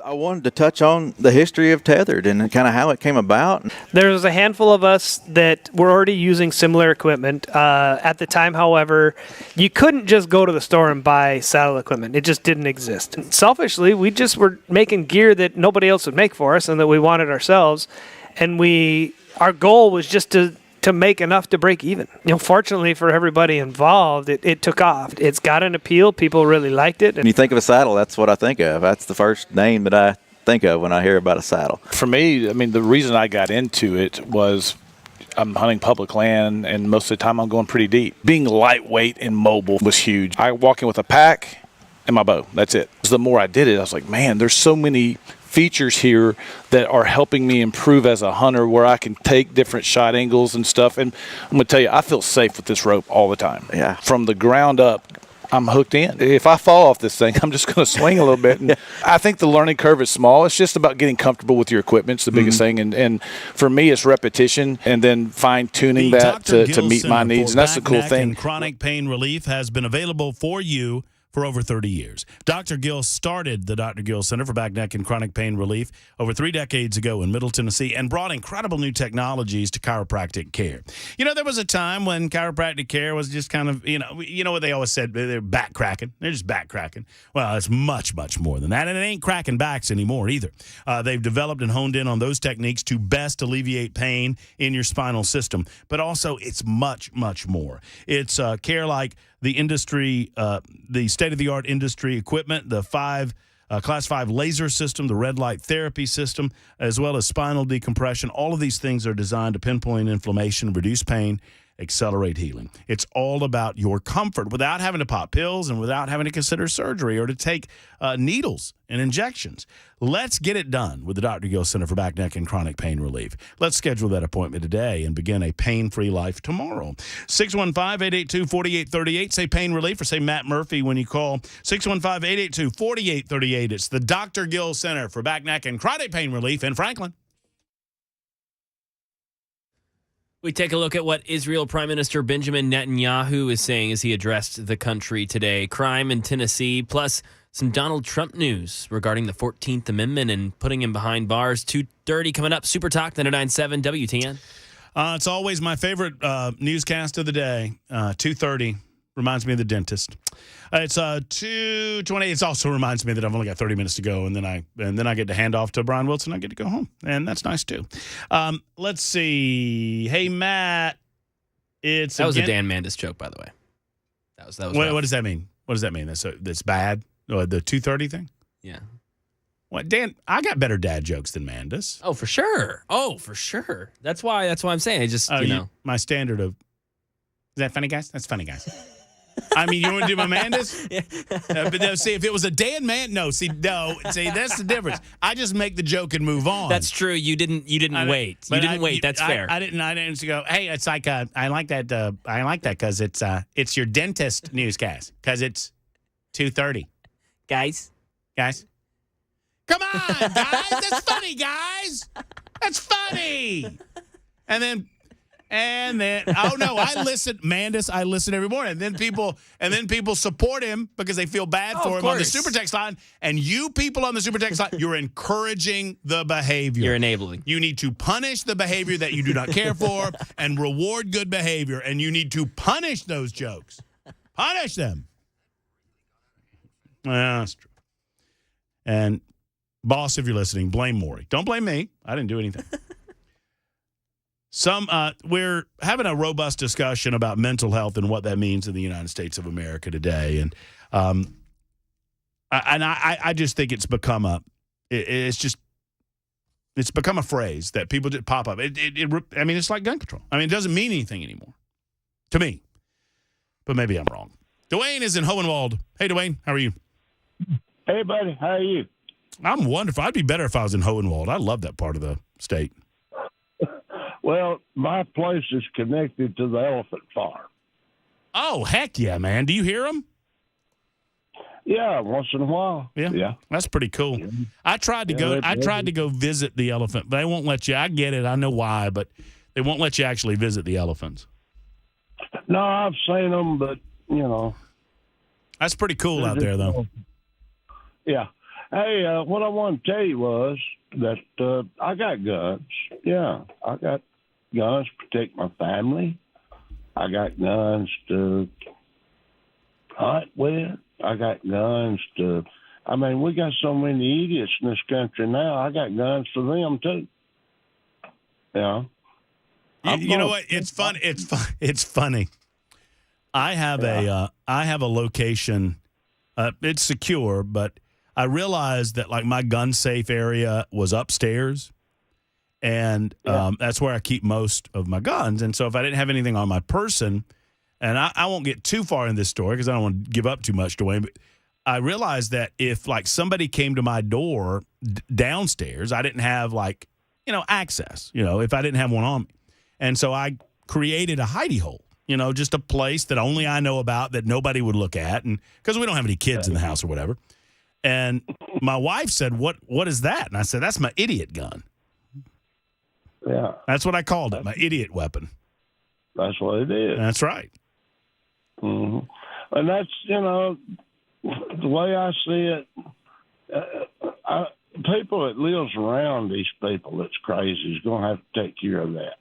I wanted to touch on the history of Tethered and kind of how it came about. There was a handful of us that were already using similar equipment. At the time, however, you couldn't just go to the store and buy saddle equipment. It just didn't exist. And selfishly, we just were making gear that nobody else would make for us and that we wanted ourselves. And our goal was just to make enough to break even. Fortunately for everybody involved, it took off. It's got an appeal. People really liked it. When you think of a saddle, that's what I think of. That's the first name that I think of when I hear about a saddle. For me, the reason I got into it was I'm hunting public land, and most of the time I'm going pretty deep. Being lightweight and mobile was huge. I walk in with a pack and my bow. That's it. The more I did it, I was like, man, there's so many features here that are helping me improve as a hunter, where I can take different shot angles and stuff. And I'm going to tell you, I feel safe with this rope all the time. Yeah. From the ground up, I'm hooked in. If I fall off this thing, I'm just going to swing a little bit. And I think the learning curve is small. It's just about getting comfortable with your equipment. It's the biggest thing. And for me, it's repetition and then fine-tuning that to meet my needs. And that's the cool thing. And chronic pain relief has been available for you for over 30 years. Dr. Gill started the Dr. Gill Center for Back, Neck, and Chronic Pain Relief over 3 decades ago in Middle Tennessee and brought incredible new technologies to chiropractic care. There was a time when chiropractic care was just kind of, you know what they always said, they're back cracking. They're just back cracking. Well, it's much, much more than that, and it ain't cracking backs anymore either. They've developed and honed in on those techniques to best alleviate pain in your spinal system, but also it's much, much more. It's care like the industry, the state-of-the-art industry equipment, the Class 5 laser system, the red light therapy system, as well as spinal decompression. All of these things are designed to pinpoint inflammation, reduce pain, accelerate healing. It's all about your comfort without having to pop pills and without having to consider surgery or to take needles and injections. Let's get it done with the Dr. Gill Center for Back, Neck, and Chronic Pain Relief. Let's schedule that appointment today and begin a pain-free life tomorrow. 615-882-4838. Say pain relief or say Matt Murphy when you call. 615-882-4838. It's the Dr. Gill Center for Back, Neck, and Chronic Pain Relief in Franklin. We take a look at what Israel Prime Minister Benjamin Netanyahu is saying as he addressed the country today. Crime in Tennessee, plus some Donald Trump news regarding the 14th Amendment and putting him behind bars. 2:30 coming up. Super Talk 99.7 WTN. It's always my favorite newscast of the day. 2:30 reminds me of the dentist. It's 2:20. It also reminds me that I've only got 30 minutes to go, and then I get to hand off to Brian Wilson. I get to go home, and that's nice too. Let's see. Hey Matt, that was a Dan Mandis joke, by the way. That was. What does that mean? What does that mean? That's bad. The 2:30 thing. Yeah. What, Dan? I got better dad jokes than Mandis. Oh, for sure. That's why I'm saying. I just my standard of. Is that funny, guys? That's funny, guys. I mean, you want to do my Mandis? Yeah. But no, see, if it was a Dan that's the difference. I just make the joke and move on. That's true. You didn't wait. You didn't wait. That's fair. I didn't go, hey, it's like I like that because it's your dentist newscast because it's 2:30. Guys. Come on, guys. That's funny, guys. That's funny. And then oh no, I listen, Mandis. I listen every morning, and then people support him because they feel bad for him on the super text line. And you people on the super text line, you're encouraging the behavior. You're enabling. You need to punish the behavior that you do not care for, and reward good behavior. And you need to punish those jokes. Punish them. Yeah, that's true. And boss, if you're listening, blame Maury. Don't blame me. I didn't do anything. We're having a robust discussion about mental health and what that means in the United States of America today, and I just think it's become it's become a phrase that people just pop up. It's like gun control. I mean, it doesn't mean anything anymore to me, but maybe I'm wrong. Dwayne is in Hohenwald. Hey, Dwayne, how are you? Hey, buddy, how are you? I'm wonderful. I'd be better if I was in Hohenwald. I love that part of the state. Well, my place is connected to the elephant farm. Oh, heck yeah, man. Do you hear them? Yeah, once in a while. Yeah. That's pretty cool. Yeah. I tried to go visit the elephant, but they won't let you. I get it. I know why, but they won't let you actually visit the elephants. No, I've seen them, but, That's pretty cool out there, though. Yeah. Hey, what I want to tell you was that I got guns. Yeah, I got guns to protect my family. I got guns to hunt with. I got guns to. I mean, we got so many idiots in this country now. I got guns for them too. Yeah. You know what? It's fun. It's funny. I have a location. It's secure, but I realized that like my gun safe area was upstairs, and that's where I keep most of my guns. And so if I didn't have anything on my person, and I won't get too far in this story because I don't want to give up too much to Wayne, but I realized that if like somebody came to my door downstairs, I didn't have like, access, if I didn't have one on me. And so I created a hidey hole, just a place that only I know about that nobody would look at. And because we don't have any kids in the house or whatever. And my wife said, what is that? And I said, that's my idiot gun. Yeah. That's what I called it, my idiot weapon. That's what it is. That's right. Mm-hmm. And that's, the way I see it, people that lives around these people that's crazy is going to have to take care of that.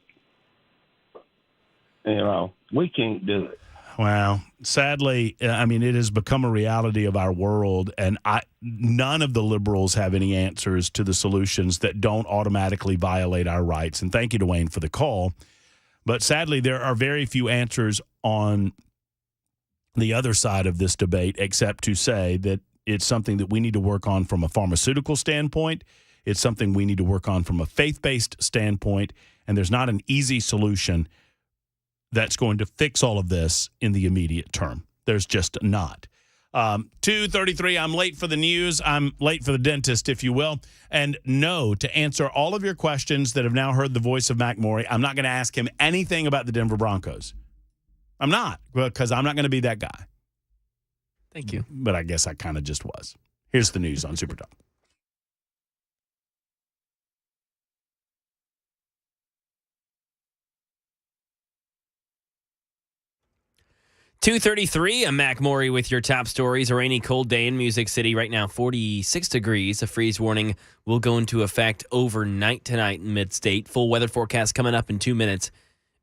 We can't do it. Wow. Sadly, I mean, it has become a reality of our world, and none of the liberals have any answers to the solutions that don't automatically violate our rights. And thank you to Wayne for the call. But sadly, there are very few answers on the other side of this debate, except to say that it's something that we need to work on from a pharmaceutical standpoint. It's something we need to work on from a faith-based standpoint, and there's not an easy solution that's going to fix all of this in the immediate term. There's just not. 2:33, I'm late for the news. I'm late for the dentist, if you will. And no, to answer all of your questions that have now heard the voice of Mac Morey, I'm not going to ask him anything about the Denver Broncos. I'm not, because I'm not going to be that guy. Thank you. But I guess I kind of just was. Here's the news on Super Talk. 2:33, I'm Mac Morey with your top stories. A rainy, cold day in Music City. Right now, 46 degrees. A freeze warning will go into effect overnight tonight in mid-state. Full weather forecast coming up in 2 minutes.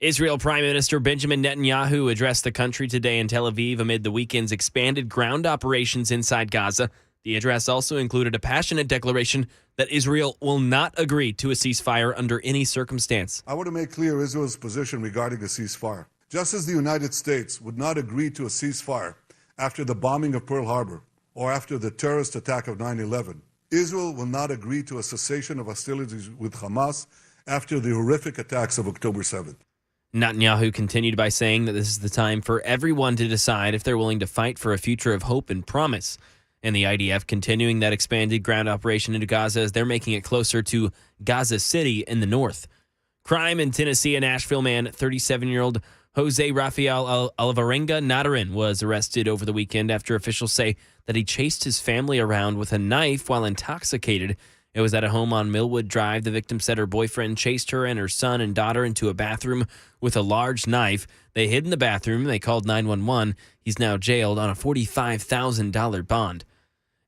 Israel Prime Minister Benjamin Netanyahu addressed the country today in Tel Aviv amid the weekend's expanded ground operations inside Gaza. The address also included a passionate declaration that Israel will not agree to a ceasefire under any circumstance. I want to make clear Israel's position regarding a ceasefire. Just as the United States would not agree to a ceasefire after the bombing of Pearl Harbor or after the terrorist attack of 9/11, Israel will not agree to a cessation of hostilities with Hamas after the horrific attacks of October 7th. Netanyahu continued by saying that this is the time for everyone to decide if they're willing to fight for a future of hope and promise. And the IDF continuing that expanded ground operation into Gaza as they're making it closer to Gaza City in the north. Crime in Tennessee. A Nashville man, 37-year-old Jose Rafael Alvarenga Nadarin, was arrested over the weekend after officials say that he chased his family around with a knife while intoxicated. It was at a home on Millwood Drive. The victim said her boyfriend chased her and her son and daughter into a bathroom with a large knife. They hid in the bathroom. They called 911. He's now jailed on a $45,000 bond.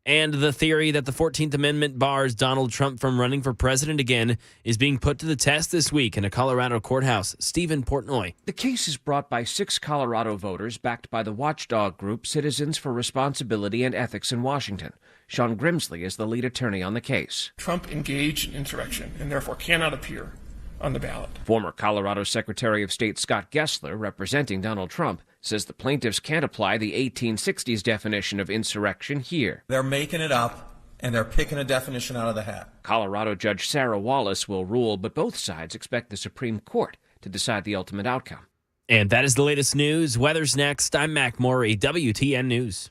And the theory that the 14th Amendment bars Donald Trump from running for president again is being put to the test this week in a Colorado courthouse. Stephen Portnoy. The case is brought by 6 Colorado voters backed by the watchdog group Citizens for Responsibility and Ethics in Washington. Sean Grimsley is the lead attorney on the case. Trump engaged in insurrection and therefore cannot appear on the ballot. Former Colorado Secretary of State Scott Gessler, representing Donald Trump, says the plaintiffs can't apply the 1860s definition of insurrection here. They're making it up, and they're picking a definition out of the hat. Colorado Judge Sarah Wallace will rule, but both sides expect the Supreme Court to decide the ultimate outcome. And that is the latest news. Weather's next. I'm Mac Morey, WTN News.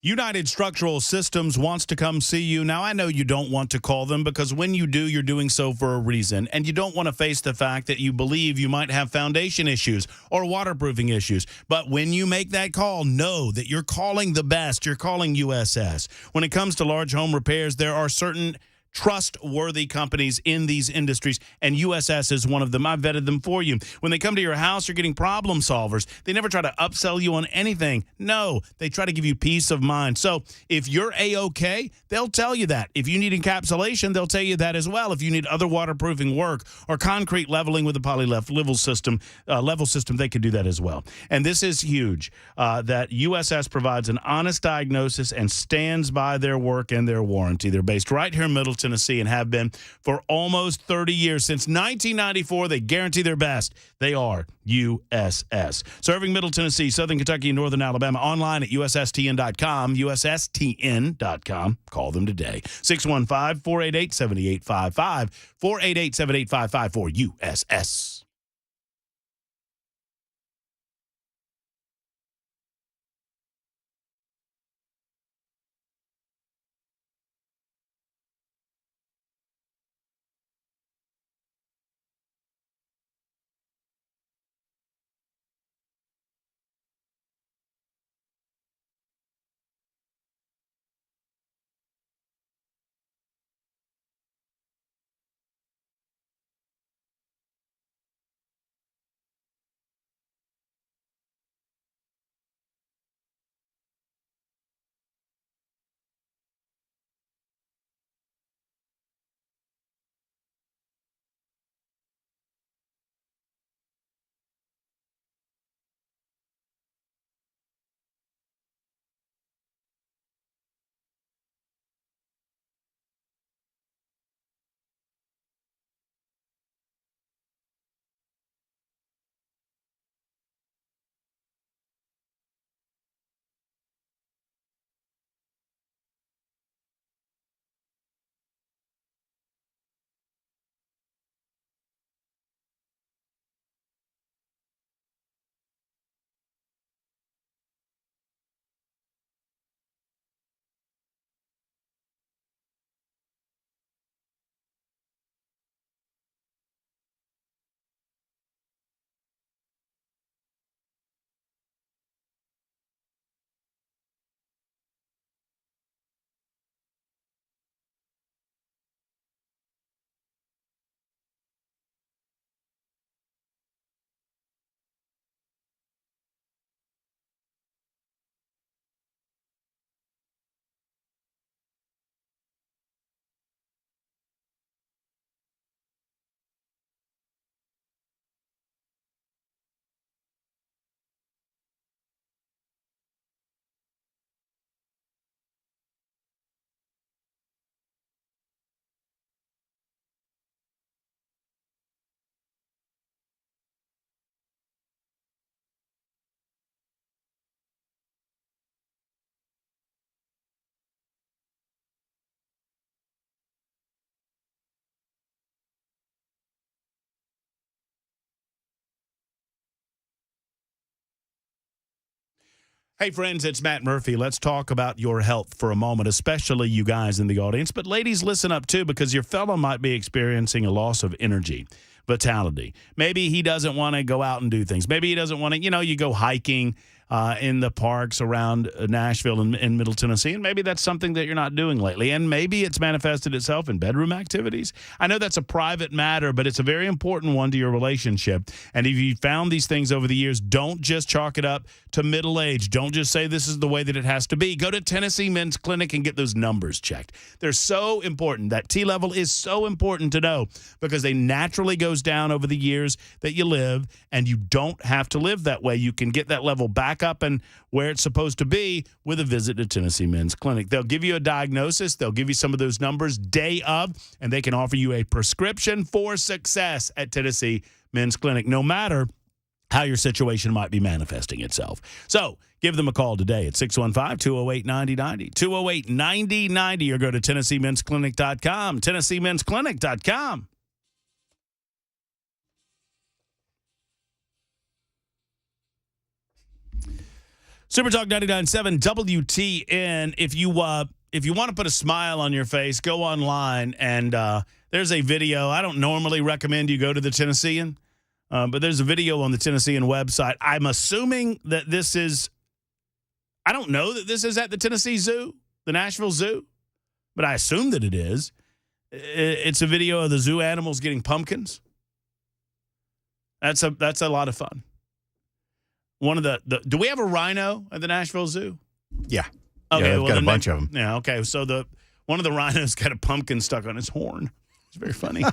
United Structural Systems wants to come see you. Now, I know you don't want to call them because when you do, you're doing so for a reason. And you don't want to face the fact that you believe you might have foundation issues or waterproofing issues. But when you make that call, know that you're calling the best. You're calling USS. When it comes to large home repairs, there are certain trustworthy companies in these industries, and USS is one of them. I've vetted them for you. When they come to your house, you're getting problem solvers. They never try to upsell you on anything. No, they try to give you peace of mind. So if you're A-OK, they'll tell you that. If you need encapsulation, they'll tell you that as well. If you need other waterproofing work or concrete leveling with a level system, they could do that as well. And this is huge, that USS provides an honest diagnosis and stands by their work and their warranty. They're based right here in Middle Tennessee and have been for almost 30 years. Since 1994, they guarantee their best. They are USS. Serving Middle Tennessee, Southern Kentucky, and Northern Alabama. Online at USSTN.com, USSTN.com. Call them today. 615-488-7855, 488-7855 for USS. Hey, friends, it's Matt Murphy. Let's talk about your health for a moment, especially you guys in the audience. But ladies, listen up, too, because your fellow might be experiencing a loss of energy, vitality. Maybe he doesn't want to go out and do things. Maybe he doesn't want to, you go hiking in the parks around Nashville and Middle Tennessee, and maybe that's something that you're not doing lately, and maybe it's manifested itself in bedroom activities. I know that's a private matter, but it's a very important one to your relationship, and if you found these things over the years, don't just chalk it up to middle age. Don't just say this is the way that it has to be. Go to Tennessee Men's Clinic and get those numbers checked. They're so important. That T level is so important to know because they naturally goes down over the years that you live, and you don't have to live that way. You can get that level back up and where it's supposed to be with a visit to Tennessee Men's Clinic. They'll give you a diagnosis. They'll give you some of those numbers day of, and they can offer you a prescription for success at Tennessee Men's Clinic, no matter how your situation might be manifesting itself. So give them a call today at 615-208-9090, 208-9090, or go to TennesseeMen'sClinic.com, TennesseeMen'sClinic.com. Super Talk 99.7 WTN. If you want to put a smile on your face, go online and there's a video. I don't normally recommend you go to the Tennessean, but there's a video on the Tennessean website. I'm assuming that this is. I don't know that this is at the Tennessee Zoo, the Nashville Zoo, but I assume that it is. It's a video of the zoo animals getting pumpkins. That's a lot of fun. One of the do we have a rhino at the Nashville Zoo? Yeah. Okay, yeah, got a bunch of them. Yeah, okay. So one of the rhinos got a pumpkin stuck on his horn. It's very funny.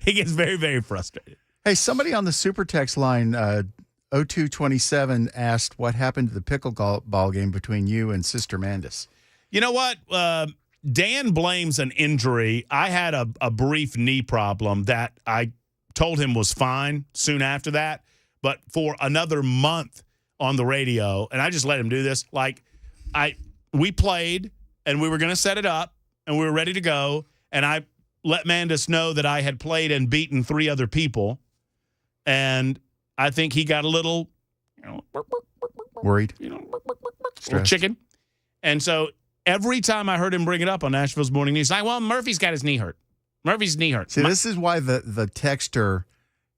He gets very, very frustrated. Hey, somebody on the super text line 0227 asked what happened to the pickleball game between you and Sister Mandis. You know what? Dan blames an injury. I had a brief knee problem that I told him was fine soon after that, but for another month on the radio, and I just let him do this. Like, we played, and we were going to set it up, and we were ready to go, and I let Mandis know that I had played and beaten 3 other people, and I think he got a little, worried, little chicken. And so every time I heard him bring it up on Nashville's Morning News, like, well, Murphy's got his knee hurt. Murphy's knee hurt. See, this is why the texter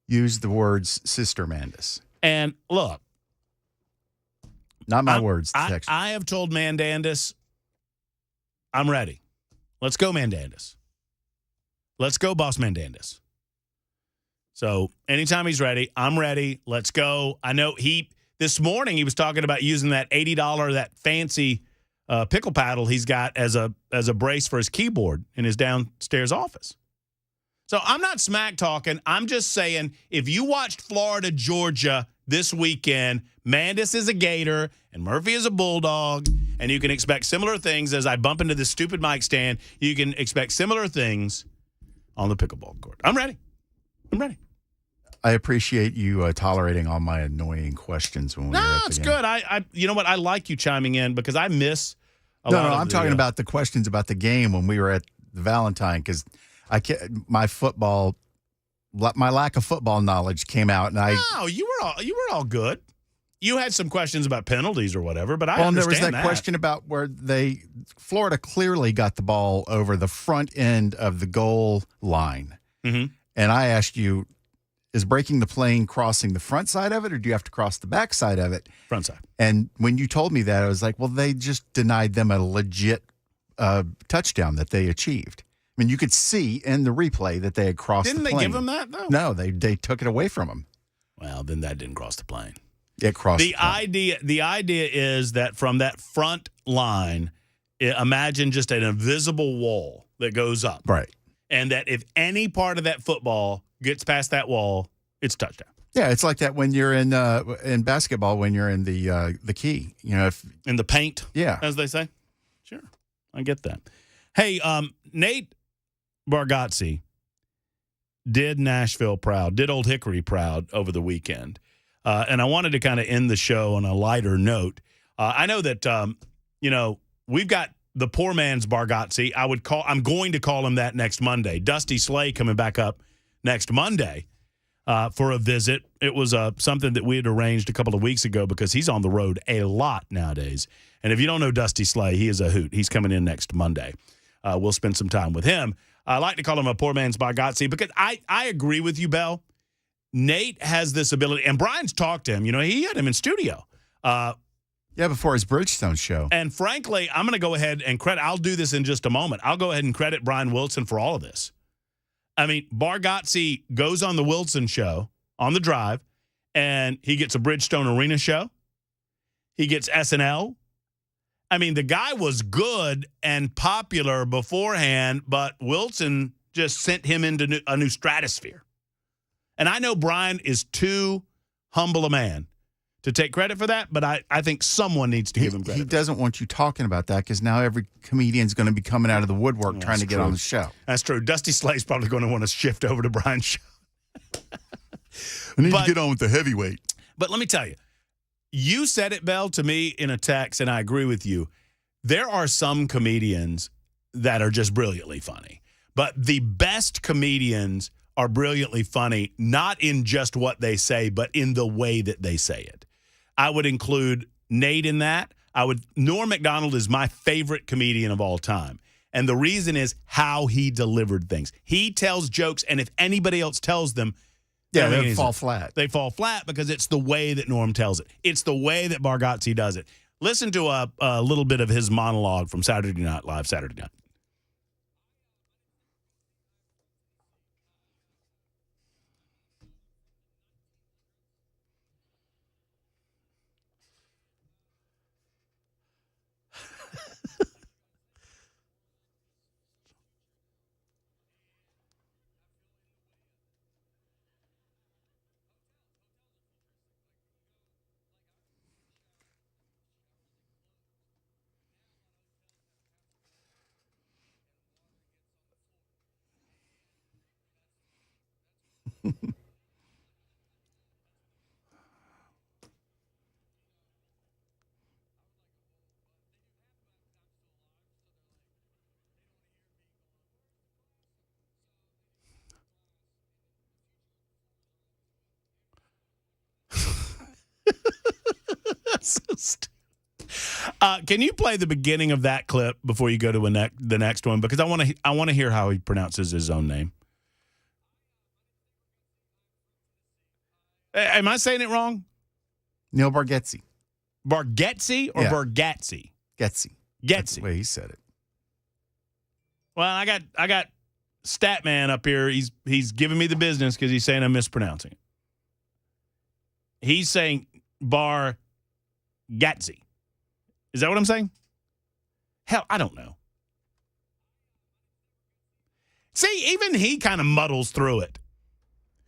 used the words Sister Mandis. And look. Not my words, the texter. I have told Mandandis, I'm ready. Let's go, Mandandis. Let's go, Boss Mandandis. So anytime he's ready, I'm ready. Let's go. I know this morning he was talking about using that $80, that fancy pickle paddle he's got as a brace for his keyboard in his downstairs office. So I'm not smack talking. I'm just saying if you watched Florida, Georgia this weekend, Mandis is a Gator and Murphy is a Bulldog, and you can expect similar things as I bump into this stupid mic stand. You can expect similar things on the pickleball court. I'm ready. I appreciate you tolerating all my annoying questions when we were at the it's game. good. I you know what? I like you chiming in because I miss a lot of I'm talking about the questions about the game when we were at the Valentine, because my lack of football knowledge came out, and you were all good. You had some questions about penalties or whatever, but I there understand was that question about where Florida clearly got the ball over the front end of the goal line, and I asked you, is breaking the plane crossing the front side of it, or do you have to cross the back side of it? Front side. And when you told me that, I was like, well, they just denied them a legit touchdown that they achieved. I mean, you could see in the replay that they had crossed the plane. Didn't they give them that, though? No, they took it away from them. Well, then that didn't cross the plane. It crossed the plane. The idea is that from that front line, imagine just an invisible wall that goes up. Right. And that if any part of that football gets past that wall, it's touchdown. Yeah, it's like that when you're in basketball, when you're in the key. In the paint, yeah, as they say. Sure, I get that. Hey, Nate Bargatze did Nashville proud, did Old Hickory proud over the weekend, and I wanted to kind of end the show on a lighter note. I know that we've got the poor man's Bargatze. I'm going to call him that next Monday. Dusty Slay coming back up next Monday for a visit. It was something that we had arranged a couple of weeks ago because he's on the road a lot nowadays. And if you don't know Dusty Slay, he is a hoot. He's coming in next Monday. We'll spend some time with him. I like to call him a poor man's Bargatze because I agree with you, Bell. Nate has this ability, and Brian's talked to him. He had him in studio. Before his Bridgestone show. And frankly, I'm going to go ahead and I'll do this in just a moment. I'll go ahead and credit Brian Wilson for all of this. I mean, Bargatze goes on the Wilson show on the drive, and he gets a Bridgestone Arena show. He gets SNL. I mean, the guy was good and popular beforehand, but Wilson just sent him into a new stratosphere. And I know Brian is too humble a man to take credit for that, but I think someone needs to give him credit. He doesn't want you talking about that because now every comedian's going to be coming out of the woodwork trying to get on the show. That's true. Dusty Slay's probably going to want to shift over to Brian's show. I need to get on with the heavyweight. But let me tell you, you said it, Bell, to me in a text, and I agree with you. There are some comedians that are just brilliantly funny, but the best comedians are brilliantly funny, not in just what they say, but in the way that they say it. I would include Nate in that. Norm Macdonald is my favorite comedian of all time. And the reason is how he delivered things. He tells jokes, and if anybody else tells them, they fall flat. They fall flat because it's the way that Norm tells it. It's the way that Bargatze does it. Listen to a little bit of his monologue from Saturday Night Live Saturday night. So stupid. Can you play the beginning of that clip before you go to the next one? Because I want to hear how he pronounces his own name. Am I saying it wrong? Neil Bargatze. Bargatze or Bargatze? Getze. That's the way he said it. Well, I got Statman up here. He's giving me the business because he's saying I'm mispronouncing it. He's saying Bargatze. Is that what I'm saying? Hell, I don't know. See, even he kind of muddles through it.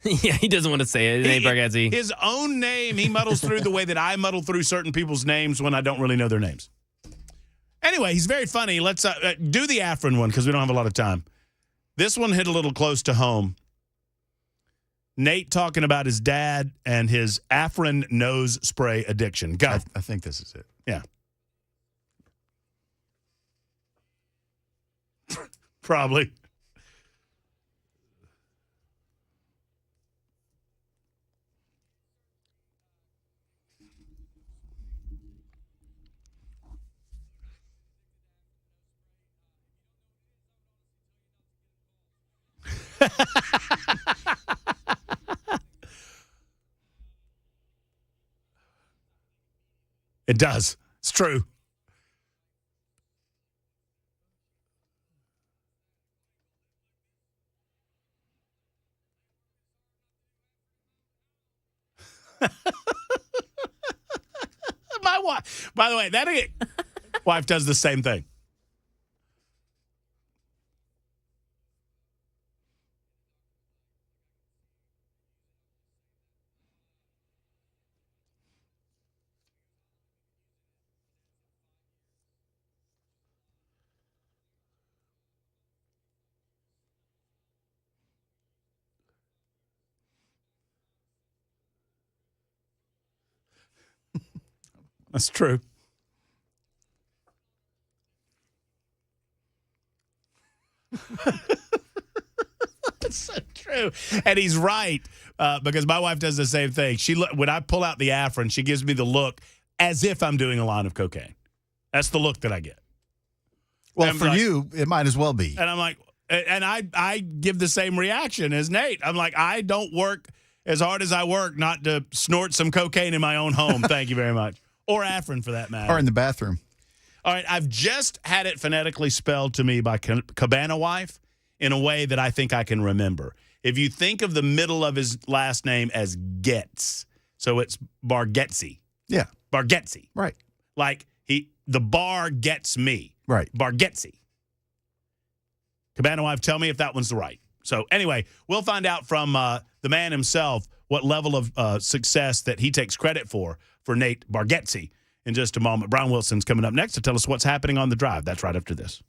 Yeah, he doesn't want to say it. It ain't Bargatze. His own name, he muddles through the way that I muddle through certain people's names when I don't really know their names. Anyway, he's very funny. Let's do the Afrin one because we don't have a lot of time. This one hit a little close to home. Nate talking about his dad and his Afrin nose spray addiction. Go. I think this is it. Yeah. Probably. It does. It's true. My wife, by the way, that wife does the same thing. That's true. That's so true. And he's right because my wife does the same thing. When I pull out the Afrin, she gives me the look as if I'm doing a line of cocaine. That's the look that I get. Well, for you, it might as well be. And I'm like, and I give the same reaction as Nate. I'm like, I don't work as hard as I work not to snort some cocaine in my own home. Thank you very much. Or Afrin, for that matter. Or in the bathroom. All right, I've just had it phonetically spelled to me by Cabana Wife in a way that I think I can remember. If you think of the middle of his last name as Getz, so it's Bargatze. Yeah. Bargatze. Right. Like the bar gets me. Right. Bargatze. Cabana Wife, tell me if that one's right. So anyway, we'll find out from the man himself what level of success that he takes credit for Nate Bargatze in just a moment. Brian Wilson's coming up next to tell us what's happening on the drive. That's right after this.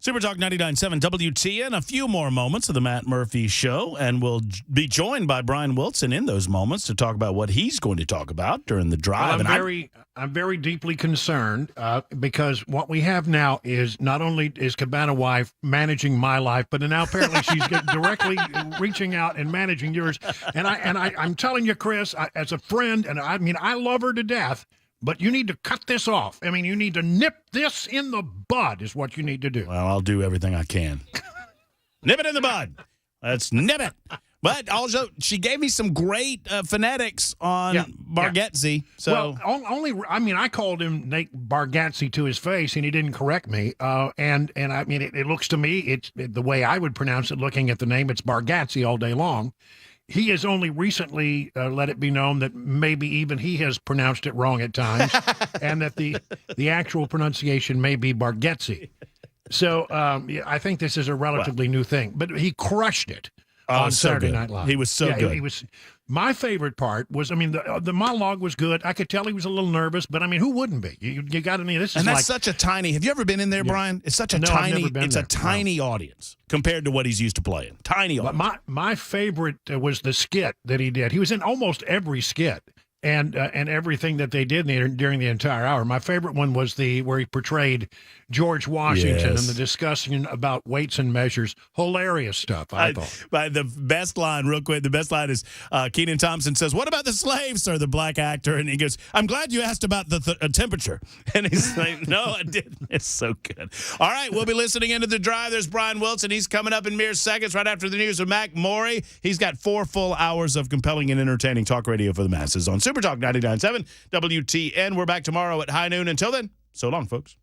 Super Talk 99.7 WTN. A few more moments of the Matt Murphy Show, and we'll be joined by Brian Wilson in those moments to talk about what he's going to talk about during the drive. Well, I'm very deeply concerned because what we have now is not only is Cabana Wife managing my life, but now apparently she's directly reaching out and managing yours. And I'm telling you, Chris, as a friend, and I mean, I love her to death. But you need to cut this off. I mean, you need to nip this in the bud is what you need to do. Well, I'll do everything I can. Nip it in the bud. Let's nip it. But also, she gave me some great phonetics on Bargatze. So, well, I called him Nate Bargatze to his face, and he didn't correct me. And I mean, it looks to me, it's the way I would pronounce it, looking at the name, it's Bargatze all day long. He has only recently let it be known that maybe even he has pronounced it wrong at times, and that the actual pronunciation may be Bargatze. So I think this is a relatively new thing. But he crushed it on Saturday Night Live. He was so good. He was. My favorite part was, I mean, the monologue was good. I could tell he was a little nervous, but I mean, who wouldn't be? You got to this is and that's such a tiny. Have you ever been in there, Brian? It's such a tiny. It's a tiny audience compared to what he's used to playing. Tiny audience. But my favorite was the skit that he did. He was in almost every skit and everything that they did during the entire hour. My favorite one was where he portrayed George Washington and the discussion about weights and measures. Hilarious stuff, I thought. But the best line, real quick, the best line is Kenan Thompson says, "What about the slaves, sir?" The black actor, and he goes, "I'm glad you asked about the temperature." And he's like, "No, I didn't." It's so good. All right, we'll be listening into the drive. There's Brian Wilson. He's coming up in mere seconds right after the news with Mac Morey. He's got 4 full hours of compelling and entertaining talk radio for the masses on Super Talk 99.7 WTN. We're back tomorrow at high noon. Until then, so long, folks.